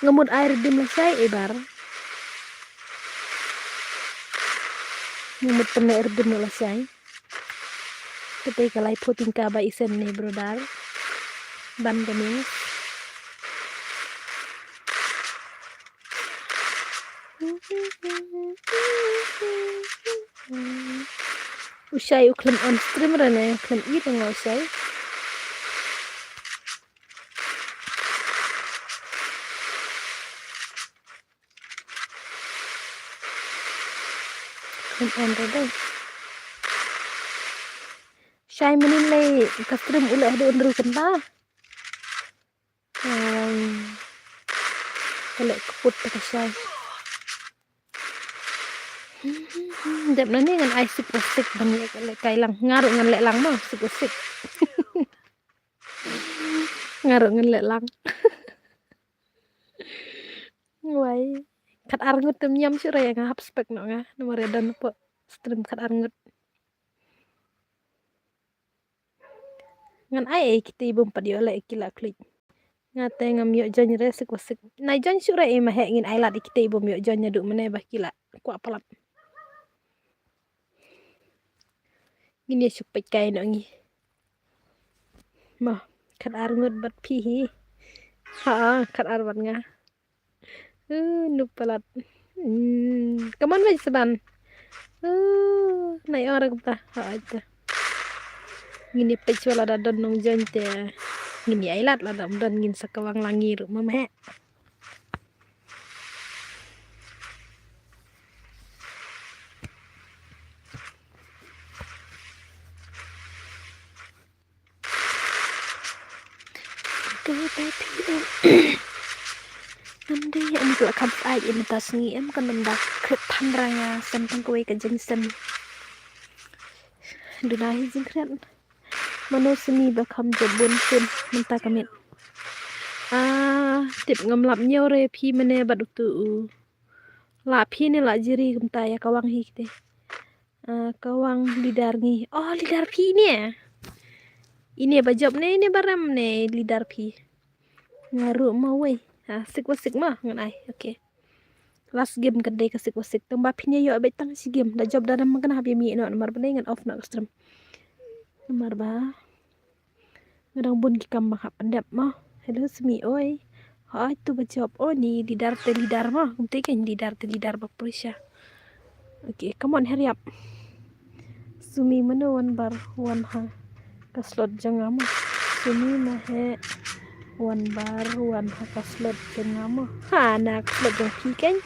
Ngamut air di Malaysia ibar. Ngamut pernah air di Malaysia. Ketika lai puting kaba isen nih brodar. Ban kami. Usai uklam on stream rana uklam itu nggak usai. Uklam on rada. Usai menilai ke stream ulah ada undur kenta. Kalau keput tak usai. Dep nani ngan ai sik wasik bani kai lang ngaruk ngan lek lang mah sik wasik. Ngaruk ngan lek lang. Wai. Kat arngut tem nyam sura yang ngahap spek no nga nomor dan po stream kat arngut. Ngan ai kita ibu empat yo lek kila klik. Ngate ngam yo jon resik wasik. Nai jon sura e mah ngin ai lat kita ibu yo jon nyaduk mene bah kila. Ku apalat. Gini supek kai no ngi. Mah kat arngut bat pihi. Ha kat arbat nga. Nupalat. Kaman ba seban? Nai orang ta. Ha aja. Gini pecwala da don nong jon te. Gini ai lat la dam don ngin sakawang langir mamhe. Nanti em gak kam ai imitas ni em kan ndak kret tanranga sen tang kowe ka jengsen. Dunai jengkret. Mano seni bakam jabun pun minta kamit. Tip ngamlap nyore pi mene badutu. La pi ni la jiri kumta ya kawang hi kite. Kawang lidar ngi. Oh lidar pi ni ya. Ini bajab ni baram ni lidar pi. Ngaru mau weh. Sik wasik mah ngan ai. Okay. Last game kedai ka sik wasik. Tambah pinya yo abet tang si game. Da job dalam makan habi mi no nomor benda ngan off nak stream. Nomor ba. Ngadang bun kikam mah pendap mah. Hello semi oi. Ha itu bajab. Oh ni lidar te lidar mah. Kumte kan lidar te lidar bak Prusia. Okay, come on hurry up. Sumi mana one bar one ha. Ka slot janga mah. Sumi mah he one bar one ha ka slot janga mah. Ha nak slot jang pi kan.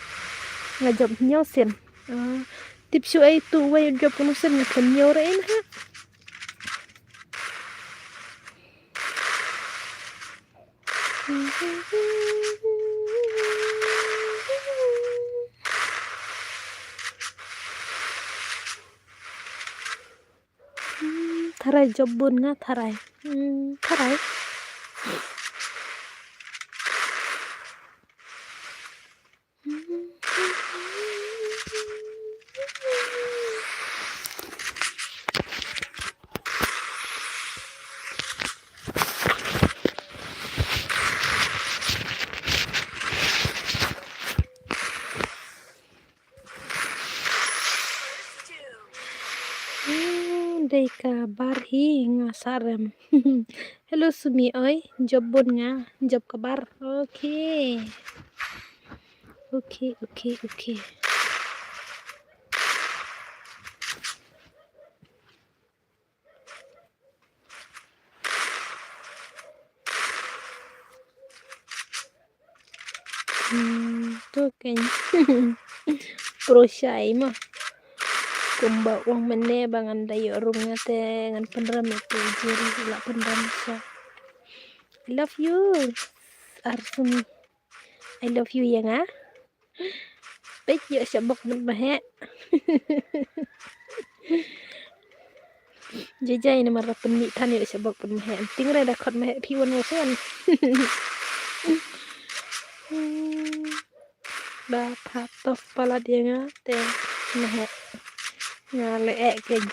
Ngajab nyaw sen. Tip su ai tu wai job kono sen kan nyaw rein ha. Tharai job bun nga tharai. Tharai. Ada kabar hi ngasarem. Hello Sumi ơi, job bon nga, job kabar. Oke. Oke, oke, oke. Tuh kayaknya pro syai mah kumba uang mene bangan dayo rungnya teh ngan penram itu jiri lah penram sa. I love you Arsumi, I love you ya nga bet yo sabok mun bahe jajai ni marah penit tan yo sabok pun bahe ting re da khot bahe piwan wasan ba patof pala dia nga teh bahe ngale keng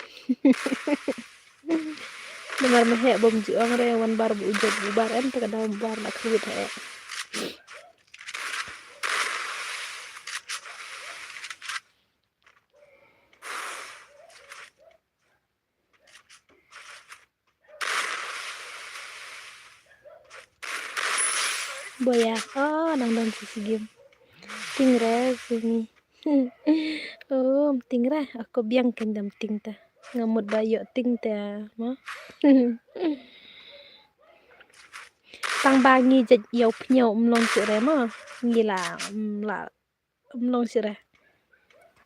Namar mehe bom juang re wan bar bu ujat bubar em tak ada bar nak kuit he. Boya, oh nang dan sisi game. Tingre sini. Oh, tingre aku biang kendam ting ta. Ngamut bayo ting ta, ma. Tang bangi jat yau pnyau mlong sire ma. Ngila la mlong sire.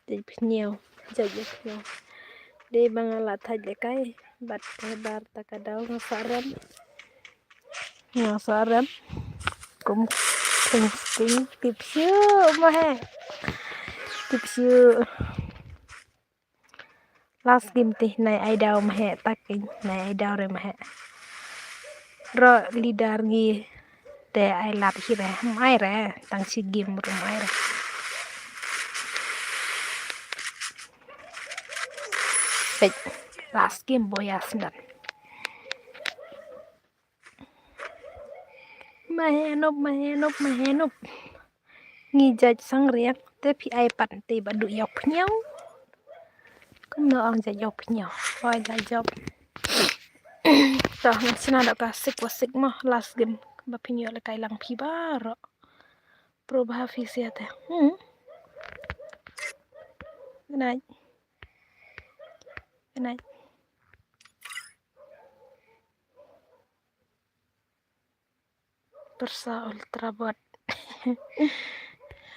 Jat pnyau, jat pnyau. De bangala thaj kai bat bar takadau ngasaram. Ngasaram. Cũng ting tipsyu mah tipsyu last game teh nai ai dau mah takin nai ai dau re mah ro lidar ngi te ai lap hi re mai re tang si game ro mai re pet last game boyas ndan mahenop ngi jaj sang riak te pi ai pat te badu yok nhau cũng no ang jaj yok nhau oi la job tah sina da ka sik mah last game ba pinyo le kai lang pi baro pro ba fi siate good night Persa ultra bot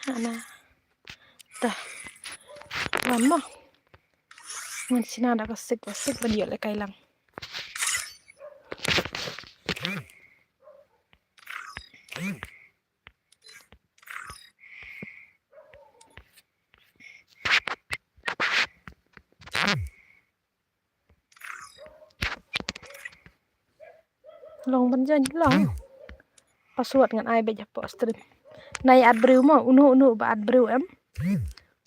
ana tah lama ngan sina da ka sik ba dio le kai lang long ban jan long password ngan ai beja po stream nai ad brew mo unu ba ad brew em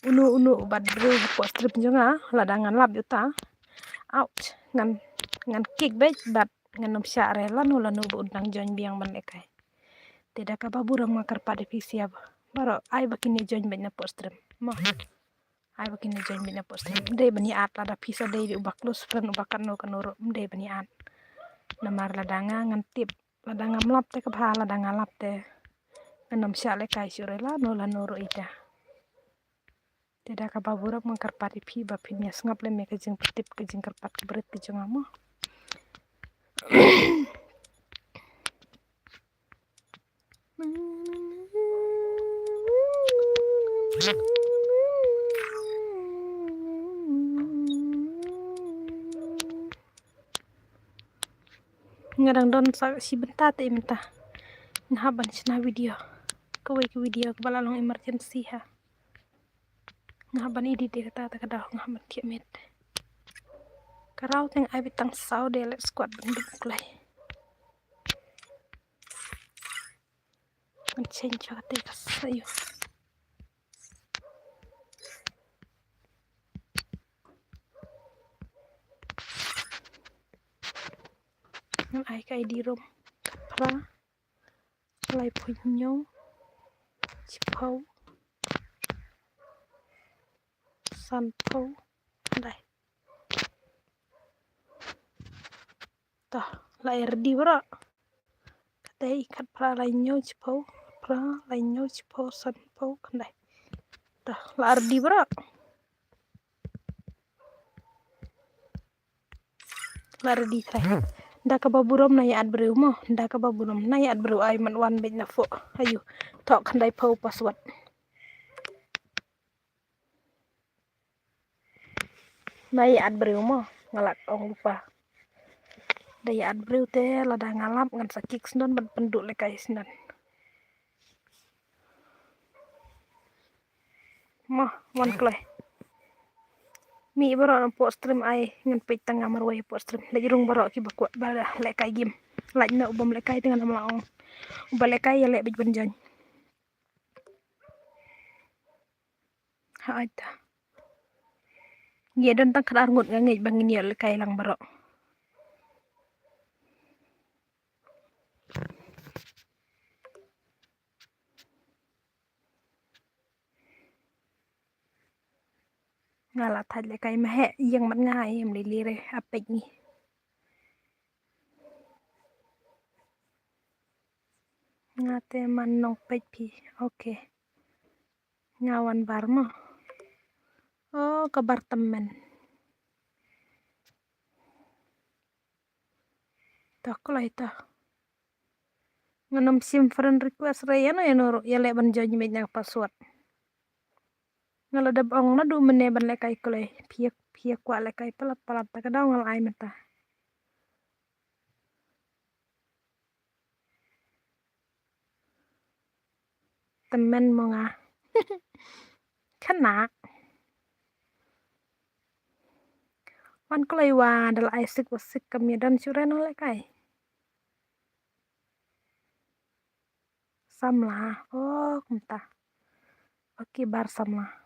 unu ba brew po stream jonga ladangan lab yuta out ngan kick bej bat ngan nom sya re lanu bu udang join biang ban lekai tidak ka baburang makar pada visi apa baro ai bakini join bej na po stream mo ai bakini join bej na po stream de bani at lada visa de ubak lus pen ubakan no kanuro de bani at namar ladanga ngan tip ladanga mlap te kabha ladanga lap te nom sya lekai sure lanu ro ida tidak ka baburang makar pada pi ba pinyas ngap le me ke jeng petip ke jeng kerpat ke berit ke jeng amo ngadang don si benta te minta ngaban sina video kawai ke video ke balalong emergency ha ngaban idi de kata kada ngaban tiap met karau teng ai bitang sau de let squad benduk klai ngancen chate kasayo ngan ai kai di rom pra lai punyo chipau sanpau dai tah lair di bro katei kat pra lai nyo chpo pra lai nyo chpo san po kandai tah lair di bro lair di trai nda ka baburom na yaat breu mo nda ka baburom na yaat breu ai man wan bet na fo ayu tok kandai po password na yaat breu mo ngalak ong lupa daya ad breu te lada ngalap ngan sakik sendon ban penduk lekai sendon mah wan kloi mi baro na po stream ai ngan pej tanga marwai po stream le jurung baro ki bakwa bala lekai game laj na ubam lekai dengan ama ong ubal lekai ya le bej banjan ha aita ye don tang kadar ngut ngej bangin ya lekai lang baro ngala thaj lekai mahe yang mat ngai em li lire apej ni ngate man nong pej pi oke ngawan barmo oh kabar temen tak lah itu nganam sim friend request raya no ya noro ya le ban janji menya password ngala dab ong na du mene ban lekai kolai piak piak kwa lekai pelat pelat ta kadang ngal ai meta temen mo nga kena wan kolai wa dal aisik wasik kami dan suren no lekai samla oh entah oke bar samla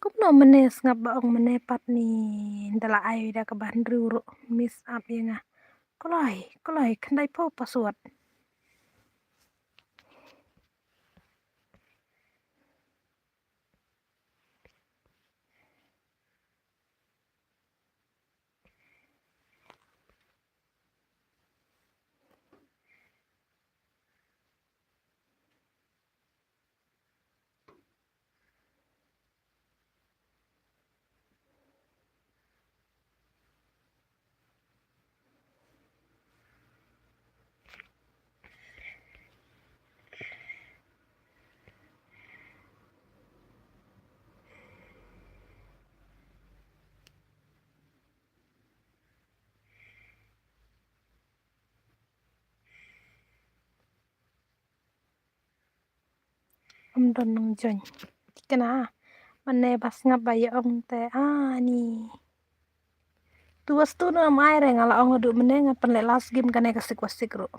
kup no menes ngap baong menepat ni ndala ai da ka bandru miss up ya nga kolai kandai po password don nong jon kena mane bas ngap ya ong te ni tuas tu no mai re ngala ong adu mene ngapan le last game kane kasik wasik ro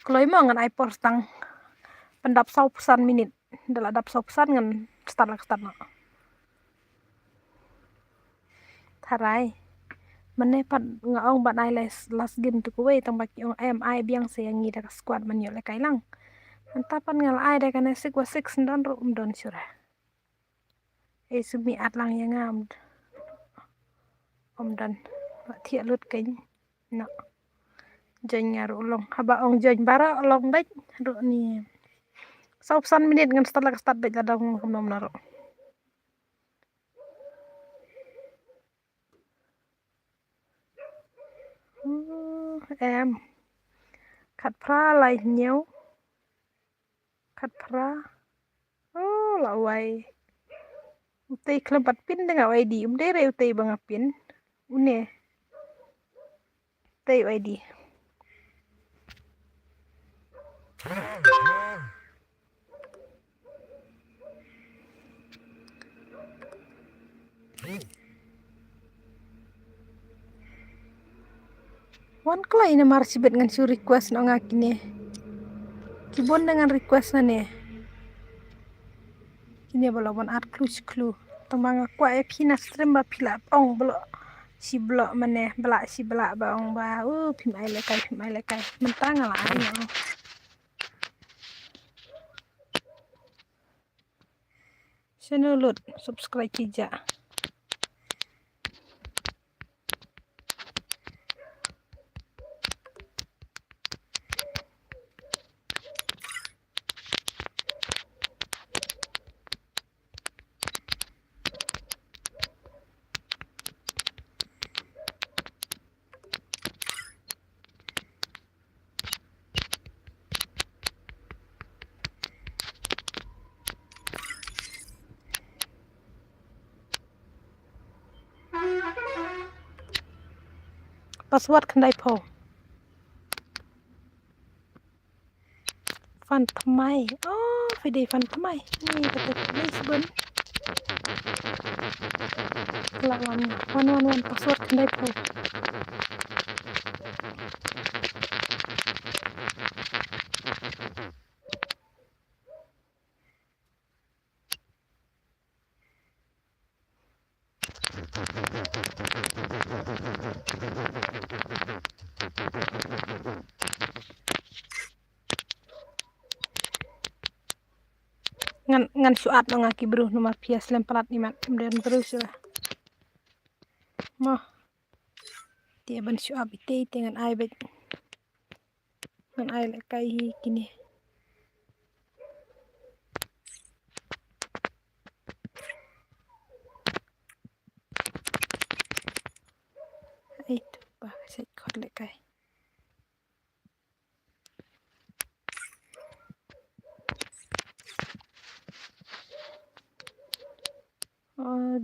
kloi mo ngan ai post tang pendap 100% minit dala dap 100% ngan start no tharai mane pat nga ong ban ai last game tu kuwe tang baki ong ai biang se yang ngida squad man yo le kai lang antapan ngal ai de kane sik wasik sendon ro don sura sumi at lang yang ngam dan thia lut keng no join ngaru long haba ong join bara long bej ro ni 100% minit ngan start bej ladang nom naro em khát pra lại nhiều khát pra la wai utei kelempat pin dengan ID dere utei bangapin une tei ID wan klai na marsibet ngan su request no ngakine kibon dengan request na ne kini balawan art clue temang kwa e pina stream ba pila ong blo si blo mane bla si bla ba ong ba pim ai lekai mentang ala ai no channel lut subscribe kija password kanได้พอฟันทำไมอ๋อไฟเดย์ฟันทำไมนี่ก็จะไม่สบนละวัน password kanได้พอngan suat no ngaki bro nomor pias lemparat ni mat kemudian terus lah mah dia ban suap ite dengan ai bet ngan ai le kai hi kini itu bah set khot le kai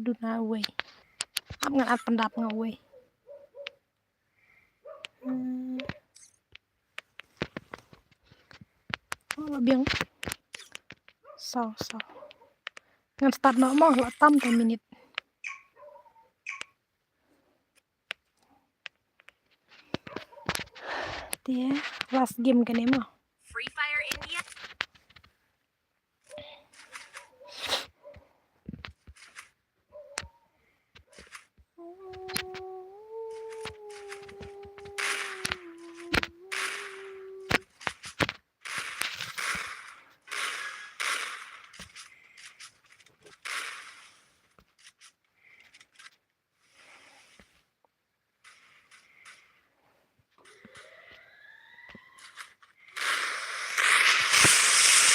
du na wei ap ngan at pendap nga wei biang sao ngan start no mo la tam ta minute dia last game kan mo Free Fire India.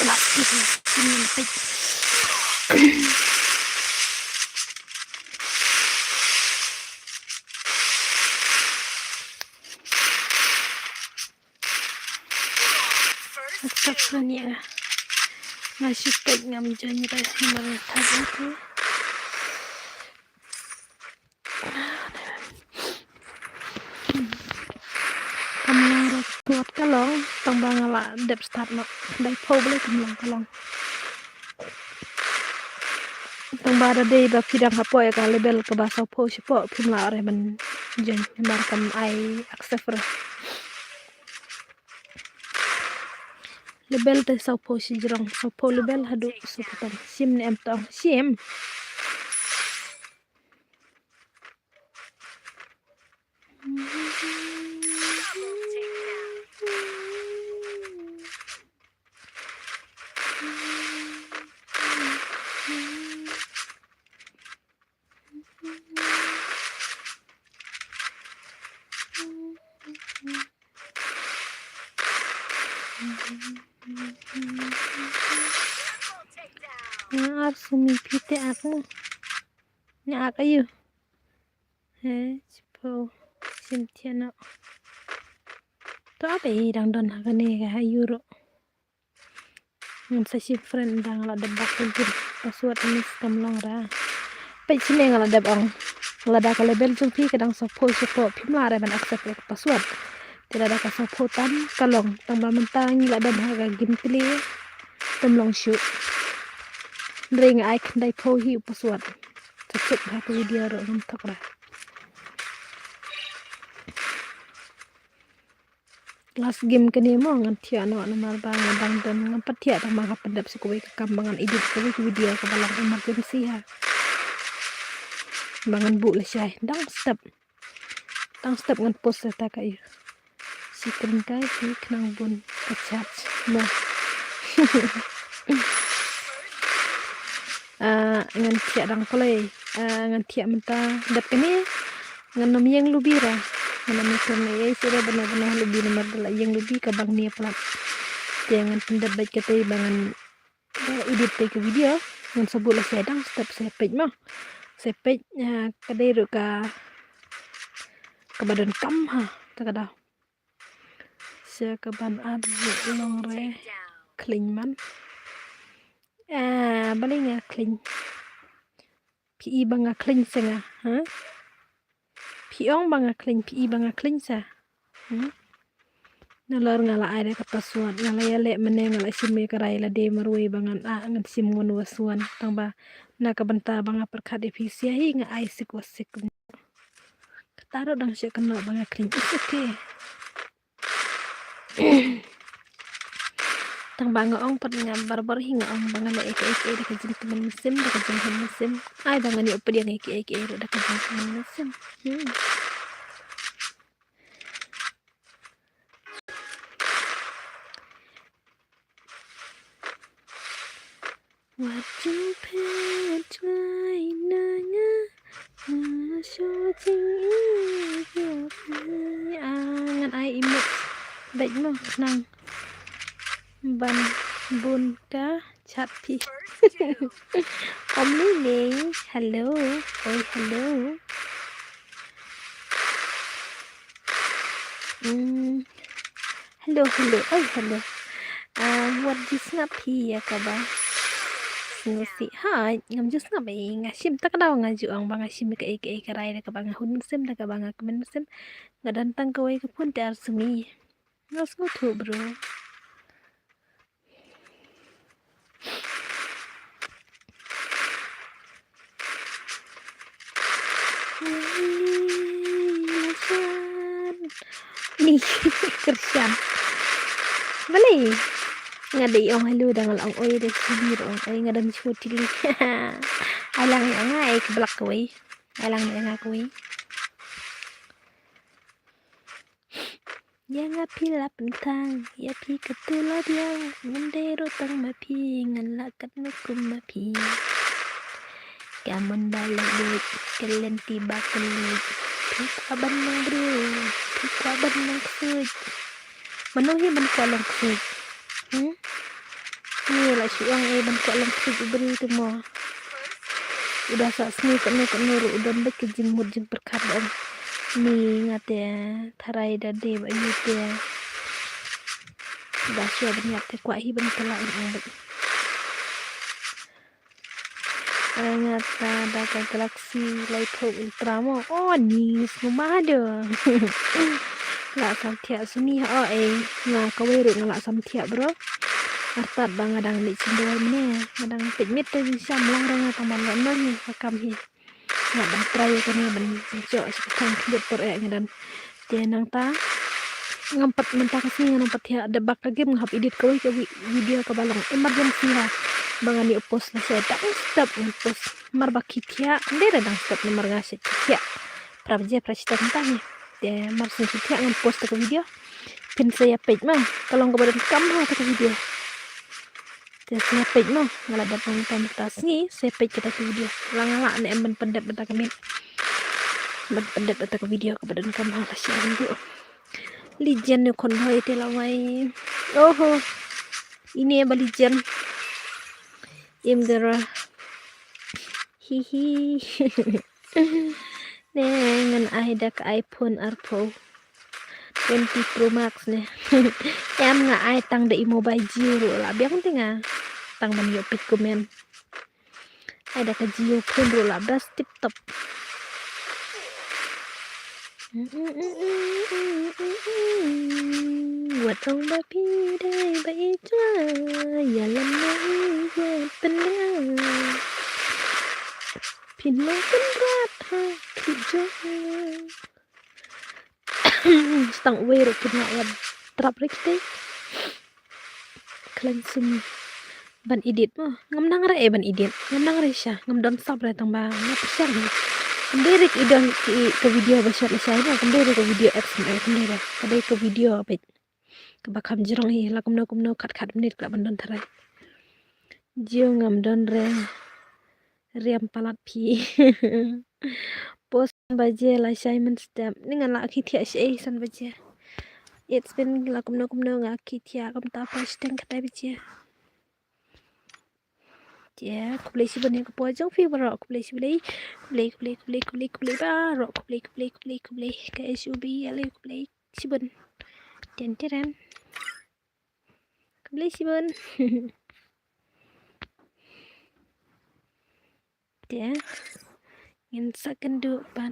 last game ini Saksanya ngasih tag ngam janji ras nomor tadi kamlang kuat kalong tong bangala dep start no dai po boleh kamlang kalong tong bada dei ba pidang hapo ya ka label ke baso po sipo pimla are man jan mar kam ai accept label te sau po si jrong sau po label hadu su tam sim ne am tong sim sumi pite aku nya akayu sipo sim tiano to apa dang don hakane ga euro sa si friend dang la de bak pun password ni kam long ra pe sine ngala de bang la da ka label jung pi kadang so po sipo pimla ra ban accept password tidak ada kasaputan kalong tambah mentang la dan haga game pili temlong shoot ring ai kendai po hi password tetep ha video ro untuk ra last game kini mo ngan thia no nomor bang dang dan ngam pathia tang ma pendap sikoi ka kambangan edit ko video ka balang emergency ha bangan bu le syai dang step ngan post ta ka si kering kai si kenang bun kecap no ngan tia dang play ngan tia menta dap kini ngan nom yang lubira ngan nom kene sudah benar-benar lebih nomor dala yang lebih ka bang nia plat jangan pendap baik kata bangan edit ke video ngan sebut sedang step sepej mah sepej kadai ru ka badan kam ha takada kaban adzu long re kling man baling kling pi banga kling senga ha piong banga kling pi banga kling sa. Nalor ngala ada kata suat ngala yale meneng ngala sime karai la de marwe bangan ngan simon wasuan tamba na kabenta banga perkat efisia hi nga ai sik wasik taro dang sik kena banga kling is okay. Tang banga ong pat nga barbar hi nga ong banga la ek de kajin temen mesim de kajin temen mesim ai banga ni opedi yang ek de kajin temen mesim. Waktu pencai nanya ngan ai imut baik mo nang ban bun ka chat pi om Lily hello oh hello hello oh hello what is ngap hi ya kaba ngusi hai ngam jus ngam ai ngasim tak daw ngaju ang banga sim ka ek rai ka banga hun sim da ka banga kemen sim ngadan tang ka wai ka pun tar sumi ngas go thu bro nih kerjaan balik ngadi ong halu dangal ong oi de sibir ong ai ngadan chuti li alang nga ai keblak koi alang nga koi ya nga pila pentang ya pi ketula dia ngandero tang ma pi ngala kat nukum ma pi kamun balik lut kelen tiba kelut pikaban nang bro pikaban nang kusut manuhi ban kwalang kusut ni lah siang ban kwalang kusut beri tu mo udah sak sini kan nuru udah mbak kejimut jim perkadaan ni ngate tharai dade ba yute udah siap banyak te kwa hi ban kala ang ngata daga galaxy light ultra mo oh ni semua ada la samtia suni ha nga kaweru ngala samtia bro artat bang adang li cindol mene adang pigmit te bisa melang taman lo ni pakam hi nga ban try ko ni ban jo sekang kidot por ngadan tenang ta ngampat mentah kasi ngampat ya debak lagi menghap edit ko video ka balang emergency ha bangani post la saya tak stop post marbaki tia ndera dang stop nomor ngase tia prabje prachita tantang de marse tia ngam post ke video pin saya page mah kalau nggak badan kamu ke video de saya page mah ngala datang pantas ni saya page kita ke video langala ne emban pendep beta kami ban pendep beta ke video ke badan kamu ka share video lijen ne kon hoy te lawai oho ini ya balijen imdara hihi dengan ada ke iPhone Arpo 20 Pro Max ne em nga ai tăng để mobile Jio rồi là biang tinga tăng man yo pit komen ada ke Jio phone rồi là best tip top buat ông ba pi đây bay chua ya lam nay ya tenang pin lo kan rat ha kijo stang wero kina ya trap rikte cleansing ban edit mah ngam nang ra ban edit ngam nang ra sya ngam don sab ra tang ba ngap syar ni kembali idon ke video basat la sya kembali ke video XML kembali kadai ke video bet ke bakam jerong hi la kumno kat menit la ban don tharai jio ngam don re riam palat pi post baje la Simon stamp ningan la ki thia sei san baje it's been la kumno nga ki thia kam ta post teng kata baje ya kublai si bani ko pojong fi baro kublai si kublai ba ro kublai ka SUB ale kublai si ban ten kublai si ban ya ngin sakan du ban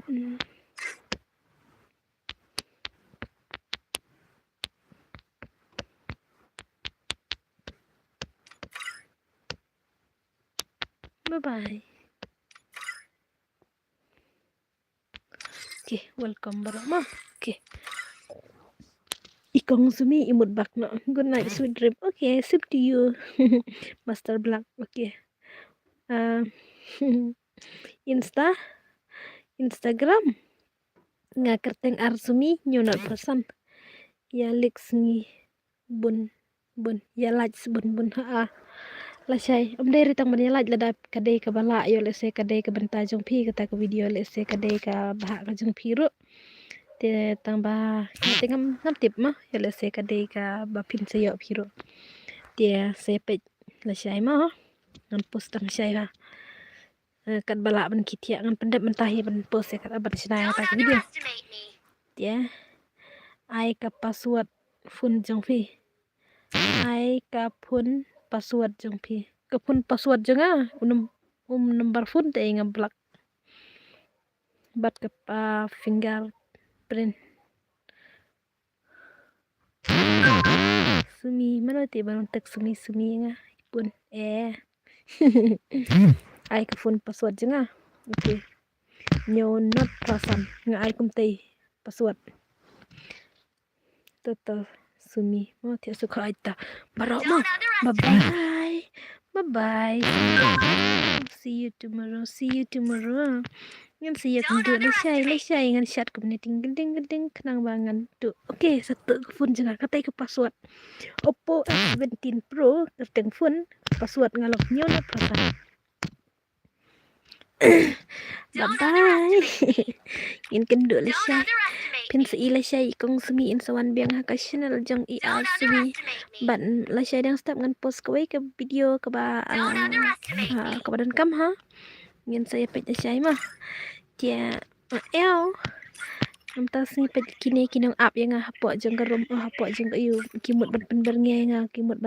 Bye bye. Okay, welcome baru mah. Okay. Ikong sumi imut bak no. Good night, sweet dream. Okay, sip to you. Master Black. Okay. Instagram nga kerteng arsumi nyonot pesan ya lix ngi bun ya laj bun ha la shay dari tang man ya laj la dap kadai ka bala yo le se kadai ka benta jong pi kata ka video le se kadai ka bah ka jong pi ro te tang ba te ngam tip ma yo le se kadai ka ba pin se yo pi ro te se pe la shay ma ngan post tang shay ha kat bala ban kitia ngan pendep mentahi ban post ya kat abat sinai kata ka video ya ai ka password phun jong phi ai ka phun password jong phi ka phun password jong number phun te nga block bat ka fingerprint sumi mana te ban tek sumi nga pun ai ka phun password jong okay nyo not rasan nga ai kum te password total sumi mo ti suka aita barok mo bye see you tomorrow ngan see you kendo le syai ngan chat community gending kenang bangan tu okay satu phone jangan katai ke password Oppo F17 Pro terteng phone password ngalok nyo na perasaan bye in kendo le syai pin si la syai kong sumi in sawan biang ha ka channel jong sumi ban la syai dang step ngan post ka ke video ka ba ka badan kam ha ngin saya pet syai mah dia am tas ni pet kini kinong app yang hapo jong ka rom hapo jong ka yu kimut ban penber nge nga kimut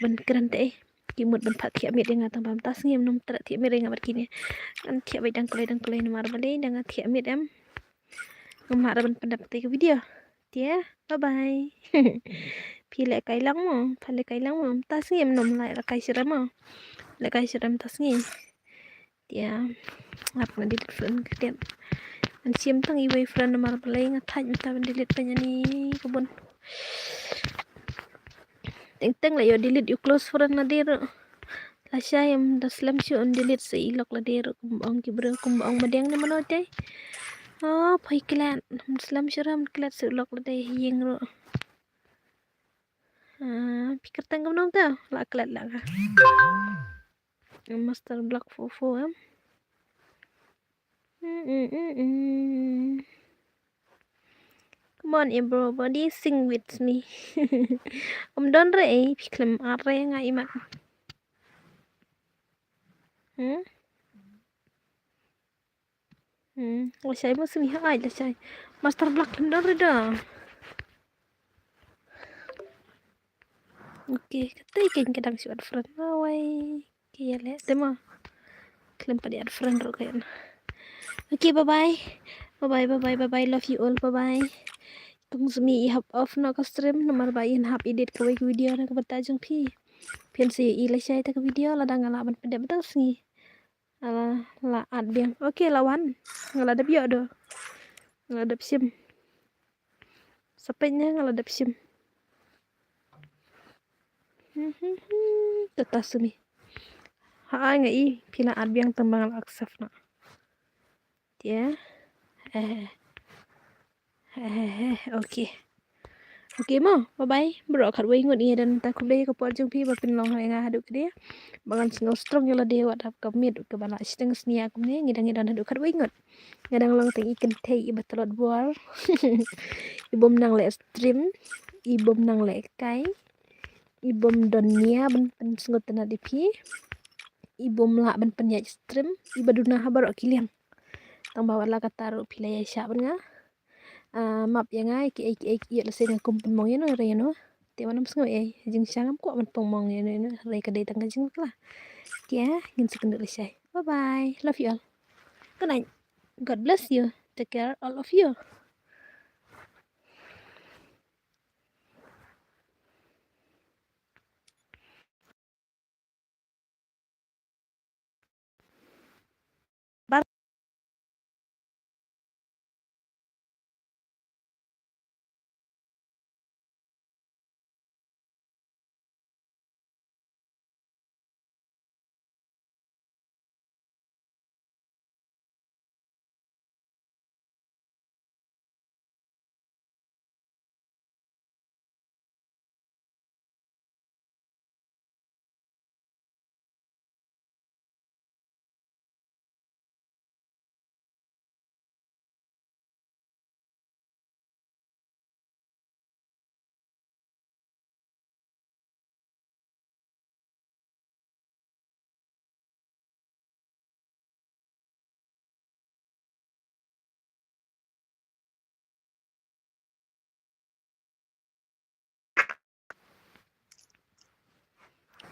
ban kran te kimut ban phat thia mit yang tang bam tas ngem nom tra thia mit nga bat kini an thia bai dang klei mar bale dang thia mit em ngam ban pendapat ke video dia bye bye pile kai lang mo tas ngem nom lai la kai siram tas ngem dia apa na delete friend ketian an sim tang iway friend mar bale nga thaj mata ban delete pa ni kebun teng la yo delete you close friend na dir la syayam daslam si on delete sa ilok la dir kumbang kibro kumbang madeng na manote pai klan daslam syram klat sa ilok la day hiyeng ro pikir tanggam nong ta la klat la ka master black fofo am come on everybody sing with me don re piklam are nga imat la syai mo sumi ha la syai master black don re da okay katai ken kadang si ad friend awai kiyale tema klem pa di ad friend ro kayan okay bye bye love you all bye bye tung sumi i hap off na ka stream nomor bayin hap edit ka video na ka batajong pi pian si i la syai ta ka video la dang ala ban pede betul sini ala la ad biang okay lawan ngala da bio do ngala da sim sapenya ngala da sim tetas sumi ha ngai pila ad biang tembang aksaf na dia okay mo bye bye bro khat wei ngot ni dan ta kule ko por jong pi ba pin long nga hadu ke dia bangan singo strong yola de wat hap ka mit ke bala steng snia kum ne ngidang hadu khat wei ngot ngadang long teng ikan tei ibatalot buar ibom nang le stream ibom nang le kai ibom donia ban pen singot na dipi ibom la ban pen ya stream ibaduna habar kiliang tang bawa la kataru pilaya sya ban nga map yang ai ki ya la senga kumpun mong yeno re no te manam sngo jing sangam ko man pong mong yeno re ka dai tang jing la kia ngin sekendo le syai bye bye love you all good night god bless you take care all of you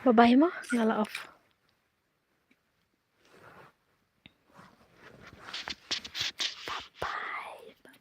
Babay mo, ngala off.